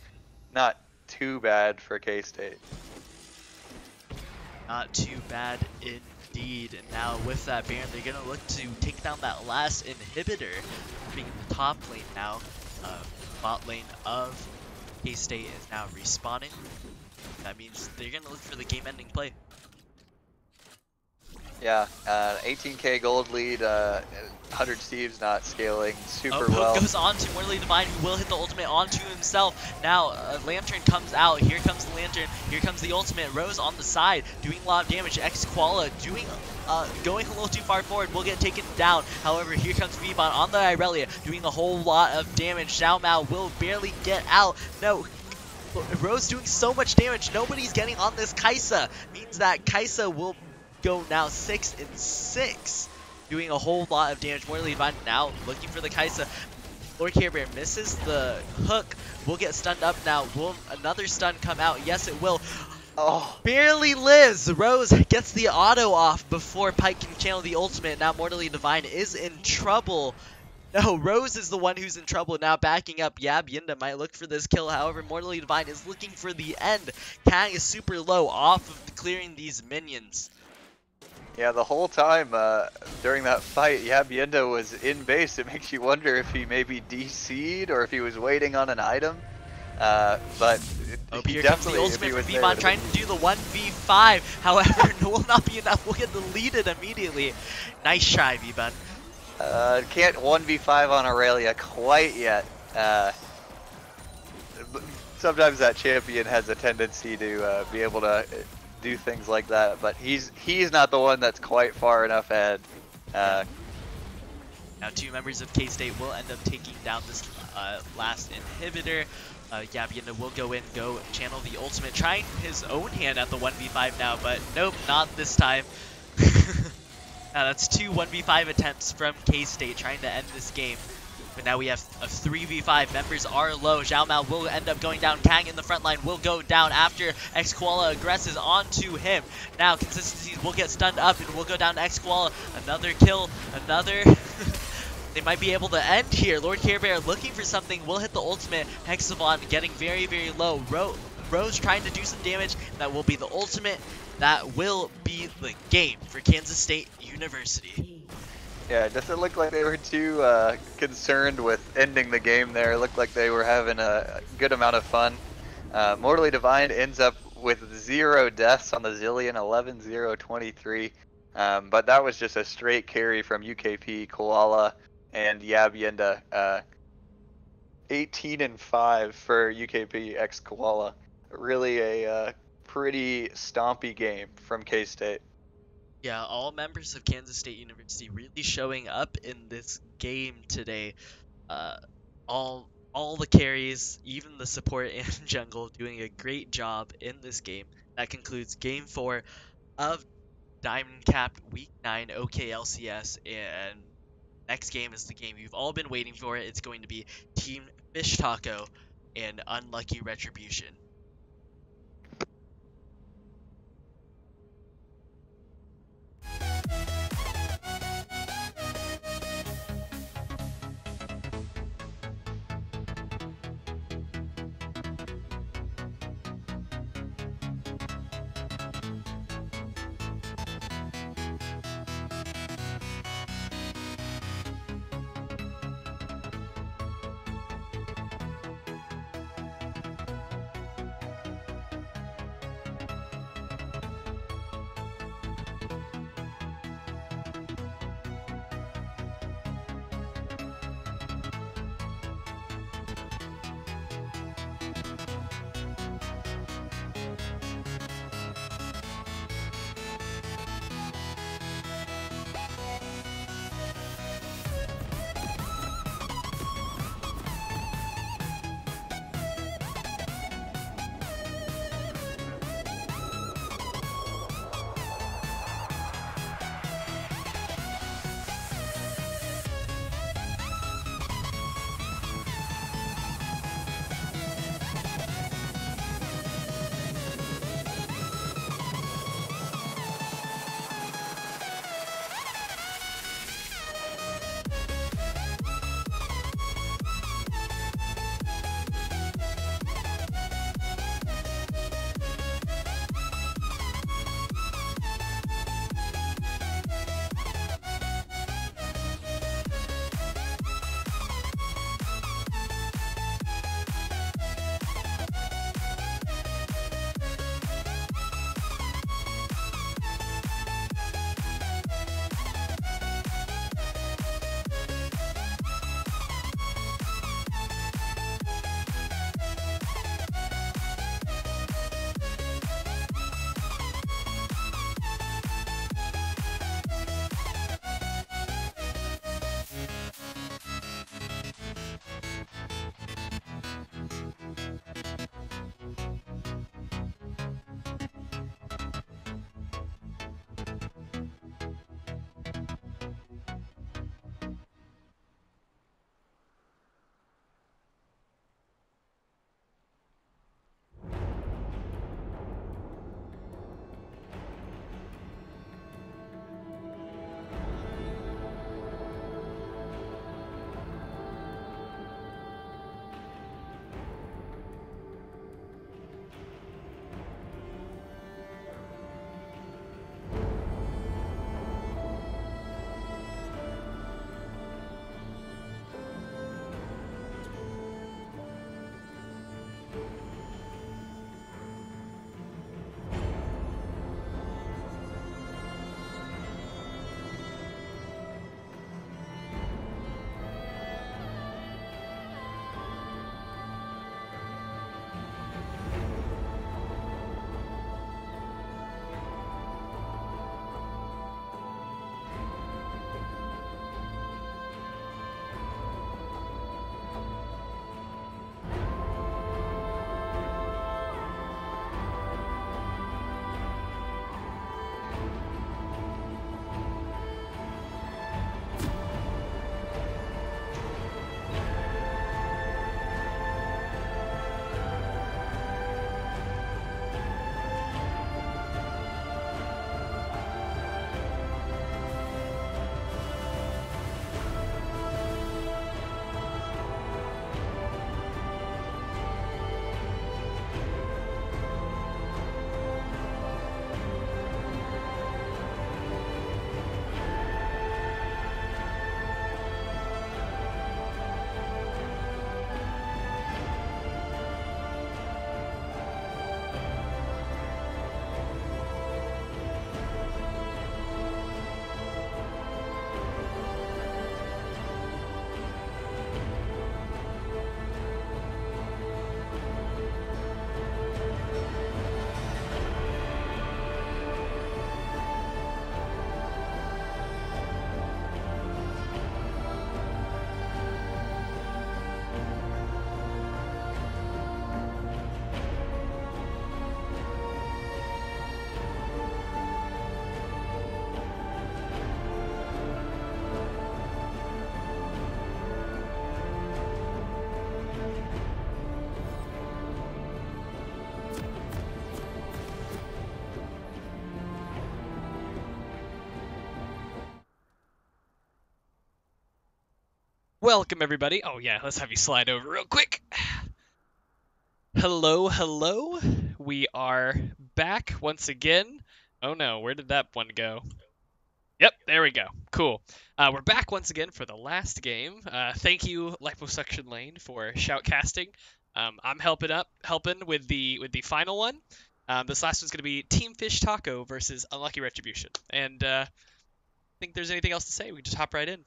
not too bad for K-State. Not too bad indeed. And now with that Baron, they're going to look to take down that last inhibitor, being the top lane now. Bot lane of K-State is now respawning. That means they're going to look for the game-ending play. Yeah, 18k gold lead, 100 Steve's not scaling super well. Goes on to Morley Divine, who will hit the ultimate onto himself. Now, Lantern comes out. Here comes the Lantern. Here comes the ultimate. Rose on the side, doing a lot of damage. X-Koala going a little too far forward, will get taken down. However, here comes V-Bon on the Irelia, doing a whole lot of damage. Xiao Mao will barely get out. No, Rose doing so much damage. Nobody's getting on this Kaisa. Means that Kaisa will go now 6-6, doing a whole lot of damage. Morley Divine now looking for the Kaisa. Lord Care Bear misses the hook. Will get stunned up now. Will another stun come out? Yes, it will. Oh, barely lives. Rose gets the auto off before Pike can channel the ultimate. Now Morley Divine is in trouble. No, Rose is the one who's in trouble now, backing up. Yabienda might look for this kill. However, Morley Divine is looking for the end. Kang is super low off of clearing these minions. Yeah, the whole time during that fight, Yabienda was in base. It makes you wonder if he maybe DC'd or if he was waiting on an item. But here comes the ultimate from V-Bon trying to do the 1v5. However, it will not be enough. We'll get deleted immediately. Nice try, V-Bon. Can't 1v5 on Aurelia quite yet. Sometimes that champion has a tendency to be able to do things like that, but he's not the one that's quite far enough ahead. Now 2 members of K-State will end up taking down this last inhibitor. Yabienda will go channel the ultimate, trying his own hand at the 1v5 now, but nope, not this time. That's 2 1v5 attempts from K-State trying to end this game. But now we have a 3v5. Members are low. Xiao Mao will end up going down. Kang in the front line will go down after X-Koala aggresses onto him. Now consistencies will get stunned up and will go down to X-Koala. Another kill. Another. They might be able to end here. Lord Care Bear looking for something. Will hit the ultimate. Hexavon getting very, very low. Rose trying to do some damage. That will be the ultimate. That will be the game for Kansas State University. Yeah, it doesn't look like they were too concerned with ending the game there. It looked like they were having a good amount of fun. Mortally Divine ends up with 0 deaths on the Zillion, 11-0-23. But that was just a straight carry from UKP, Koala, and Yabienda. 18-5 for UKP x Koala. Really a pretty stompy game from K-State. Yeah, all members of Kansas State University really showing up in this game today. All the carries, even the support and jungle, doing a great job in this game. That concludes Game 4 of Diamond Cap Week 9 OKLCS, and Next game is the game you've all been waiting for. It's going to be Team Fish Taco and Unlucky Retribution. Welcome, everybody. Oh, yeah, let's have you slide over real quick. Hello, hello. We are back once again. Oh, no, where did that one go? Yep, there we go. Cool. We're back once again for the last game. Thank you, Liposuction Lane, for shoutcasting. I'm helping with the final one. This last one's going to be Team Fish Taco versus Unlucky Retribution. And think there's anything else to say. We can just hop right in.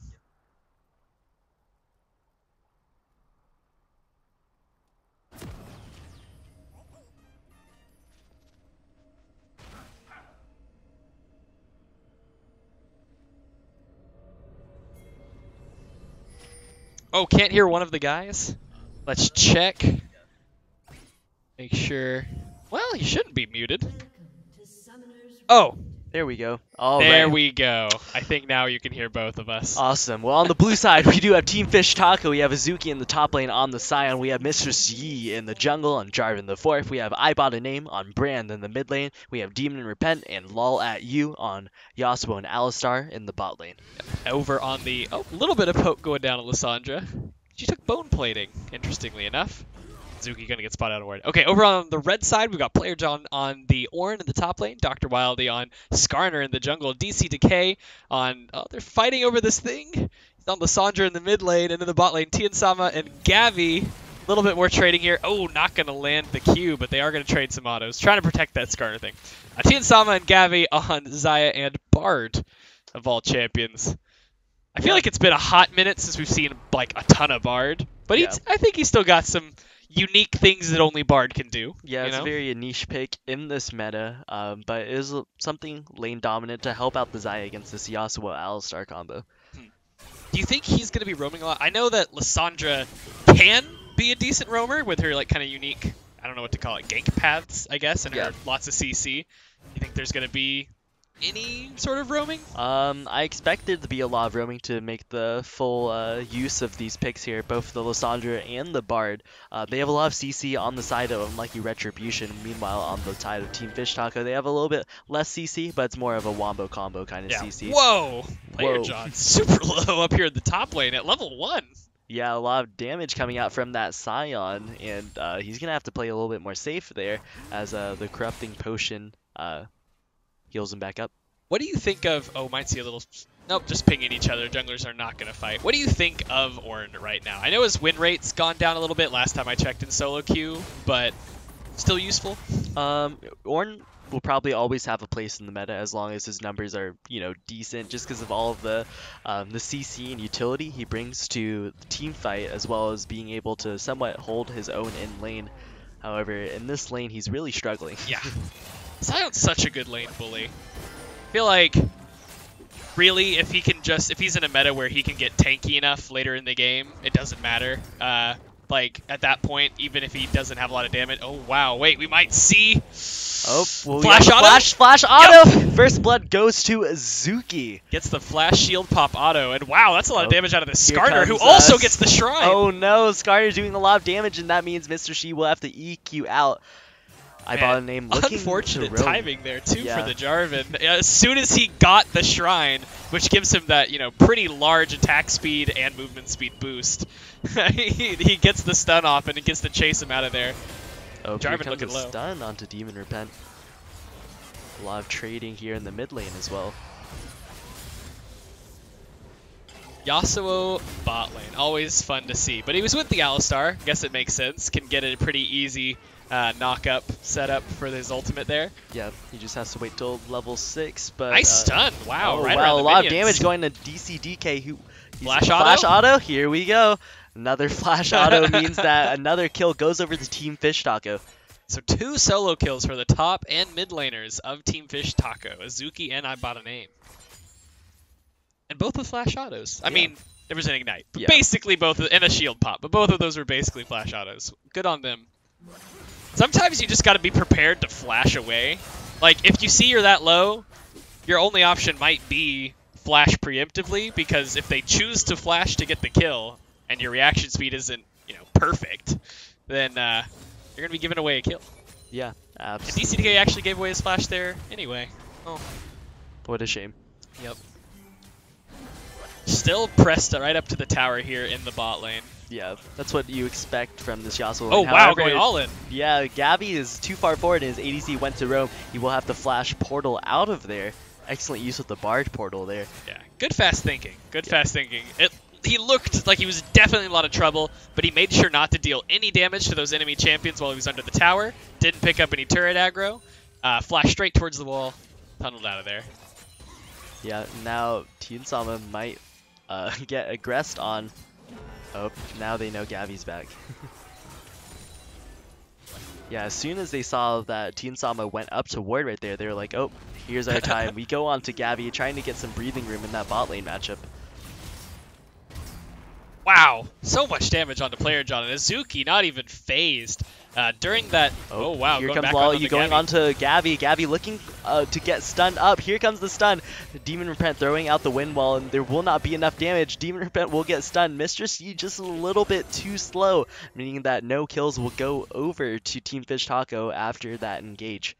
Oh, can't hear one of the guys? Let's check. Make sure. Well, he shouldn't be muted. Oh, There we go. All there right. we go. I think now you can hear both of us. Awesome. Well, on the blue side, we do have Team Fish Taco. We have Azuki in the top lane on the Scion. We have Mistress Yi in the jungle on Jarvan the fourth. We have I Bought a Name on Brand in the mid lane. We have Demon and Repent and Lol at You on Yasuo and Alistar in the bot lane. Over on the... Oh, a little bit of poke going down to Lysandra. She took bone plating, interestingly enough. Zuki gonna get spotted out of ward. Okay, over on the red side, we've got Player John on the Ornn in the top lane, Dr. Wildey on Skarner in the jungle, DC Decay on... Oh, they're fighting over this thing. He's on Lysandra in the mid lane, and in the bot lane, Tiansama and Gavi. A little bit more trading here. Oh, not gonna land the Q, but they are gonna trade some autos. Trying to protect that Skarner thing. Tiansama and Gavi on Xayah and Bard, of all champions. I feel like it's been a hot minute since we've seen like a ton of Bard, but I think he's still got some unique things that only Bard can do. Yeah, it's very a niche pick in this meta, but it is something lane dominant to help out the Xayah against this Yasuo Alistar combo. Do you think he's going to be roaming a lot? I know that Lysandra can be a decent roamer with her like kind of unique, I don't know what to call it, gank paths, I guess, and her lots of CC. You think there's going to be any sort of roaming? I expect there to be a lot of roaming to make the full use of these picks here, both the Lysandra and the Bard. They have a lot of CC on the side of Unlucky Retribution. Meanwhile, on the side of Team Fish Taco, they have a little bit less CC, but it's more of a wombo combo kind of CC. Whoa! Player John super low up here in the top lane at level 1. Yeah, a lot of damage coming out from that Scion, and he's going to have to play a little bit more safe there as the Corrupting Potion heals him back up. What do you think of... Oh, might see a little... Nope, just pinging each other. Junglers are not going to fight. What do you think of Ornn right now? I know his win rate's gone down a little bit last time I checked in solo queue, but still useful? Ornn will probably always have a place in the meta as long as his numbers are, decent, just because of all of the CC and utility he brings to the team fight, as well as being able to somewhat hold his own in lane. However, in this lane, he's really struggling. Yeah. Sion's such a good lane bully. I feel like, really, if he's in a meta where he can get tanky enough later in the game, it doesn't matter. Like, at that point, even if he doesn't have a lot of damage. Oh, wow. Wait, we might see... Oh, well, flash auto? Flash auto! Yep. First blood goes to Azuki. Gets the flash shield pop auto, and wow, that's a lot of damage out of the Skarner, who also gets the shrine. Oh no, Skarner doing a lot of damage, and that means Mr. Shi will have to EQ out. I Bought a Name looking unfortunate timing there, too, for the Jarvan. As soon as he got the shrine, which gives him that, pretty large attack speed and movement speed boost, he gets the stun off, and it gets to chase him out of there. Oh, Jarvan looking low. Stun onto Demon Repent. A lot of trading here in the mid lane as well. Yasuo bot lane, always fun to see. But he was with the Alistar, guess it makes sense. Can get a pretty easy knock-up setup for his ultimate there. Yeah, he just has to wait till level 6. But nice stun, wow. Oh, right wow, around a lot minions. of damage going to DC DK. Who Flash auto? Flash auto, here we go. Another flash auto means that another kill goes over to Team Fish Taco. So 2 solo kills for the top and mid laners of Team Fish Taco, Azuki and I Bought a Name. And both with flash autos. I mean, there was an ignite, but basically both, and a shield pop, but both of those were basically flash autos. Good on them. Sometimes you just got to be prepared to flash away. Like, if you see you're that low, your only option might be flash preemptively, because if they choose to flash to get the kill, and your reaction speed isn't, perfect, then you're going to be giving away a kill. Yeah, absolutely. And DCDK actually gave away his flash there anyway. Oh. What a shame. Yep. Still pressed right up to the tower here in the bot lane. Yeah, that's what you expect from this Yasuo. Oh, lane. wow, However, going all in. Yeah, Gabby is too far forward and his ADC went to roam. He will have to flash portal out of there. Excellent use of the Bard portal there. Yeah, good fast thinking. Good fast thinking. He looked like he was definitely in a lot of trouble, but he made sure not to deal any damage to those enemy champions while he was under the tower. Didn't pick up any turret aggro. Flashed straight towards the wall. Tunneled out of there. Yeah, now Team Sama might get aggressed on. Oh, now they know Gabby's back. Yeah, as soon as they saw that Team Sama went up to ward right there, they were like, oh, here's our time. We go on to Gabby, trying to get some breathing room in that bot lane matchup. Wow, so much damage onto player John, and Azuki not even phased during that. Oh wow, here going comes back Lala, going on to Gabby. Gabby looking to get stunned up. Here comes the stun. Demon Repent throwing out the wind wall, and there will not be enough damage. Demon Repent will get stunned. Mistress Yi just a little bit too slow, meaning that no kills will go over to Team Fish Taco after that engage.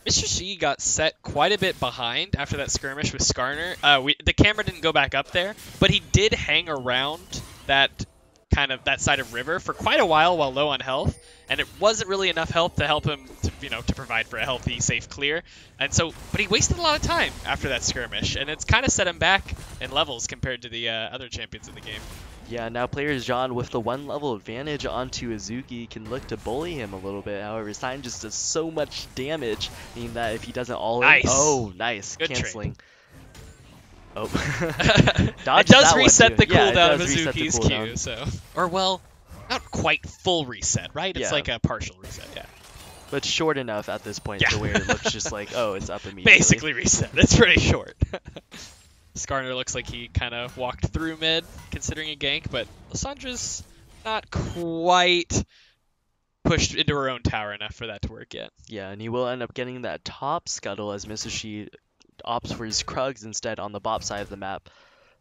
Mr. Shi got set quite a bit behind after that skirmish with Skarner. The camera didn't go back up there, but he did hang around that side of river for quite a while low on health, and it wasn't really enough health to help him to provide for a healthy, safe clear. And so, but he wasted a lot of time after that skirmish, and it's kind of set him back in levels compared to the other champions in the game. Yeah, now player Jean with the 1 level advantage onto Azuki can look to bully him a little bit. However, Sign just does so much damage, meaning that if he doesn't all in, oh, nice, good canceling. Trade. Oh, it does reset the cooldown of Azuki's Q, so well, not quite full reset, right? It's like a partial reset, yeah. But short enough at this point to where it looks just like, oh, it's up immediately. Basically reset. It's pretty short. Skarner looks like he kind of walked through mid, considering a gank, but Lissandra's not quite pushed into her own tower enough for that to work yet. Yeah, and he will end up getting that top scuttle as Mitsushi opts for his Krugs instead on the bot side of the map.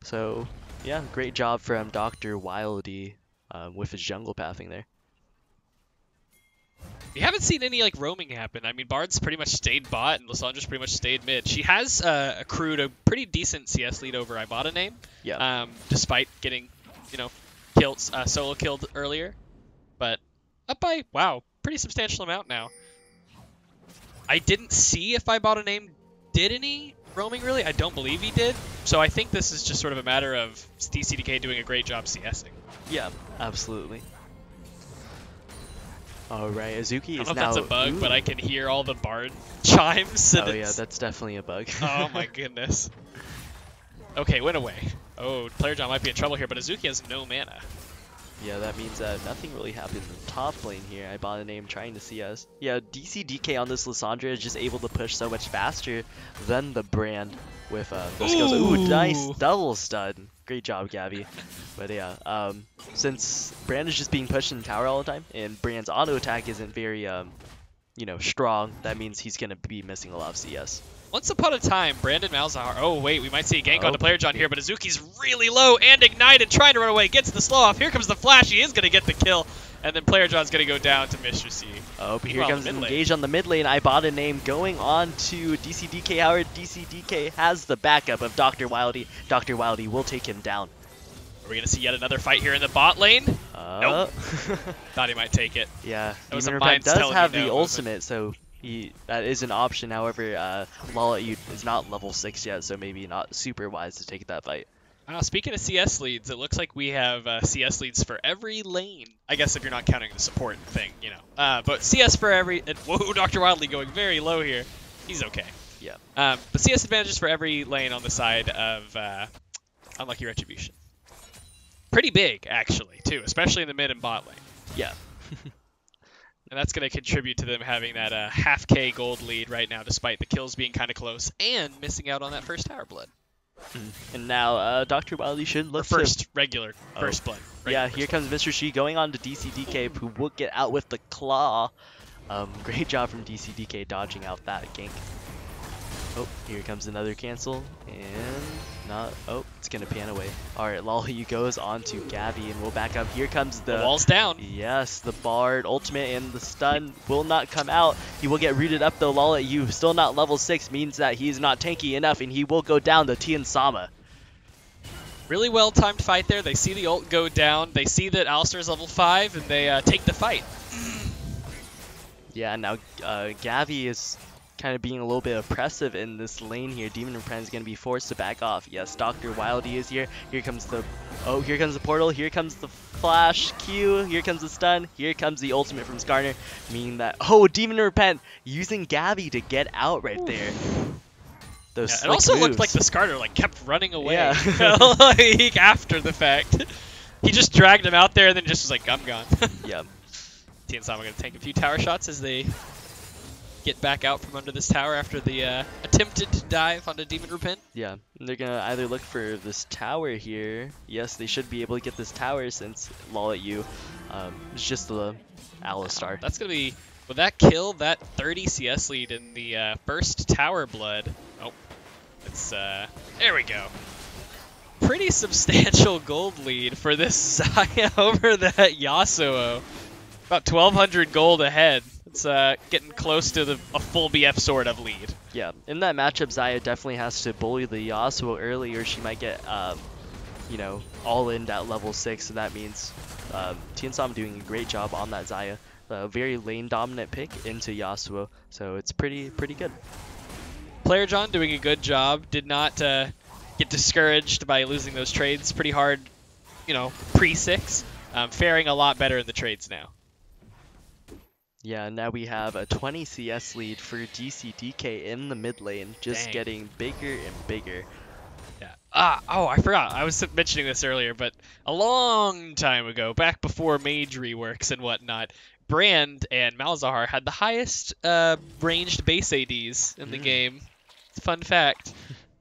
So, yeah, great job from Dr. Wildy with his jungle pathing there. We haven't seen any roaming happen. I mean, Bard's pretty much stayed bot, and Lissandra's pretty much stayed mid. She has accrued a pretty decent CS lead over Ibotta name. Yeah. Despite getting, killed, solo killed earlier, but up by pretty substantial amount now. I didn't see if Ibotta name did any roaming really. I don't believe he did. So I think this is just sort of a matter of DCDK doing a great job CSing. Yeah, absolutely. Alright, Azuki is now... I don't know if that's a bug, but I can hear all the Bard chimes. Oh yeah, that's definitely a bug. Oh my goodness. Okay, went away. Oh, player John might be in trouble here, but Azuki has no mana. Yeah, that means that nothing really happened in the top lane here. I bought a name trying to see us. Yeah, DCDK on this Lissandra is just able to push so much faster than the Brand with those skills. Ooh, nice double stun. Great job, Gabby. But yeah, since Brand is just being pushed in tower all the time, and Brand's auto attack isn't very, strong, that means he's gonna be missing a lot of CS. Once upon a time, Brandon Malzahar. Oh wait, we might see a gank onto player John here, but Azuki's really low and ignited, trying to run away. Gets the slow off. Here comes the flash. He is gonna get the kill, and then player John's gonna go down to Mr. C. Oh, but here comes an engage on the mid lane. I bought a name going on to DCDK. However, DCDK has the backup of Dr. Wildy. Dr. Wildy will take him down. Are we gonna see yet another fight here in the bot lane? Nope. Thought he might take it. Yeah, Demon Repent does have the ultimate, so that is an option. However, Lala is not level 6 yet, so maybe not super wise to take that fight. Speaking of CS leads, it looks like we have CS leads for every lane. I guess if you're not counting the support thing, but CS for every... Whoa, Dr. Wildly going very low here. He's okay. Yeah. But CS advantages for every lane on the side of Unlucky Retribution. Pretty big, actually, too, especially in the mid and bot lane. Yeah. And that's going to contribute to them having that half K gold lead right now, despite the kills being kind of close and missing out on that first tower blood. And now Dr. Wildy should look regular first blood. Yeah, here comes Mr. Shi going on to DCDK, who will get out with the claw. Great job from DCDK dodging out that gank. Oh, here comes another cancel, and not. Oh, it's gonna pan away. All right, Lolly goes on to Gabby, and we'll back up. Here comes the wall's down. Yes, the Bard ultimate and the stun will not come out. He will get rooted up though. Lolly, you still not level 6, means that he's not tanky enough, and he will go down to Tien Sama. Really well-timed fight there. They see the ult go down. They see that Alistar's level 5, and they take the fight. Yeah, now Gavi is kind of being a little bit oppressive in this lane here. Demon Repent is going to be forced to back off. Yes, Dr. Wildy is here. Here comes the portal. Here comes the flash Q. Here comes the stun. Here comes the ultimate from Skarner, meaning that Demon Repent using Gavi to get out right there. Those it also moves. looked like the Skarner kept running away Yeah. like after the fact. He just dragged him out there and then just was like, I'm gone. Yeah. T and Sama going to take a few tower shots as they get back out from under this tower after the attempted dive onto Demon Repent. Yeah, and they're gonna either look for this tower here. Yes, they should be able to get this tower since Lol at you. It's just the Alistar. That's going to be, with that kill, that 30 CS lead in the first tower blood. Oh, it's, there we go. Pretty substantial gold lead for this Xayah over that Yasuo. About 1,200 gold ahead. It's getting close to a full BF sword of lead. Yeah, in that matchup, Xayah definitely has to bully the Yasuo early, or she might get, you know, all in at level 6, and that means Tiansam doing a great job on that Xayah. A very lane dominant pick into Yasuo, so it's pretty good. Player John doing a good job. Did not get discouraged by losing those trades pretty hard, you know, pre-6. Faring a lot better in the trades now. Yeah, now we have a 20 CS lead for DCDK in the mid lane, just getting bigger and bigger. Yeah. Oh, I forgot. I was mentioning this earlier, but a long time ago, back before mage reworks and whatnot, Brand and Malzahar had the highest ranged base ADs in the game. Fun fact.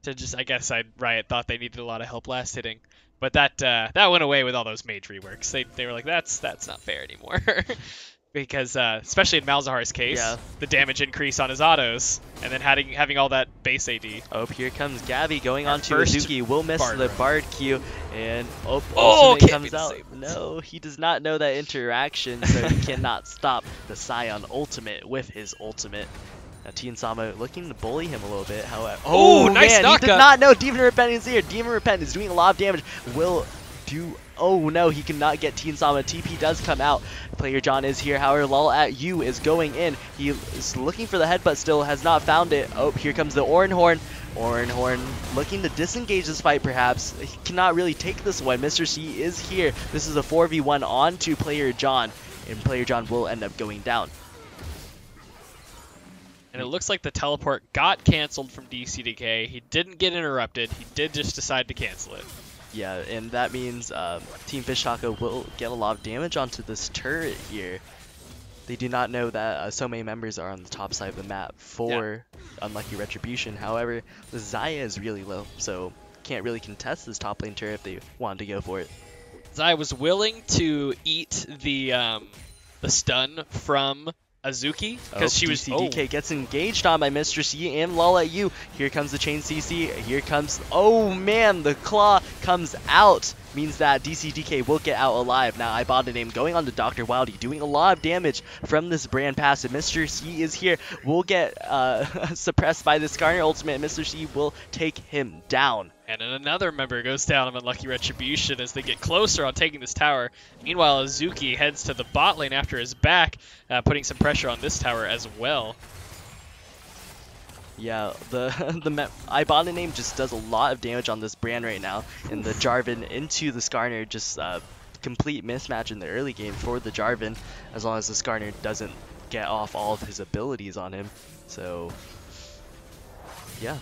I guess Riot thought they needed a lot of help last hitting. But that went away with all those mage reworks. They were like, that's not fair anymore. Because especially in Malzahar's case, the damage increase on his autos, and then having all that base AD. Oh, here comes Gavi going on to Azuki. Will miss the Bard Q, and ultimate comes out. No, he does not know that interaction, so he cannot stop the Scion ultimate with his ultimate. Now Tiansama looking to bully him a little bit, however. Oh, nice man, knockup. He did not know Demon Repent is here. Demon Repent is doing a lot of damage. Oh no, he cannot get Tiansama. TP does come out. Player John is here, however, Lol at you is going in. He is looking for the headbutt still, has not found it. Oh, here comes the Orinhorn. Orinhorn looking to disengage this fight perhaps. He cannot really take this one. Mr. C is here. This is a 4v1 on to Player John, and Player John will end up going down. And it looks like the teleport got canceled from DCDK. He didn't get interrupted. He did just decide to cancel it. Yeah, and that means Team Fish Taco will get a lot of damage onto this turret here. They do not know that so many members are on the top side of the map for Unlucky Retribution. However, the Xayah is really low, so can't really contest this top lane turret if they wanted to go for it. Xayah was willing to eat the stun from Azuki because she was DCDK gets engaged on by Mr. C and Lol at you. Here comes the chain CC. Here comes the claw comes out. Means that DCDK will get out alive. Now I bought a name going on to Dr. Wildy, doing a lot of damage from this brand passive. Mr. C is here. Will get suppressed by the Skarner ultimate. Mr. C will take him down. And then another member goes down of Unlucky Retribution as they get closer on taking this tower. Meanwhile, Azuki heads to the bot lane after his back, putting some pressure on this tower as well. Yeah, the Ibana name just does a lot of damage on this brand right now, and the Jarvan into the Skarner just complete mismatch in the early game for the Jarvan, as long as the Skarner doesn't get off all of his abilities on him. So, yeah.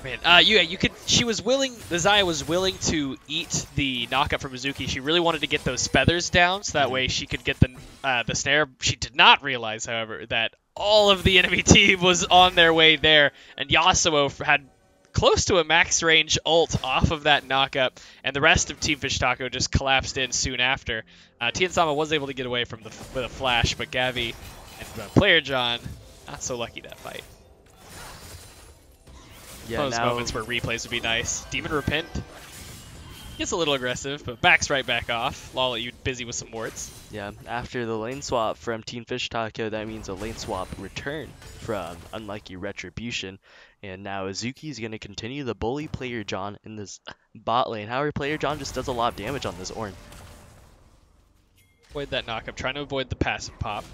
Man, you could. She was willing. The Xayah was willing to eat the knockup from Azuki. She really wanted to get those feathers down, so that way she could get the snare. She did not realize, however, that all of the enemy team was on their way there, and Yasuo had close to a max range ult off of that knockup, and the rest of Team Fish Taco just collapsed in soon after. Tiansama was able to get away from with a flash, but Gavi and Player John not so lucky that fight. Yeah, Those moments where replays would be nice. Demon Repent Gets a little aggressive, but backs right back off. Lala, you busy with some wards. Yeah, after the lane swap from Team Fish Taco, that means a lane swap return from Unlucky Retribution. And now Azuki is going to continue the bully Player John in this bot lane. However, Player John just does a lot of damage on this Ornn. Avoid that knock-up, trying to avoid the passive pop.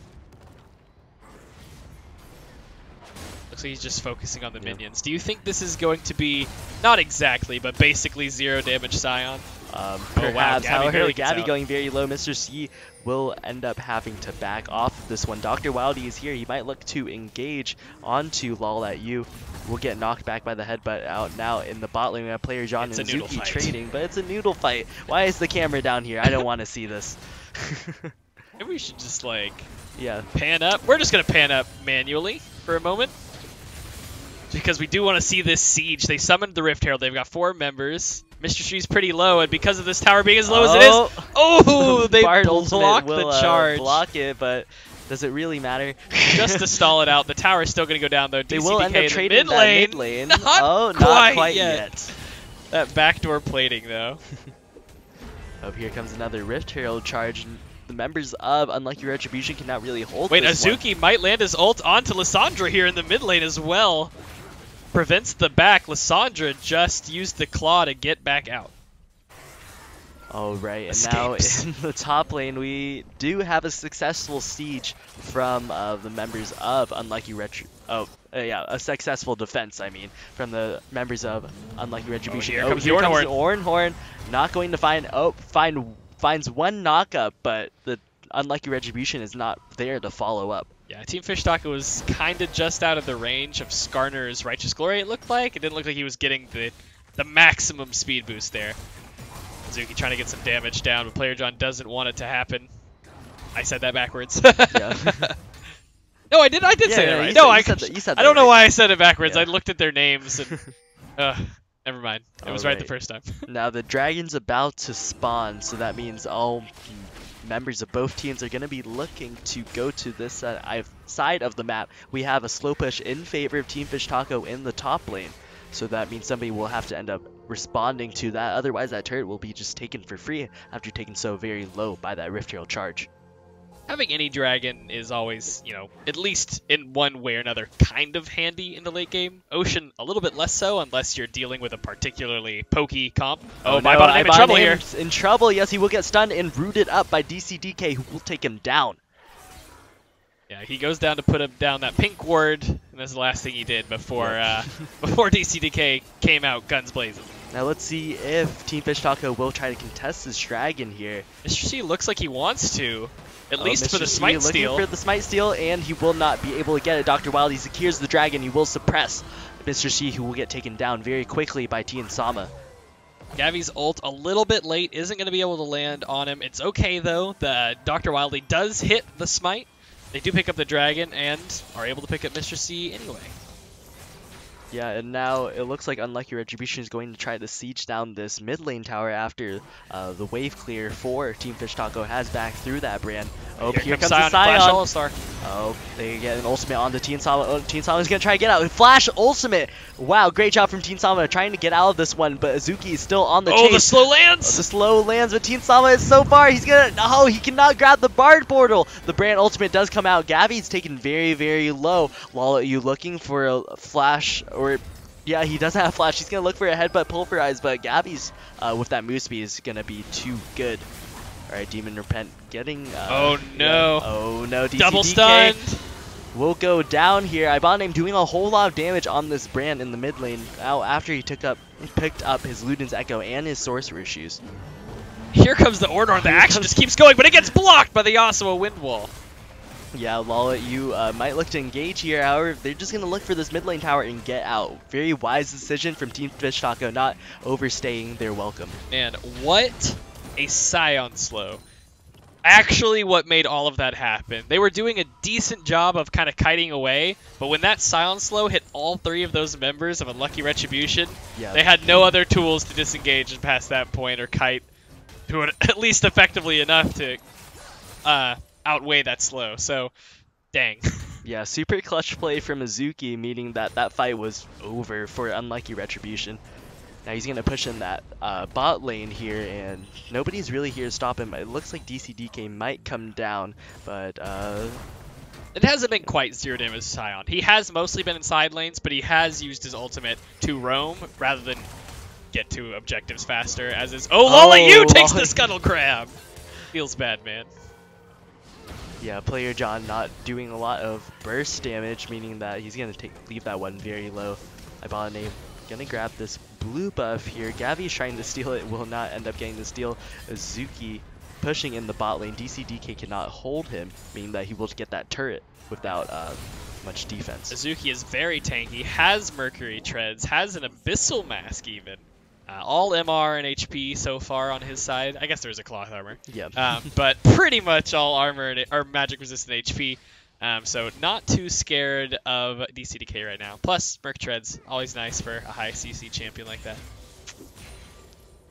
Looks like he's just focusing on the minions. Do you think this is going to be, not exactly, but basically 0 damage Scion? Perhaps. However, Gabby out. going very low. Mr. C will end up having to back off of this one. Dr. Wildy is here. He might look to engage onto Lol at you. Will get knocked back by the headbutt out now in the bot lane. We have Player John and Azuki trading, but it's a noodle fight. Why is the camera down here? I don't want to see this. Maybe we should just, like, yeah, pan up. We're just going to pan up manually for a moment. Because we do want to see this siege. They summoned the Rift Herald. They've got 4 members. Mr. Street's pretty low, and because of this tower being as low as it is, oh, they blocked the charge. Block it, but does it really matter? Just to stall it out. The tower is still going to go down, though. They DCDK will end up trading that mid lane. Not quite yet. That backdoor plating, though. Oh, here comes another Rift Herald charge. The members of Unlucky Retribution cannot really hold Wait, this Azuki might land his ult onto Lissandra here in the mid lane as well. Prevents the back. Lissandra just used the claw to get back out. Oh, right. Escapes. And now in the top lane, we do have a successful siege from the members of Unlucky a successful defense, I mean, from the members of Unlucky Retribution. Here comes the Ornn. Horn. Not going to finds one knockup, but the Unlucky Retribution is not there to follow up. Yeah, Team Fish Taco was kind of just out of the range of Skarner's Righteous Glory, it looked like. It didn't look like he was getting the maximum speed boost there. Azuki trying to get some damage down, but Player John doesn't want it to happen. I said that backwards. No, I did say that right. You said that I don't know right. why I said it backwards. Yeah. I looked at their names and never mind. It was right the first time. Now the dragon's about to spawn, so that means all members of both teams are going to be looking to go to this side of the map. We have a slow push in favor of Team Fish Taco in the top lane, so that means somebody will have to end up responding to that. Otherwise, that turret will be just taken for free after taken so very low by that Rift Herald charge. Having any dragon is always, at least in one way or another, kind of handy in the late game. Ocean, a little bit less so, unless you're dealing with a particularly pokey comp. Oh, my bot name in trouble here. In trouble, yes, he will get stunned and rooted up by DCDK, who will take him down. Yeah, he goes down to put him down that pink ward, and that's the last thing he did before before DCDK came out guns blazing. Now let's see if Team Fish Taco will try to contest this dragon here. Mr. C looks like he wants to. At least for the smite steal. Looking for the smite steal, and he will not be able to get it. Dr. Wildy secures the dragon. He will suppress Mr. C, who will get taken down very quickly by Tien Sama. Gavi's ult a little bit late, isn't going to be able to land on him. It's okay, though. The Dr. Wildy does hit the smite. They do pick up the dragon and are able to pick up Mr. C anyway. Yeah, and now it looks like Unlucky Retribution is going to try to siege down this mid lane tower after the wave clear for Team Fish Taco has backed through that brand. Oh, here comes the Scion. Oh, they get an ultimate on the Tien Sama. Oh, Tien Sama is going to try to get out. Flash ultimate. Wow, great job from Tien Sama trying to get out of this one, but Azuki is still on the chase. Oh, the slow lands! The slow lands, but Tien Sama is so far. He's going to... Oh, he cannot grab the Bard Portal. The brand ultimate does come out. Gavi's taken very, very low. Lol, are you looking for a flash or... Yeah, he doesn't have flash. He's going to look for a headbutt pulverize, but Gavi's with that move speed is going to be too good. All right, Demon Repent getting... oh, no. Yeah. Oh, no. DCDK double stunned. Will go down here. Ibaname doing a whole lot of damage on this brand in the mid lane now after he picked up his Luden's Echo and his Sorcerer Shoes. Here comes the Ornn. The action just keeps going, but it gets blocked by the Yasuo Wind Wall. Yeah, Lala, you might look to engage here. However, they're just going to look for this mid lane tower and get out. Very wise decision from Team Fish Taco, not overstaying their welcome. And what a Scion slow. Actually what made all of that happen. They were doing a decent job of kind of kiting away, but when that Scion slow hit all 3 of those members of Unlucky Retribution, they had no other tools to disengage and past that point or kite to at least effectively enough to outweigh that slow. So, dang. Yeah, super clutch play from Azuki, meaning that that fight was over for Unlucky Retribution. Now he's going to push in that bot lane here, and nobody's really here to stop him. It looks like DCDK might come down, but it hasn't been quite zero damage to Sion. He has mostly been in side lanes, but he has used his ultimate to roam rather than get to objectives faster, as is... Oh, Lola Yu takes the Scuttle Crab! Feels bad, man. Yeah, player John not doing a lot of burst damage, meaning that he's going to leave that one very low. Ibane gonna grab this blue buff here. Gavi's trying to steal it, will not end up getting the steal. Azuki pushing in the bot lane. DCDK cannot hold him, meaning that he will get that turret without much defense. Azuki is very tanky, has Mercury Treads, has an Abyssal Mask even. All MR and HP so far on his side. I guess there's a Cloth Armor. Yeah. But pretty much all armor or magic resistant HP. So not too scared of DCDK right now. Plus, Merc Treads, always nice for a high CC champion like that.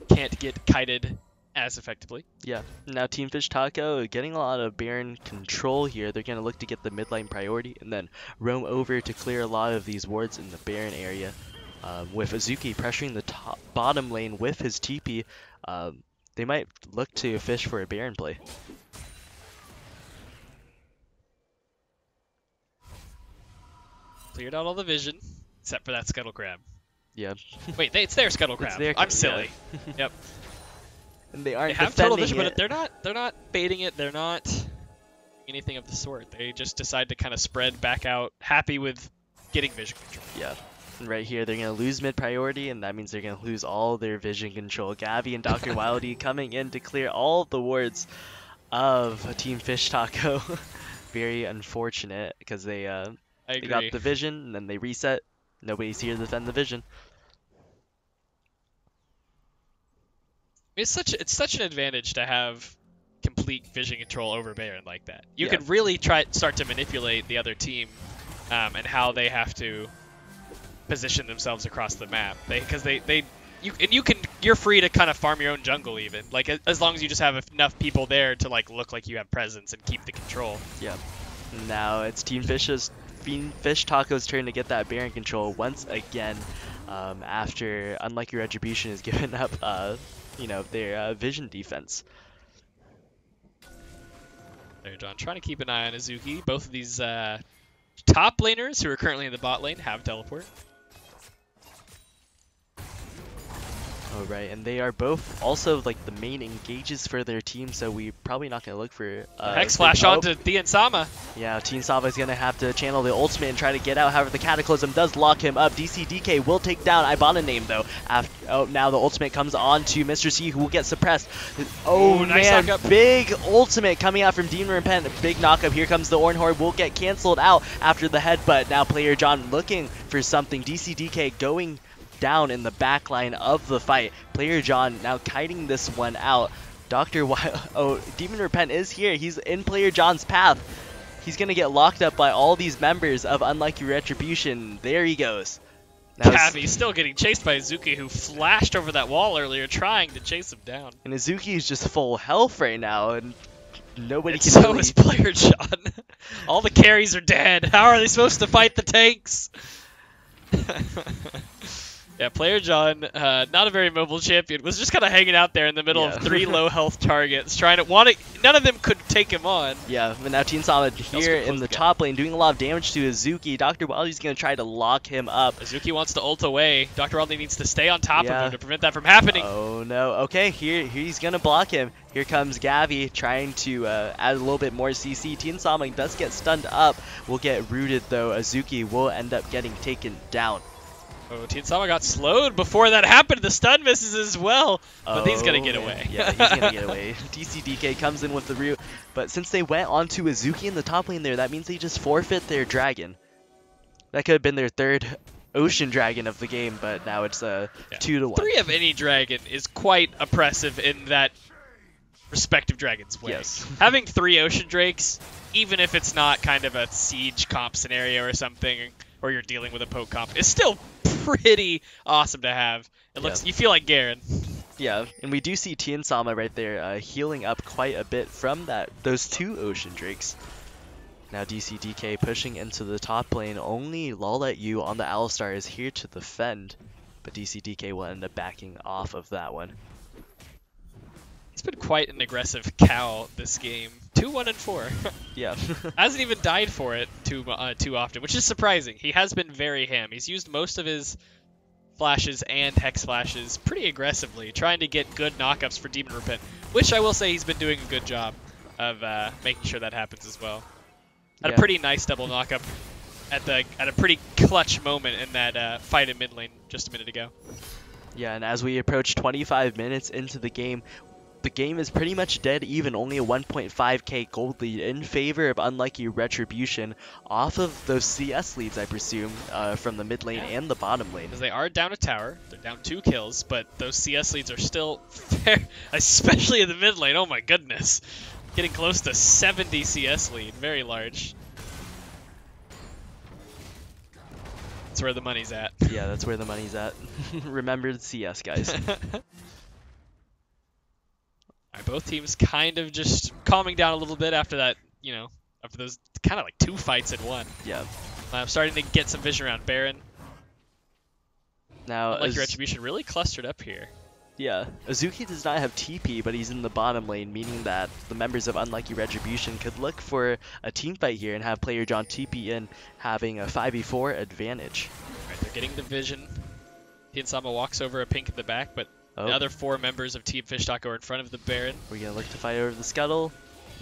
Can't get kited as effectively. Yeah. Now Team Fish Taco getting a lot of Baron control here. They're going to look to get the mid lane priority and then roam over to clear a lot of these wards in the Baron area. With Azuki pressuring the bottom lane with his TP, they might look to fish for a Baron play. Cleared out all the vision, except for that Scuttle Crab. Yeah. Wait, it's their Scuttle Crab. I'm silly. Yeah. Yep. And they aren't They have total defending vision, it. but they're not baiting it. They're not anything of the sort. They just decide to kind of spread back out, happy with getting vision control. Yeah. And right here, they're going to lose mid priority, and that means they're going to lose all their vision control. Gavi and Dr. Wildy coming in to clear all of the wards of Team Fish Taco. Very unfortunate, because they got the vision, and then they reset. Nobody's here to defend the vision. It's such an advantage to have complete vision control over Baron like that. You can really start to manipulate the other team and how they have to position themselves across the map. You're free to kind of farm your own jungle even. Like as long as you just have enough people there to like look like you have presence and keep the control. Yeah. Now it's Team Fish Taco's turn to get that Baron control once again, after Unlucky Retribution has given up their vision defense. There, John, trying to keep an eye on Azuki. Both of these top laners who are currently in the bot lane have teleport. Oh, right, and they are both also like the main engages for their team, so we're probably not going to look for Hex Flash onto Thea Sama. Yeah, Team Sava is going to have to channel the ultimate and try to get out. However, the Cataclysm does lock him up. DCDK will take down Ibana name though. Now the ultimate comes on to Mr. C, who will get suppressed. Oh nice man, knockup. Big ultimate coming out from Demon Repent. Big knockup. Here comes the Orn Horde. Will get canceled out after the headbutt. Now player John looking for something. DCDK going down in the back line of the fight. Player John now kiting this one out. Demon Repent is here. He's in player John's path. He's gonna get locked up by all these members of Unlucky Retribution. There he goes. Gavi's still getting chased by Azuki, who flashed over that wall earlier trying to chase him down. And Azuki is just full health right now, and nobody can so is player John. All the carries are dead. How are they supposed to fight the tanks? Yeah, player John, not a very mobile champion, was just kind of hanging out there in the middle of 3 low health targets, none of them could take him on. Yeah, but now Team Solid here in the top lane doing a lot of damage to Azuki. Dr. Wildy's going to try to lock him up. Azuki wants to ult away. Dr. Wildy needs to stay on top of him to prevent that from happening. Oh no, okay, here he's going to block him. Here comes Gavi trying to add a little bit more CC. Team Solid does get stunned up. Will get rooted though. Azuki will end up getting taken down. Oh, Team Sama got slowed before that happened. The stun misses as well, but he's going to get away. Yeah, he's going to get away. DCDK comes in with the root, but since they went onto Azuki in the top lane there, that means they just forfeit their dragon. That could have been their 3rd ocean dragon of the game, but now it's 2-1. 3 of any dragon is quite oppressive in that respective dragon's way. Yes. Having 3 ocean drakes, even if it's not kind of a siege comp scenario or something, or you're dealing with a poke comp, is still pretty awesome to have. You feel like Garen. Yeah, and we do see Tien Sama right there healing up quite a bit from those 2 ocean drakes. Now DCDK pushing into the top lane. Only Lola Yu on the Alistar is here to defend. but DCDK will end up backing off of that one. He's been quite an aggressive cow this game. 2-1-4. Yeah. Hasn't even died for it too often, which is surprising. He has been very ham. He's used most of his flashes and hex flashes pretty aggressively, trying to get good knockups for Demon Repent, which I will say he's been doing a good job of making sure that happens as well. Had a pretty nice double knockup at a pretty clutch moment in that fight in mid lane just a minute ago. Yeah, and as we approach 25 minutes into the game is pretty much dead even, only a 1.5k gold lead in favor of Unlucky Retribution off of those CS leads, I presume, from the mid lane and the bottom lane. Because they are down a tower, they're down 2 kills, but those CS leads are still fair, especially in the mid lane. Oh my goodness. Getting close to 70 CS lead, very large. That's where the money's at. Yeah, that's where the money's at. Remember the CS, guys. Alright, both teams kind of just calming down a little bit after that, you know, after those kind of like 2 fights in one. Yeah. I'm starting to get some vision around Baron. Now, Unlucky Retribution really clustered up here. Yeah, Azuki does not have TP, but he's in the bottom lane, meaning that the members of Unlucky Retribution could look for a team fight here and have player John TP in, having a 5v4 advantage. Alright, they're getting the vision. Hinsama walks over a pink in the back, but the other 4 members of Team Fishtalk are in front of the Baron. We're gonna look to fight over the scuttle.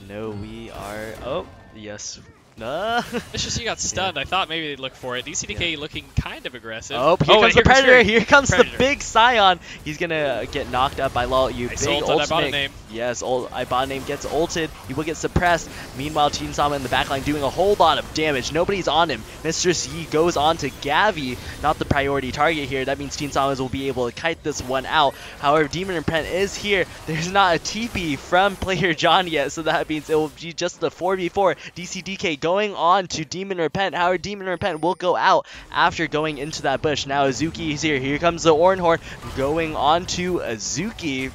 No, we are. Oh, yes. It's just you got stunned. I thought maybe they'd look for it. DCDK looking kind of aggressive. Oh, here comes the Predator. Here comes the big Scion. He's gonna get knocked up by Lol. Nice big ultimate. Yes, Iboname gets ulted. He will get suppressed. Meanwhile, Team Sama in the backline doing a whole lot of damage. Nobody's on him. Mistress Yi goes on to Gavi, not the priority target here. That means Team Sama will be able to kite this one out. However, Demon Repent is here. There's not a TP from player John yet, so that means it will be just the 4v4. DCDK going on to Demon Repent. However, Demon Repent will go out after going into that bush. Now Azuki is here. Here comes the Ornhorn going on to Azuki.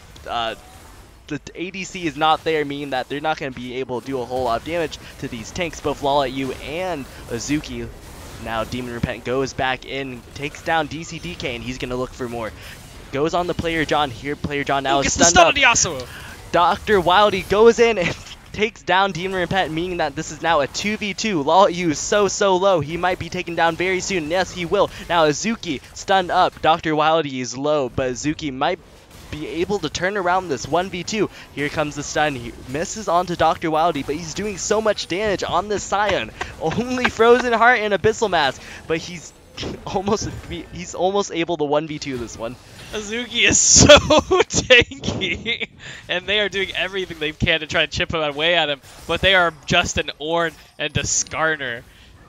The ADC is not there, meaning that they're not going to be able to do a whole lot of damage to these tanks, both Law-At-You and Azuki. Now Demon Repent goes back in, takes down DCDK, and he's going to look for more. Goes on the player John. Here player John now is stunned up. Dr. Wildy goes in and takes down Demon Repent, meaning that this is now a 2v2. Law-At-You is so low. He might be taken down very soon. Yes, he will. Now Azuki stunned up. Dr. Wildy is low, but Azuki might be able to turn around this 1v2. Here comes the stun. He misses onto Dr. Wildy, but he's doing so much damage on this Scion. Only Frozen Heart and Abyssal Mask, but he's almost able to 1v2 this one. Azuki is so tanky, and they are doing everything they can to try and chip away at him, but they are just an Ornn and a Skarner.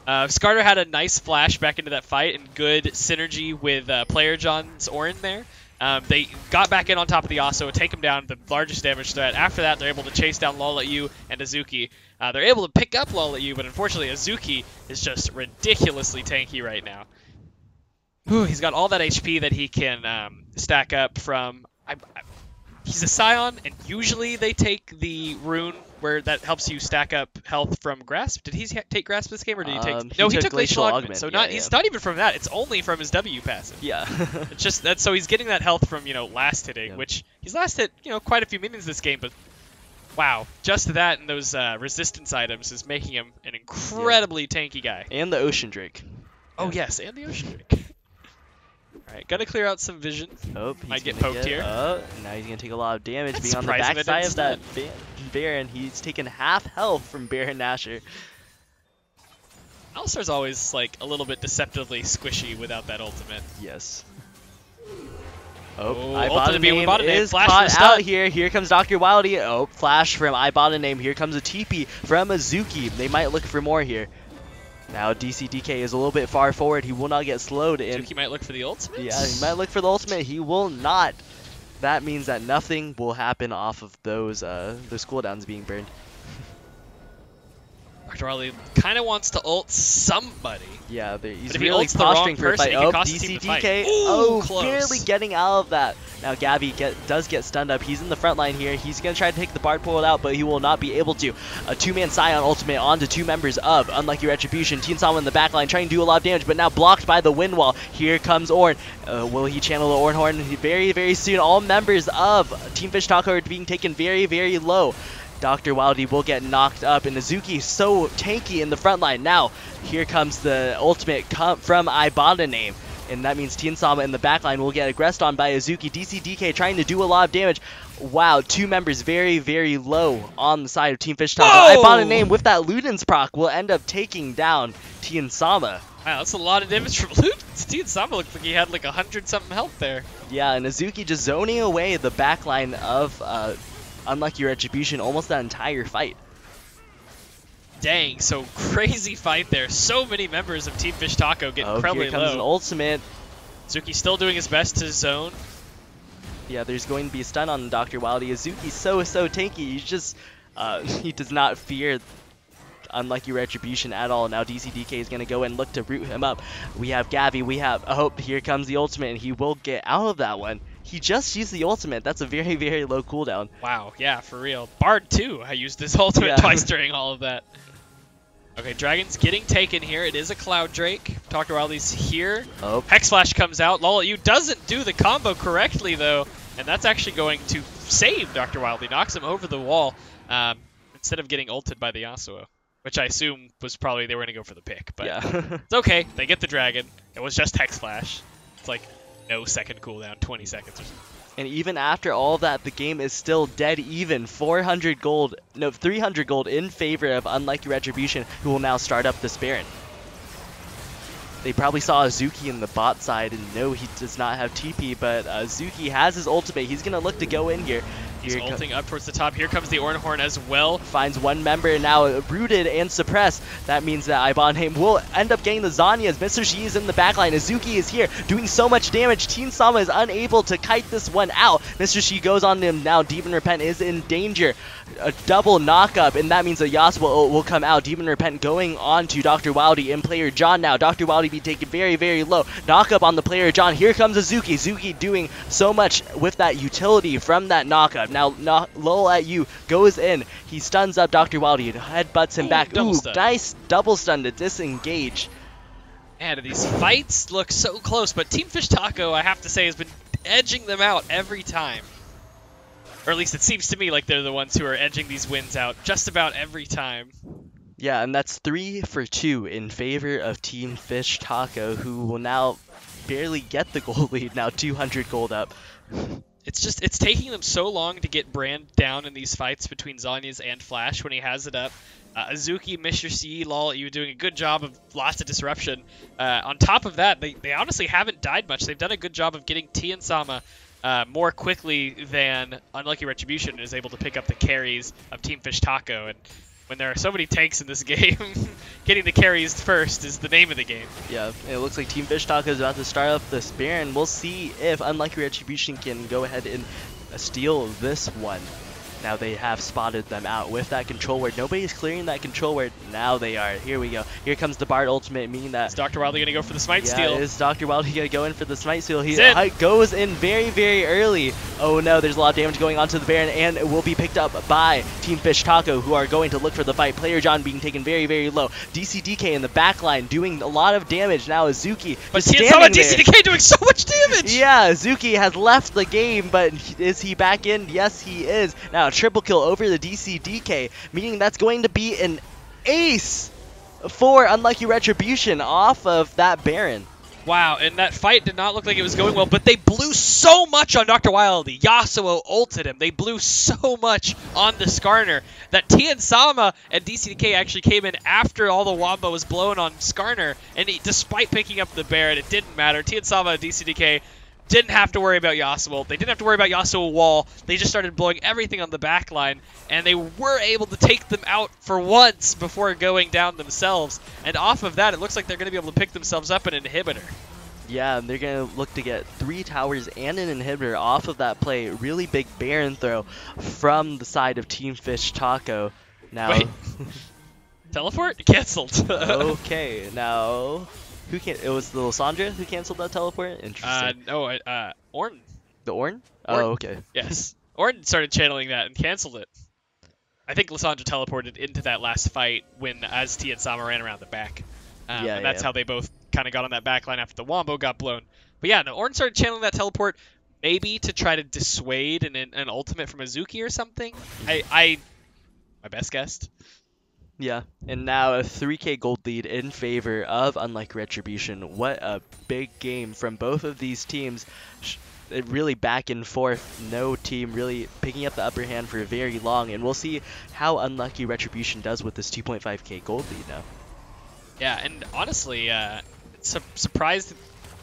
Skarner had a nice flash back into that fight and good synergy with player John's Ornn there. They got back in on top of the Yasuo, take him down, the largest damage threat. After that, they're able to chase down Law-At-You and Azuki. They're able to pick up Law-At-You, but unfortunately Azuki is just ridiculously tanky right now. Whew, he's got all that HP that he can stack up from... he's a Scion, and usually they take the rune where that helps you stack up health from Grasp. Did he take Grasp this game, or did he take... No, he took Glacial Augment, so he's not even from that. It's only from his W passive. Yeah. It's just that, so he's getting that health from, last hitting, which he's last hit, quite a few minions this game, but wow, just that and those resistance items is making him an incredibly tanky guy. And the Ocean Drake. Oh yes, and the Ocean Drake. Alright, gotta clear out some vision. Oh, might get poked here. Now he's gonna take a lot of damage. That's being on the backside of that Baron. He's taken half health from Baron Nashor. Alistar's always like a little bit deceptively squishy without that ultimate. Yes. Iboname is caught out here. Here comes Dr. Wildy. Oh, flash from Iboname. Here comes a TP from Azuki. They might look for more here. Now DCDK is a little bit far forward. He will not get slowed in. Azuki might look for the ultimate? Yeah, he might look for the ultimate. He will not. That means that nothing will happen off of those cooldowns being burned. Dr. Wildly kind of wants to ult somebody. Yeah, he's But if he really ults the wrong posturing for a person, fight. it can Oh, cost the team the fight. DCDK. Ooh, Oh, close. barely getting out of that. Now Gabby does get stunned up. He's in the front line here. He's going to try to take the Bard pull out, but he will not be able to. A two-man Scion ultimate onto two members of Unlucky Retribution. Team Sama in the back line trying to do a lot of damage, but now blocked by the wind wall. Here comes Ornn. Will he channel the Ornn Horn? Very, very soon. All members of Team Fish Taco are being taken very, very low. Dr. Wildy will get knocked up, and Azuki so tanky in the front line. Now, here comes the ultimate from Ibana name, and that means Team Sama in the back line will get aggressed on by Azuki. DCDK trying to do a lot of damage. Wow, two members very, very low on the side of Team Fish Taco. Ibana name with that Luden's proc will end up taking down Team Sama. Wow, that's a lot of damage from Ludens. Team Sama looked like he had like 100-something health there. Yeah, and Azuki just zoning away the back line of Unlucky Retribution almost that entire fight. Dang, so crazy fight there. So many members of Team Fish Taco getting incredibly here comes low. an ultimate. Azuki still doing his best to zone. Yeah, there's going to be a stun on Dr. Wildy. Azuki's so tanky. He's just, he does not fear Unlucky Retribution at all. Now DCDK is going to go and look to root him up. We have Gavi. We have, oh, here comes the ultimate, and he will get out of that one. He just used the ultimate. That's a very, very low cooldown. Wow, yeah, for real. Bard too. I used his ultimate twice during all of that. Okay, Dragon's getting taken here. It is a Cloud Drake. Dr. Wildy's here. Oh. Hex Flash comes out. Lol, doesn't do the combo correctly, though. And that's actually going to save Dr. Wildy. Knocks him over the wall instead of getting ulted by the Yasuo. Which I assume was probably they were going to go for the pick. But yeah. It's okay. They get the Dragon. It was just Hex Flash. It's like no second cooldown, 20 seconds or something. And even after all of that, the game is still dead even. 300 gold in favor of Unlucky Retribution, who will now start up this Baron. They probably saw Azuki in the bot side, and no, he does not have TP, but Azuki has his ultimate. He's going to look to go in here. He's ulting up towards the top. Here comes the Ornn Horn as well. Finds one member now rooted and suppressed. That means that Ibana will end up getting the Zanya as Mr. G is in the backline. Azuki is here doing so much damage. Team Sama is unable to kite this one out. Mr. G goes on him now. Demon Repent is in danger. A double knockup, and that means a Yasuo will come out. Demon Repent going on to Dr. Wildy and player John now. Dr. Wildy be taken very, very low. Knockup on the player John. Here comes Azuki. Azuki doing so much with that utility from that knockup. Now, Lol at you goes in. He stuns up Dr. Wildy and headbutts him back. Ooh, nice double stun to disengage. Man, these fights look so close, but Team Fish Taco, I have to say, has been edging them out every time. Or at least it seems to me like they're the ones who are edging these wins out just about every time. Yeah, and that's 3 for 2 in favor of Team Fish Taco, who will now barely get the gold lead, now 200 gold up. It's taking them so long to get Brand down in these fights between Zanya's and Flash when he has it up. Azuki, Mr. C, lol, you doing a good job of lots of disruption. On top of that, they honestly haven't died much. They've done a good job of getting T and Sama more quickly than Unlucky Retribution is able to pick up the carries of Team Fish Taco. And when there are so many tanks in this game, getting the carries first is the name of the game. Yeah, it looks like Team Fish Taco is about to start up this Baron. We'll see if Unlucky Retribution can go ahead and steal this one. Now they have spotted them out with that control word. Nobody's clearing that control word. Now they are. Here we go. Here comes the Bard ultimate, meaning that... Is Dr. Wildy going to go for the Smite Steal? Steal? Is Dr. Wildy going to go in for the Smite Steal? He goes in very, very early. Oh no, there's a lot of damage going on to the Baron, and it will be picked up by Team Fish Taco, who are going to look for the fight. Player John being taken very, very low. DCDK in the back line doing a lot of damage. Now Azuki but just standing there. DCDK doing so much damage! Yeah, Azuki has left the game, but is he back in? Yes, he is. Now, triple kill over the DCDK, meaning that's going to be an ace for Unlucky Retribution off of that Baron. Wow, and that fight did not look like it was going well, but they blew so much on Dr. Wildy. Yasuo ulted him. They blew so much on the Skarner that Tien Sama and DCDK actually came in after all the Wamba was blown on Skarner, and despite picking up the Baron, it didn't matter. Tien Sama and DCDK didn't have to worry about Yasuo. They didn't have to worry about Yasuo wall. They just started blowing everything on the back line, and they were able to take them out for once before going down themselves. And off of that, it looks like they're going to be able to pick themselves up an inhibitor. Yeah, and they're going to look to get 3 towers and an inhibitor off of that play. Really big Baron throw from the side of Team Fish Taco. Now, wait. Teleport? Canceled. Okay, now who can? It was the Lysandra who canceled that teleport. Interesting. No, Ornn. The Ornn? Ornn. Oh, okay. Yes. Ornn started channeling that and canceled it. I think Lysandra teleported into that last fight when Azti and Sama ran around the back. And that's how they both kind of got on that back line after the Wombo got blown. But yeah, no, Ornn started channeling that teleport maybe to try to dissuade an ultimate from Azuki or something. My best guess. Yeah, and now a 3k gold lead in favor of Unlike Retribution. What a big game from both of these teams. It really back and forth. No team really picking up the upper hand for very long, and we'll see how Unlucky Retribution does with this 2.5k gold lead now. Yeah, and honestly, surprised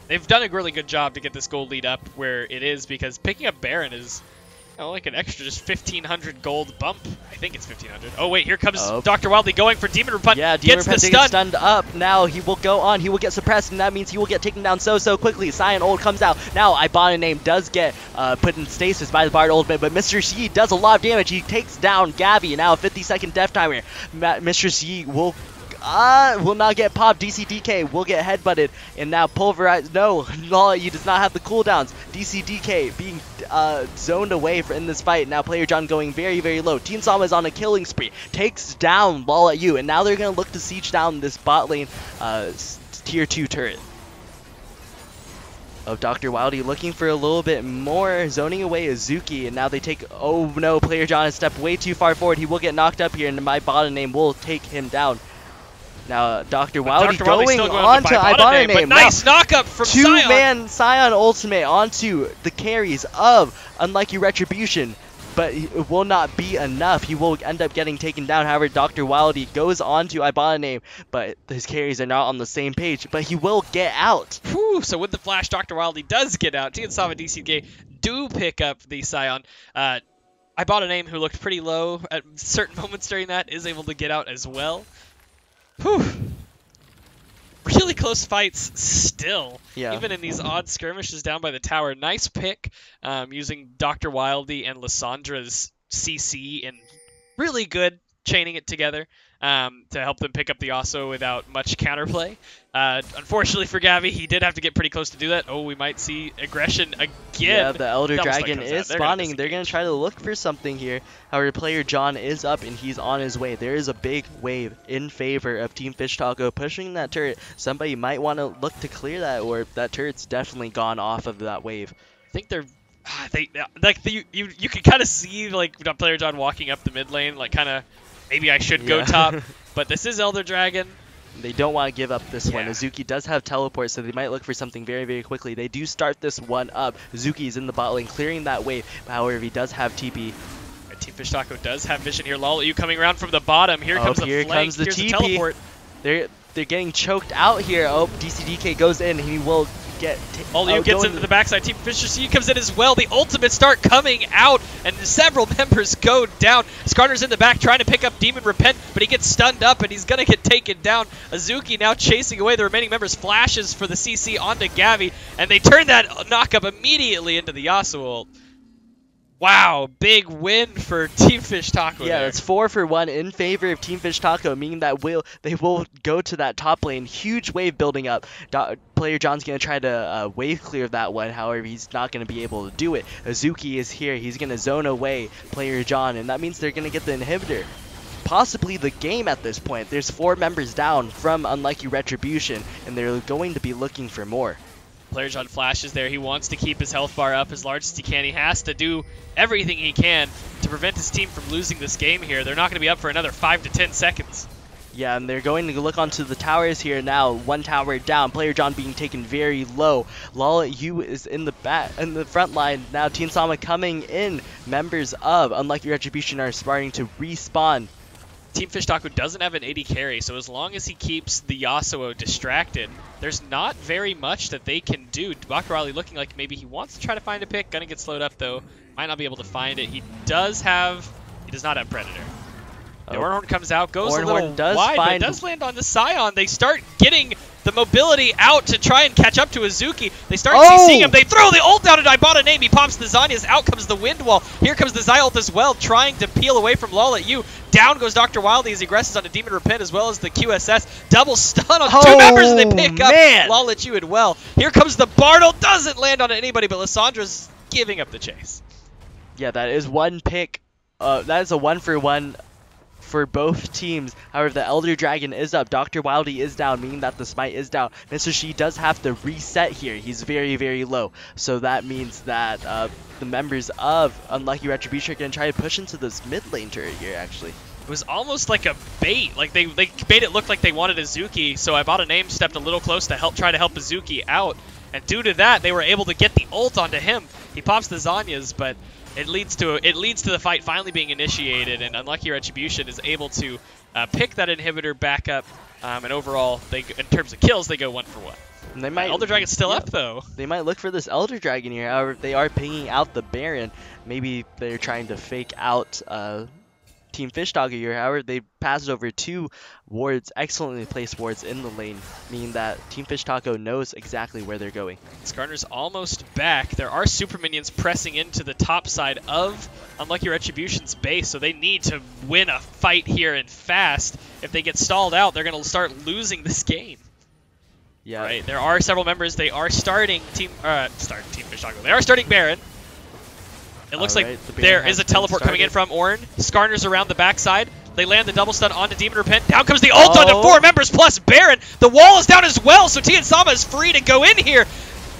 they've done a really good job to get this gold lead up where it is, because picking up Baron is like an extra just 1,500 gold bump. I think it's 1,500. Oh wait, here comes Dr. Wildly going for Demon Repent. Yeah, Demon gets Repent the gets stunned up. Now he will go on. He will get suppressed, and that means he will get taken down so quickly. Cyan Ult comes out. Now Ibana name does get put in stasis by the Bard ultimate, but Mr. C does a lot of damage. He takes down Gavi. Now a 50-second death timer. Mr. C will not get popped. DCDK will get headbutted, and now pulverized. No, he does not have the cooldowns. DCDK being zoned away in this fight. Now Player John going very low. Team Sama is on a killing spree, takes down Lol at you, and now they're gonna look to siege down this bot lane tier 2 turret of Dr. Wildly, looking for a little bit more, zoning away Azuki, and now they take, oh no, Player John has stepped way too far forward. He will get knocked up here, and my bot name will take him down. Now Dr. Wildly going on to Ibana name. Nice knock-up from Sion. Two-man Sion ultimate onto the carries of Unlucky Retribution, but it will not be enough. He will end up getting taken down. However, Dr. Wildly goes on to Ibana name, but his carries are not on the same page, but he will get out. Whew, so with the flash, Dr. Wildly does get out. Team Sama DCK do pick up the Sion. Ibana name, who looked pretty low at certain moments during that, is able to get out as well. Whew. Really close fights still, even in these odd skirmishes down by the tower. Nice pick using Dr. Wildly and Lysandra's CC, and really good chaining it together to help them pick up the Osso without much counterplay. Unfortunately for Gavi, he did have to get pretty close to do that. Oh, we might see aggression again. Yeah, the Elder Dragon is spawning. They're going to try to look for something here. However, Player John is up, and he's on his way. There is a big wave in favor of Team Fish Taco pushing that turret. Somebody might want to look to clear that, or that turret's definitely gone off of that wave. I think they're... you can kind of see like Player John walking up the mid lane, like kind of maybe I should go top, but this is Elder Dragon. They don't want to give up this one. Azuki does have teleport, so they might look for something very quickly. They do start this one up. Azuki is in the bot lane, clearing that wave. However, he does have TP. Team Fish Taco does have vision here. Lol, you coming around from the bottom. Here comes the flank. Comes the Here's TP. the teleport. They're getting choked out here. Oh, DCDK goes in. He will get... All gets into the backside. Team Fisher C comes in as well. The ultimates start coming out, and several members go down. Skarner's in the back trying to pick up Demon Repent, but he gets stunned up, and he's going to get taken down. Azuki now chasing away the remaining members. Flashes for the CC onto Gavi, and they turn that knock-up immediately into the Yasuo ult. Wow, big win for Team Fish Taco. Yeah, it's 4 for 1 in favor of Team Fish Taco, meaning that they will go to that top lane. Huge wave building up. Player John's going to try to wave clear that one. However, he's not going to be able to do it. Azuki is here. He's going to zone away Player John, and that means they're going to get the inhibitor. Possibly the game at this point. There's 4 members down from Unlucky Retribution, and they're going to be looking for more. Player John flashes there. He wants to keep his health bar up as large as he can. He has to do everything he can to prevent his team from losing this game here. They're not going to be up for another 5 to 10 seconds. Yeah, and they're going to look onto the towers here now. 1 tower down. Player John being taken very low. Lol Yu is in the front line. Now Team Sama coming in. Members of Unlucky Retribution are starting to respawn. Team Fish Taco doesn't have an AD carry, so as long as he keeps the Yasuo distracted, there's not very much that they can do. Dr. Wildly looking like maybe he wants to try to find a pick. Gonna get slowed up though. Might not be able to find it. He does not have Predator. The Ornhorn comes out, goes a little wide, but does land on the Scion. They start getting The mobility out to try and catch up to Azuki. They start CCing him. They throw the ult down to Ibotta Name. He pops the Zanyas. Out comes the Wind Wall. Here comes the Zai ult as well, trying to peel away from Lol at you. Down goes Dr. Wildly as he aggresses onto Demon Repent as well as the QSS. Double stun on 2 members and they pick up Lol at you as well. Here comes the Bartle. Doesn't land on anybody, but Lissandra's giving up the chase. Yeah, that is one pick. That is a 1-for-1 for both teams. However, the Elder Dragon is up. Dr. Wildy is down, meaning that the Smite is down. Mr. Shi does have to reset here. He's very, very low. So that means that the members of Unlucky Retribution are going to try to push into this mid lane turret here, actually. It was almost like a bait. Like they made it look like they wanted Azuki, so Ibotta Name stepped a little close to try to help Azuki out. And due to that, they were able to get the ult onto him. He pops the Zanyas, but it leads to the fight finally being initiated, and Unlucky Retribution is able to pick that inhibitor back up. And overall, in terms of kills, they go 1-for-1. And they might, Elder Dragon's still up though. They might look for this Elder Dragon here. However, they are pinging out the Baron. Maybe they're trying to fake out Team Fish Dog here. However, they passed over 2 wards, excellently placed wards in the lane, meaning that Team Fish Taco knows exactly where they're going. Skarner's almost back. There are super minions pressing into the top side of Unlucky Retribution's base, so they need to win a fight here and fast. If they get stalled out, they're going to start losing this game. Yeah. Right. There are several members. They are starting Team Fish Taco. They are starting Baron. It looks like there is a teleport coming in from Ornn. Skarner's around the backside. They land the double stun onto Demon Repent. Down comes the ult onto 4 members plus Baron. The wall is down as well, so Tian Sama is free to go in here.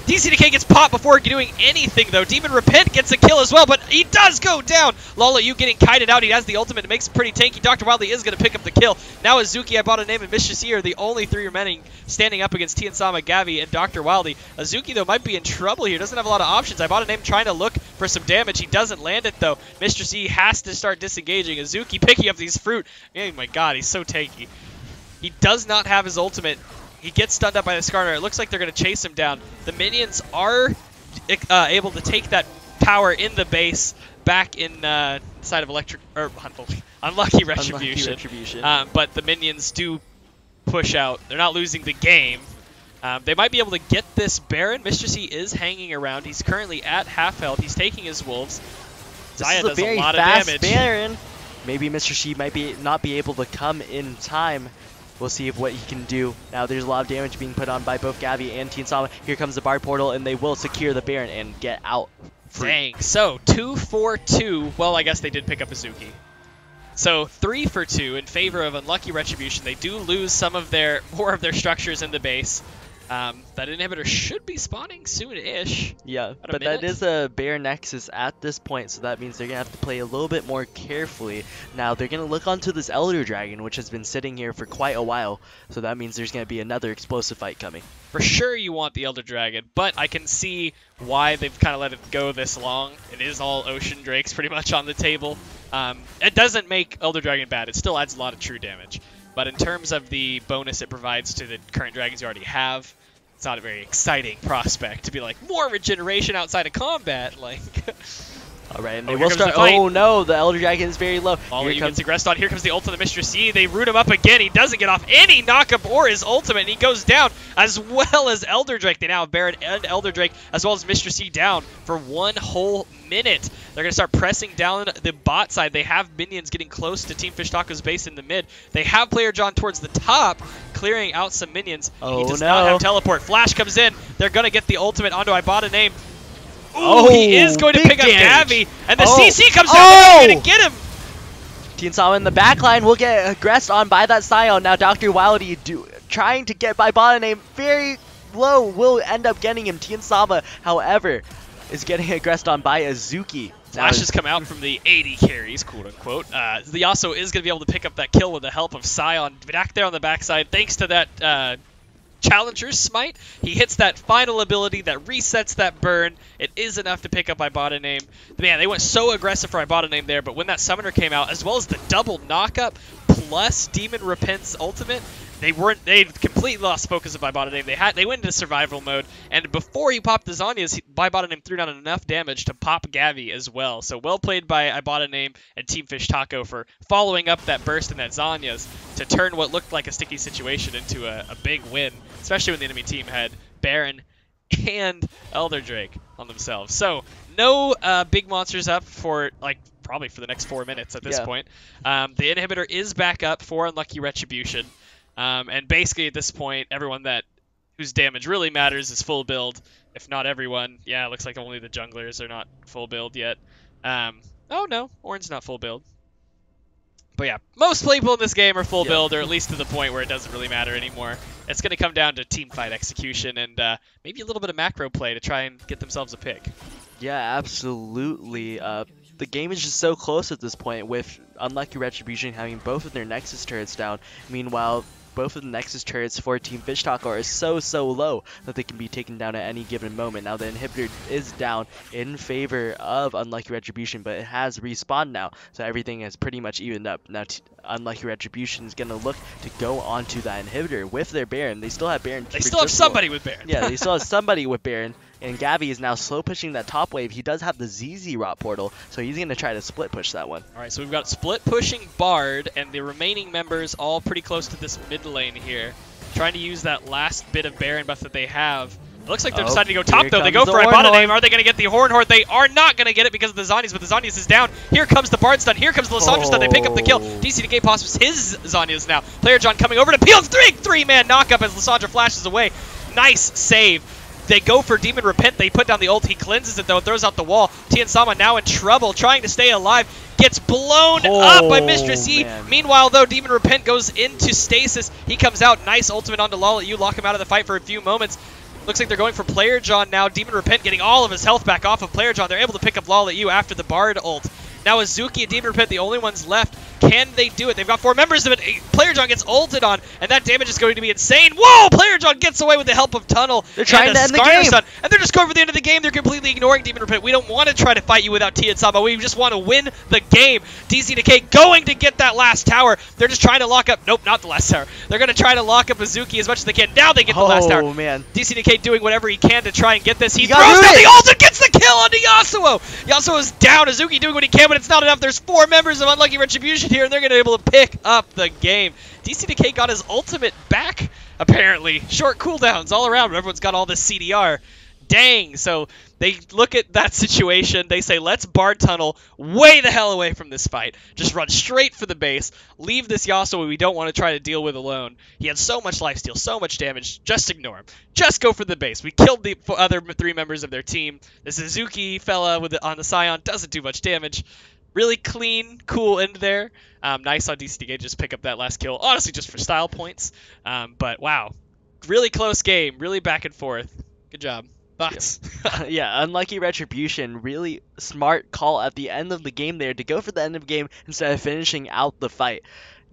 DCDK gets popped before doing anything, though. Demon Repent gets a kill as well, but he does go down. Lola, you getting kited out. He has the ultimate. It makes it pretty tanky. Dr. Wildly is going to pick up the kill. Now Azuki, Ibotta Name, and Mistress E are the only 3 remaining standing up against Tian Sama, Gavi, and Dr. Wildly. Azuki, though, might be in trouble here. Doesn't have a lot of options. Ibotta Name trying to look for some damage. He doesn't land it, though. Mistress E has to start disengaging. Azuki picking up these fruit. Oh, my God. He's so tanky. He does not have his ultimate. He gets stunned up by the Skarner. It looks like they're going to chase him down. The minions are able to take that power in the base back inside of Unlucky Retribution. But the minions do push out. They're not losing the game. They might be able to get this Baron. Mistress E is hanging around. He's currently at half health. He's taking his wolves. Zaya does a lot of damage. Baron. Maybe Mr. Shi might not be able to come in time. We'll see what he can do. Now there's a lot of damage being put on by both Gavi and Tian Sama. Here comes the Bard Portal, and they will secure the Baron and get out free. Dang. So 2-for-2. Well, I guess they did pick up Azuki. So 3-for-2 in favor of Unlucky Retribution. They do lose more of their structures in the base. That inhibitor should be spawning soon-ish. Yeah, but that is a Bear Nexus at this point, so that means they're going to have to play a little bit more carefully. Now, they're going to look onto this Elder Dragon, which has been sitting here for quite a while, so that means there's going to be another explosive fight coming. For sure you want the Elder Dragon, but I can see why they've kind of let it go this long. It is all Ocean Drakes pretty much on the table. It doesn't make Elder Dragon bad. It still adds a lot of true damage. But in terms of the bonus it provides to the current dragons you already have, it's not a very exciting prospect to be like, more regeneration outside of combat. Like, Alright, and they will start. Oh no, the Elder Dragon is very low. All you gets aggressed on. Here comes the ult of the Mistress E. They root him up again. He doesn't get off any knockup or his ultimate, and he goes down, as well as Elder Drake. They now have Baron and Elder Drake, as well as Mistress E down for 1 whole minute. They're going to start pressing down the bot side. They have minions getting close to Team Fish Taco's base in the mid. They have Player John towards the top, clearing out some minions. Oh, he does not have teleport. Flash comes in. They're going to get the ultimate onto Ibotta Name. Oh, he is going to pick up Gavi, and the CC comes down. They're going to get him. Tian Sama in the backline will get aggressed on by that Scion. Now Dr. Wildy trying to get by Ibotta Name very low, will end up getting him. Tian Sama, however, is getting aggressed on by Azuki. Flash has come out from the 80 carries, quote unquote. The Yasuo is going to be able to pick up that kill with the help of Scion back there on the backside, thanks to that Challenger's Smite. He hits that final ability that resets that burn. It is enough to pick up Ibotta Name. Man, they went so aggressive for Ibotta Name there, but when that Summoner came out, as well as the double knockup plus Demon Repent's ultimate, They completely lost focus of Ibotaname. They went into survival mode, and before he popped the Zhonya's, Ibotaname threw down enough damage to pop Gavi as well. So well played by Ibotaname and Team Fish Taco for following up that burst in that Zhonya's to turn what looked like a sticky situation into a big win, especially when the enemy team had Baron and Elder Drake on themselves. So no big monsters up for probably for the next 4 minutes at this point. The inhibitor is back up for Unlucky Retribution. And basically at this point, everyone whose damage really matters is full build. If not everyone, yeah, it looks like only the junglers are not full build yet. Oh no, Orange's not full build. But yeah, most people in this game are full build, or at least to the point where it doesn't really matter anymore. It's going to come down to team fight execution and maybe a little bit of macro play to try and get themselves a pick. Yeah, absolutely. The game is just so close at this point, with Unlucky Retribution having both of their Nexus turrets down. Meanwhile, both of the Nexus turrets for Team Fish Taco are so low that they can be taken down at any given moment. Now the inhibitor is down in favor of Unlucky Retribution, but it has respawned now, so everything has pretty much evened up. Now Unlucky Retribution is going to look to go onto that inhibitor with their Baron. They still have Baron. They still have somebody with Baron. Yeah, they still have somebody with Baron. And Gavi is now slow pushing that top wave. He does have the ZZ Rot portal, so he's going to try to split push that one. All right, so we've got split pushing Bard, and the remaining members all pretty close to this mid lane here, trying to use that last bit of Baron buff that they have. It looks like they're deciding to go top, though. They go for Ibotaname. Are they going to get the Horn Horde? They are not going to get it because of the Zhonya's, but the Zhonya's is down. Here comes the Bard stun. Here comes the Lissandra stun. They pick up the kill. DC Decay pops his Zhonya's now. Player John coming over to peel. Three-man knockup as Lissandra flashes away. Nice save. They go for Demon Repent. They put down the ult. He cleanses it, though, and throws out the wall. Tien Sama now in trouble, trying to stay alive. Gets blown up by Mistress Yi. Meanwhile, though, Demon Repent goes into stasis. He comes out. Nice ultimate onto Lol at you. Lock him out of the fight for a few moments. Looks like they're going for Player John now. Demon Repent getting all of his health back off of Player John. They're able to pick up Lol at you after the Bard ult. Now Azuki and Demon Repent, the only ones left. Can they do it? They've got 4 members of it. Player John gets ulted on, and that damage is going to be insane. Whoa! Player John gets away with the help of Tunnel. They're trying to end the game. And they're just going for the end of the game. They're completely ignoring Demon Repent. We don't want to try to fight you without Tien Sama. We just want to win the game. DC Decay going to get that last tower. They're just trying to lock up. Nope, not the last tower. They're going to try to lock up Azuki as much as they can. Now they get the last tower. Oh, man. DC Decay doing whatever he can to try and get this. He throws down the ult and gets the kill onto Yasuo. Yasuo's down. Azuki doing what he can, but it's not enough. There's 4 members of Unlucky Retribution here, and they're going to be able to pick up the game. DC Decay got his ultimate back, apparently. Short cooldowns all around. Everyone's got all this CDR. Dang. So they look at that situation. They say, let's Bard Tunnel way the hell away from this fight. Just run straight for the base. Leave this Yasuo we don't want to try to deal with alone. He had so much lifesteal, so much damage. Just ignore him. Just go for the base. We killed the other 3 members of their team. The Suzuki fella on the Scion doesn't do much damage. Really clean, cool end there. Nice on DCDK just pick up that last kill. Honestly, just for style points. But wow, really close game. Really back and forth. Good job. Thoughts? Yeah, Unlucky Retribution. Really smart call at the end of the game there to go for the end of the game instead of finishing out the fight.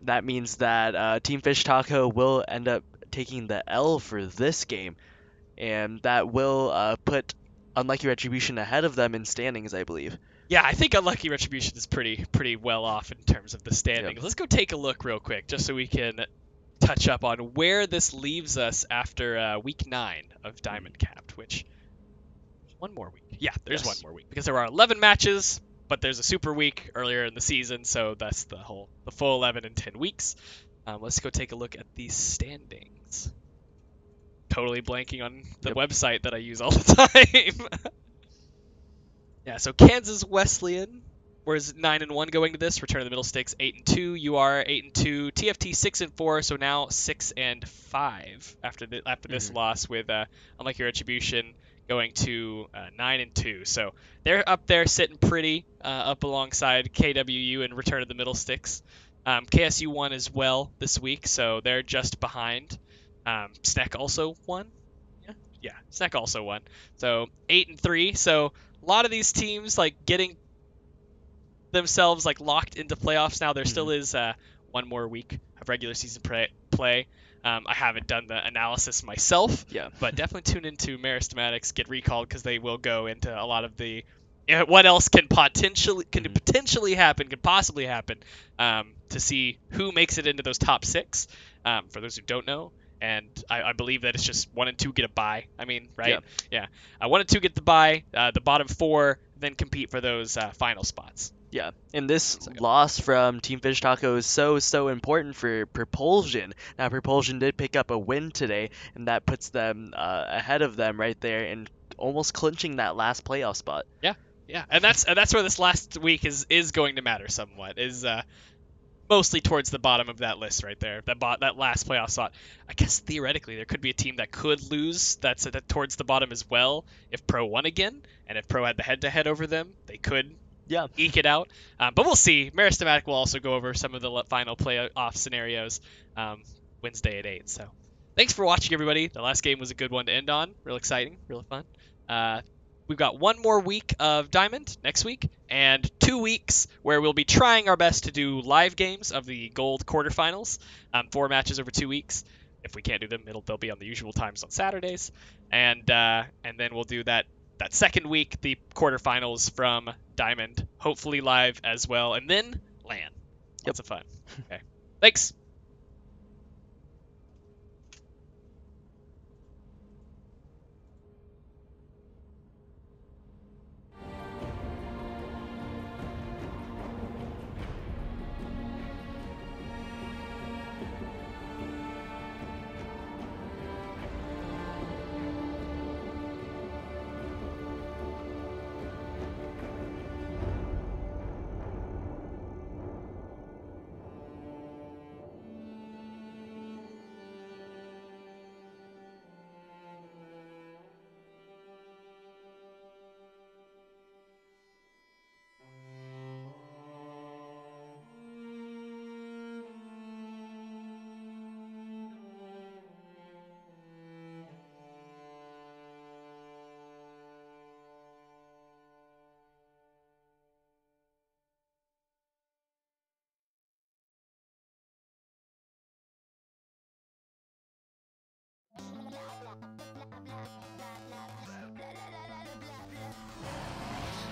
That means that Team Fish Taco will end up taking the L for this game. And that will put Unlucky Retribution ahead of them in standings, I believe. Yeah, I think Unlucky Retribution is pretty well off in terms of the standings. Yep. Let's go take a look real quick, just so we can touch up on where this leaves us after week 9 of Diamond Capped, which one more week. Yeah, there's one more week because there are 11 matches, but there's a super week earlier in the season, so that's the full 11 in 10 weeks. Let's go take a look at these standings. Totally blanking on the website that I use all the time. Yeah, so Kansas Wesleyan was 9-1 going to this. Return of the Middle Sticks 8-2. You are 8-2. TFT 6-4. So now 6-5 after this loss, with Unlucky Retribution going to 9-2. So they're up there sitting pretty up alongside KWU and Return of the Middle Sticks. KSU won as well this week, so they're just behind. Snack also won. Yeah, Snack also won. So 8-3. So a lot of these teams getting themselves locked into playoffs now. There still is one more week of regular season play. I haven't done the analysis myself, but definitely tune into Maristematics, Get Recalled, because they will go into a lot of the what else can potentially happen, could possibly happen, to see who makes it into those top 6. For those who don't know, and I believe that it's just 1 and 2 get a bye. I mean, right? Yeah. 1 and 2 get the bye. The bottom 4 then compete for those final spots. Yeah, and this loss from Team Fish Taco is so important for Propulsion. Now, Propulsion did pick up a win today, and that puts them ahead of them right there and almost clinching that last playoff spot. Yeah, and that's where this last week is going to matter somewhat. Is mostly towards the bottom of that list right there. That last playoff spot. I guess theoretically there could be a team that could lose. That's towards the bottom as well. If Pro won again, and if Pro had the head-to-head over them, they could eke it out. But we'll see. Meristematic will also go over some of the final playoff scenarios Wednesday at 8. So thanks for watching, everybody. The last game was a good one to end on. Real exciting, real fun. We've got 1 more week of Diamond next week, and 2 weeks where we'll be trying our best to do live games of the Gold quarterfinals. 4 matches over 2 weeks. If we can't do them, they'll be on the usual times on Saturdays, and then we'll do that second week, the quarterfinals from Diamond, hopefully live as well, and then LAN. Lots of fun. Okay, thanks.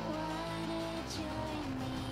Wanna join me?